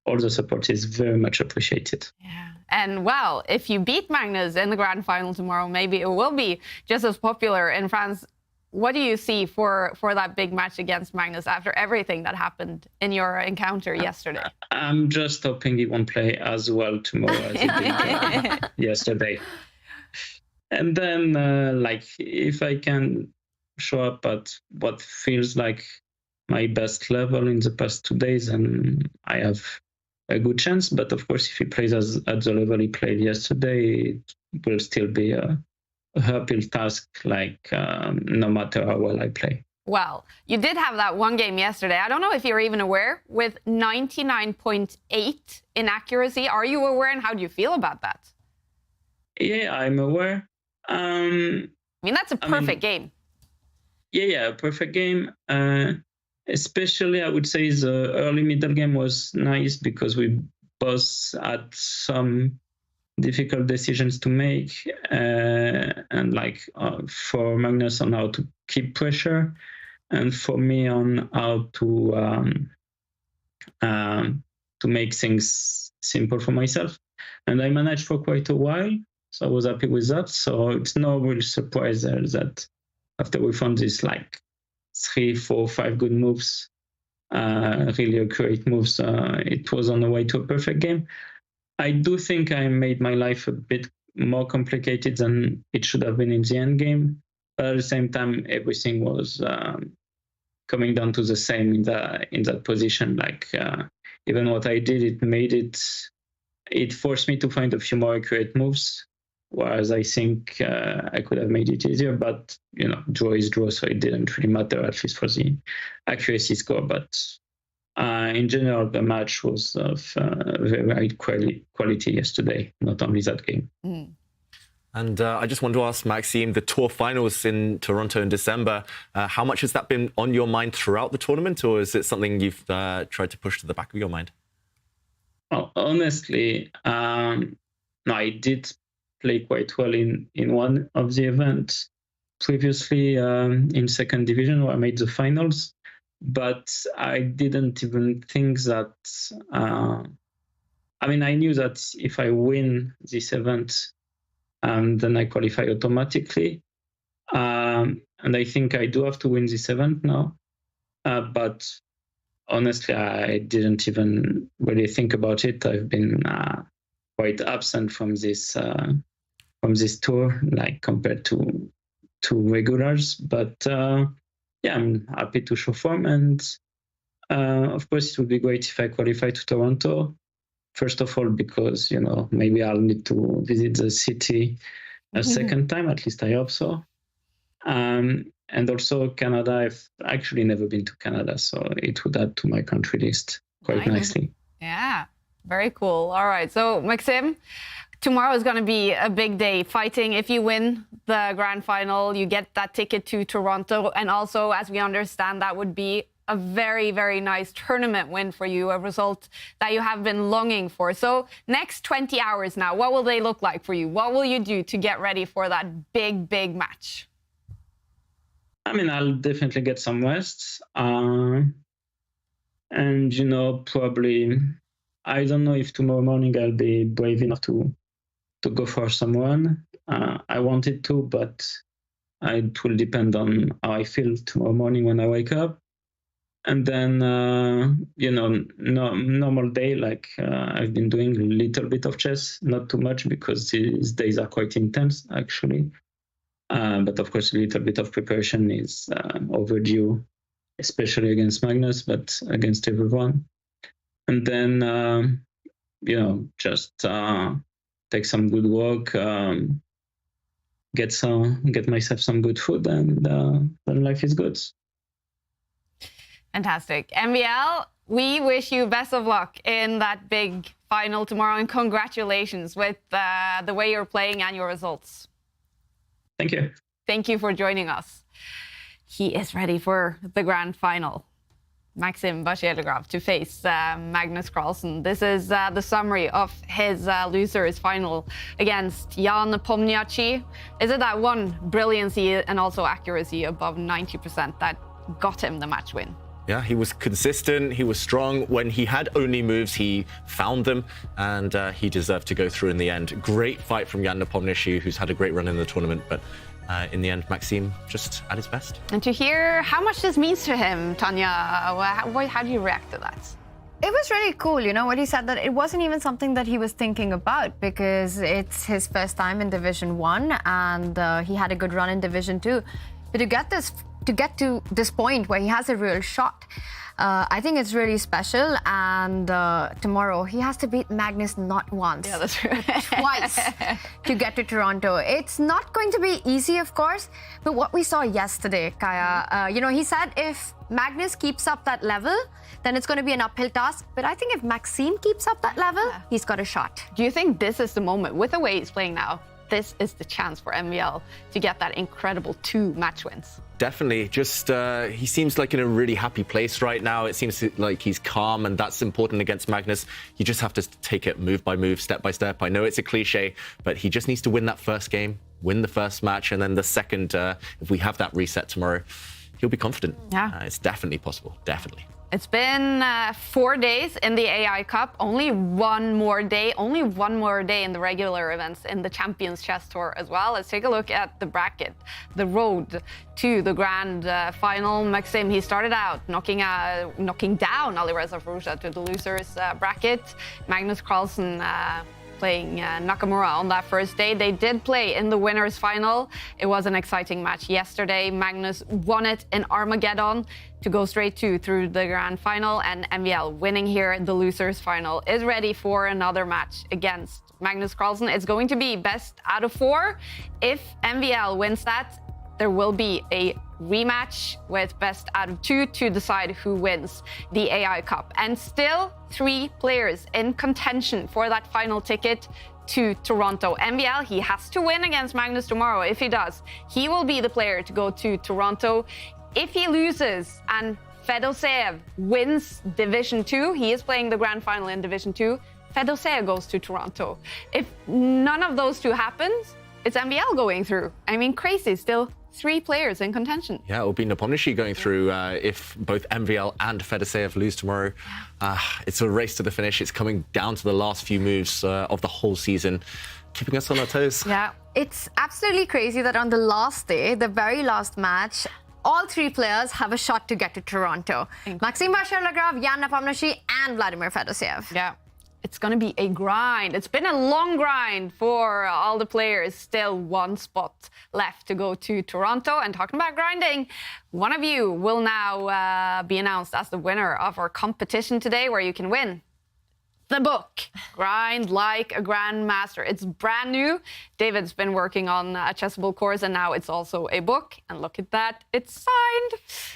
all the support is very much appreciated. Yeah. And well, if you beat Magnus in the grand final tomorrow, maybe it will be just as popular in France. What do you see for that big match against Magnus after everything that happened in your encounter yesterday? I'm just hoping he won't play as well tomorrow as he did yesterday. And then, if I can show up at what feels like my best level in the past 2 days, and I have a good chance. But of course, if he plays at the level he played yesterday, it will still be a uphill task, no matter how well I play. Well, you did have that one game yesterday. I don't know if you're even aware, with 99.8 in accuracy. Are you aware, and how do you feel about that? Yeah, I'm aware. I mean, that's a perfect game. Yeah, a perfect game. Especially, I would say the early middle game was nice because we both had some difficult decisions to make, and for Magnus on how to keep pressure, and for me on how to make things simple for myself. And I managed for quite a while, so I was happy with that. So it's no real surprise there that after we found this 3, 4, 5 good moves, really accurate moves, it was on the way to a perfect game. I do think I made my life a bit more complicated than it should have been in the end game. But at the same time, everything was coming down to the same in that position. Even what I did, it made it it forced me to find a few more accurate moves, whereas I think I could have made it easier. But draw is draw, so it didn't really matter, at least for the accuracy score. But in general, the match was of very high quality yesterday, not only that game. And I just want to ask Maxime, the Tour Finals in Toronto in December, how much has that been on your mind throughout the tournament, or is it something you've tried to push to the back of your mind? Oh, honestly, no, I did play quite well in one of the events previously in second division, where I made the finals. But I didn't even think that... I knew that if I win this event, then I qualify automatically. And I think I do have to win this event now. But honestly, I didn't even really think about it. I've been quite absent from this tour, like compared to regulars. But yeah, I'm happy to show form. And of course, it would be great if I qualify to Toronto. First of all, because, maybe I'll need to visit the city a second time, at least I hope so. And also Canada, I've actually never been to Canada, so it would add to my country list quite nicely. Yeah, very cool. All right, so Maxime, tomorrow is going to be a big day fighting. If you win the grand final, you get that ticket to Toronto. And also, as we understand, that would be a very, very nice tournament win for you, a result that you have been longing for. So next 20 hours now, what will they look like for you? What will you do to get ready for that big, big match? I'll definitely get some rest. And, probably, I don't know if tomorrow morning I'll be brave enough to go for some run. I wanted to, but it will depend on how I feel tomorrow morning when I wake up. And then, normal day, like I've been doing a little bit of chess, not too much because these days are quite intense, actually. But of course, a little bit of preparation is overdue, especially against Magnus, but against everyone. And then, just take some good walk, get myself some good food, and then life is good. Fantastic. MVL, we wish you best of luck in that big final tomorrow, and congratulations with the way you're playing and your results. Thank you. Thank you for joining us. He is ready for the grand final. Maxime Vachier-Lagrave to face Magnus Carlsen. This is the summary of his losers final against Nepomniachtchi. Is it that one brilliancy and also accuracy above 90% that got him the match win? Yeah, he was consistent, he was strong. When he had only moves, he found them, and he deserved to go through in the end. Great fight from Nepomniachtchi, who's had a great run in the tournament, but in the end, Maxime just at his best. And to hear how much this means to him, Tanya, how do you react to that? It was really cool, what he said, that it wasn't even something that he was thinking about because it's his first time in Division 1 and he had a good run in Division 2. But to get to this point where he has a real shot, I think it's really special. And tomorrow he has to beat Magnus not once, that's right. twice to get to Toronto. It's not going to be easy, of course, but what we saw yesterday, Kaya, he said if Magnus keeps up that level, then it's going to be an uphill task. But I think if Maxime keeps up that level, he's got a shot. Do you think this is the moment, with the way he's playing now, this is the chance for MVL to get that incredible 2 match wins? Definitely. Just he seems like in a really happy place right now. It seems like he's calm, and that's important against Magnus. You just have to take it move by move, step by step. I know it's a cliche, but he just needs to win that first game, win the first match, and then the second, if we have that reset tomorrow, he'll be confident. Yeah. It's definitely possible, definitely. It's been 4 days in the AI Cup, only one more day in the regular events in the Champions Chess Tour as well. Let's take a look at the bracket, the road to the grand final. Maxime, he started out knocking down Alireza Firouzja to the losers bracket. Magnus Carlsen playing Nakamura on that first day. They did play in the winners final. It was an exciting match yesterday. Magnus won it in Armageddon to go straight through the grand final, and MVL winning here in the losers final is ready for another match against Magnus Carlsen. It's going to be best out of 4. If MVL wins that, there will be a rematch with best out of 2 to decide who wins the AI Cup. And still 3 players in contention for that final ticket to Toronto. MVL, he has to win against Magnus tomorrow. If he does, he will be the player to go to Toronto. If he loses and Fedoseev wins Division 2, he is playing the grand final in Division 2, Fedoseev goes to Toronto. If none of those 2 happens, it's MVL going through. I mean, crazy. Still 3 players in contention. Yeah, it will be Nepomniachtchi going through if both MVL and Fedoseev lose tomorrow. It's a race to the finish. It's coming down to the last few moves of the whole season, keeping us on our toes. Yeah, it's absolutely crazy that on the last day, the very last match, all 3 players have a shot to get to Toronto. Maxime Vachier-Lagrave, Jan Nepomniachtchi, and Vladimir Fedoseev. Yeah. It's going to be a grind. It's been a long grind for all the players. Still 1 spot left to go to Toronto. And talking about grinding, one of you will now be announced as the winner of our competition today, where you can win the book, Grind Like a Grandmaster. It's brand new. David's been working on a chessable course, and now it's also a book. And look at that, it's signed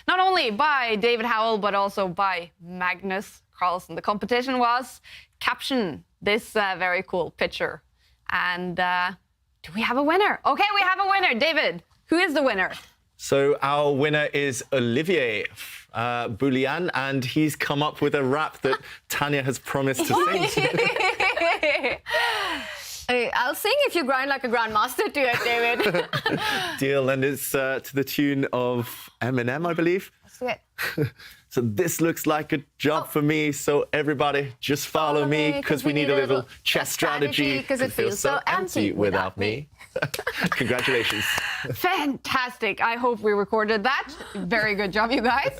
not only by David Howell, but also by Magnus Carlsen. The competition was Caption, this very cool picture. And do we have a winner? Okay, we have a winner. David, who is the winner? So our winner is Olivier Boulian, and he's come up with a rap that Tanya has promised to sing. I'll sing if you grind like a grandmaster to it, David. Deal, and it's to the tune of Eminem, I believe. Let's do it. So this looks like a job for me, so everybody just follow me, because we need a little chess strategy, because it feels so empty without me. Congratulations. Fantastic. I hope we recorded that. Very good job, you guys.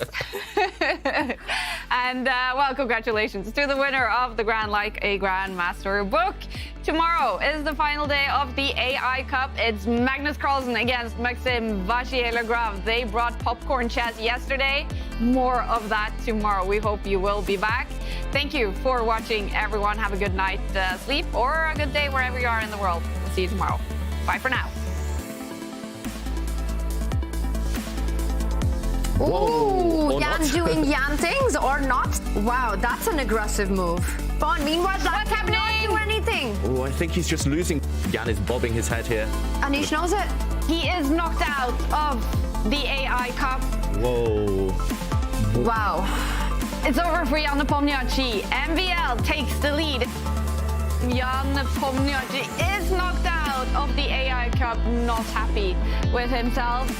And, well, congratulations to the winner of the Grind Like a Grandmaster book. Tomorrow is the final day of the AI Cup. It's Magnus Carlsen against Maxime Vachier-Lagrave. They brought popcorn chess yesterday. More of that tomorrow. We hope you will be back. Thank you for watching, everyone. Have a good night sleep or a good day wherever you are in the world. We'll see you tomorrow. Bye for now. Ooh, Jan doing Jan things or not? Wow, that's an aggressive move. Bon, meanwhile, what's happening? Not do anything. Oh, I think he's just losing. Jan is bobbing his head here. Anish knows it. He is knocked out of the AI Cup. Whoa. Wow. It's over for Jan Nepomniachtchi. MVL takes the lead. Jan Nepomniachtchi is knocked out of the AI Cup, not happy with himself.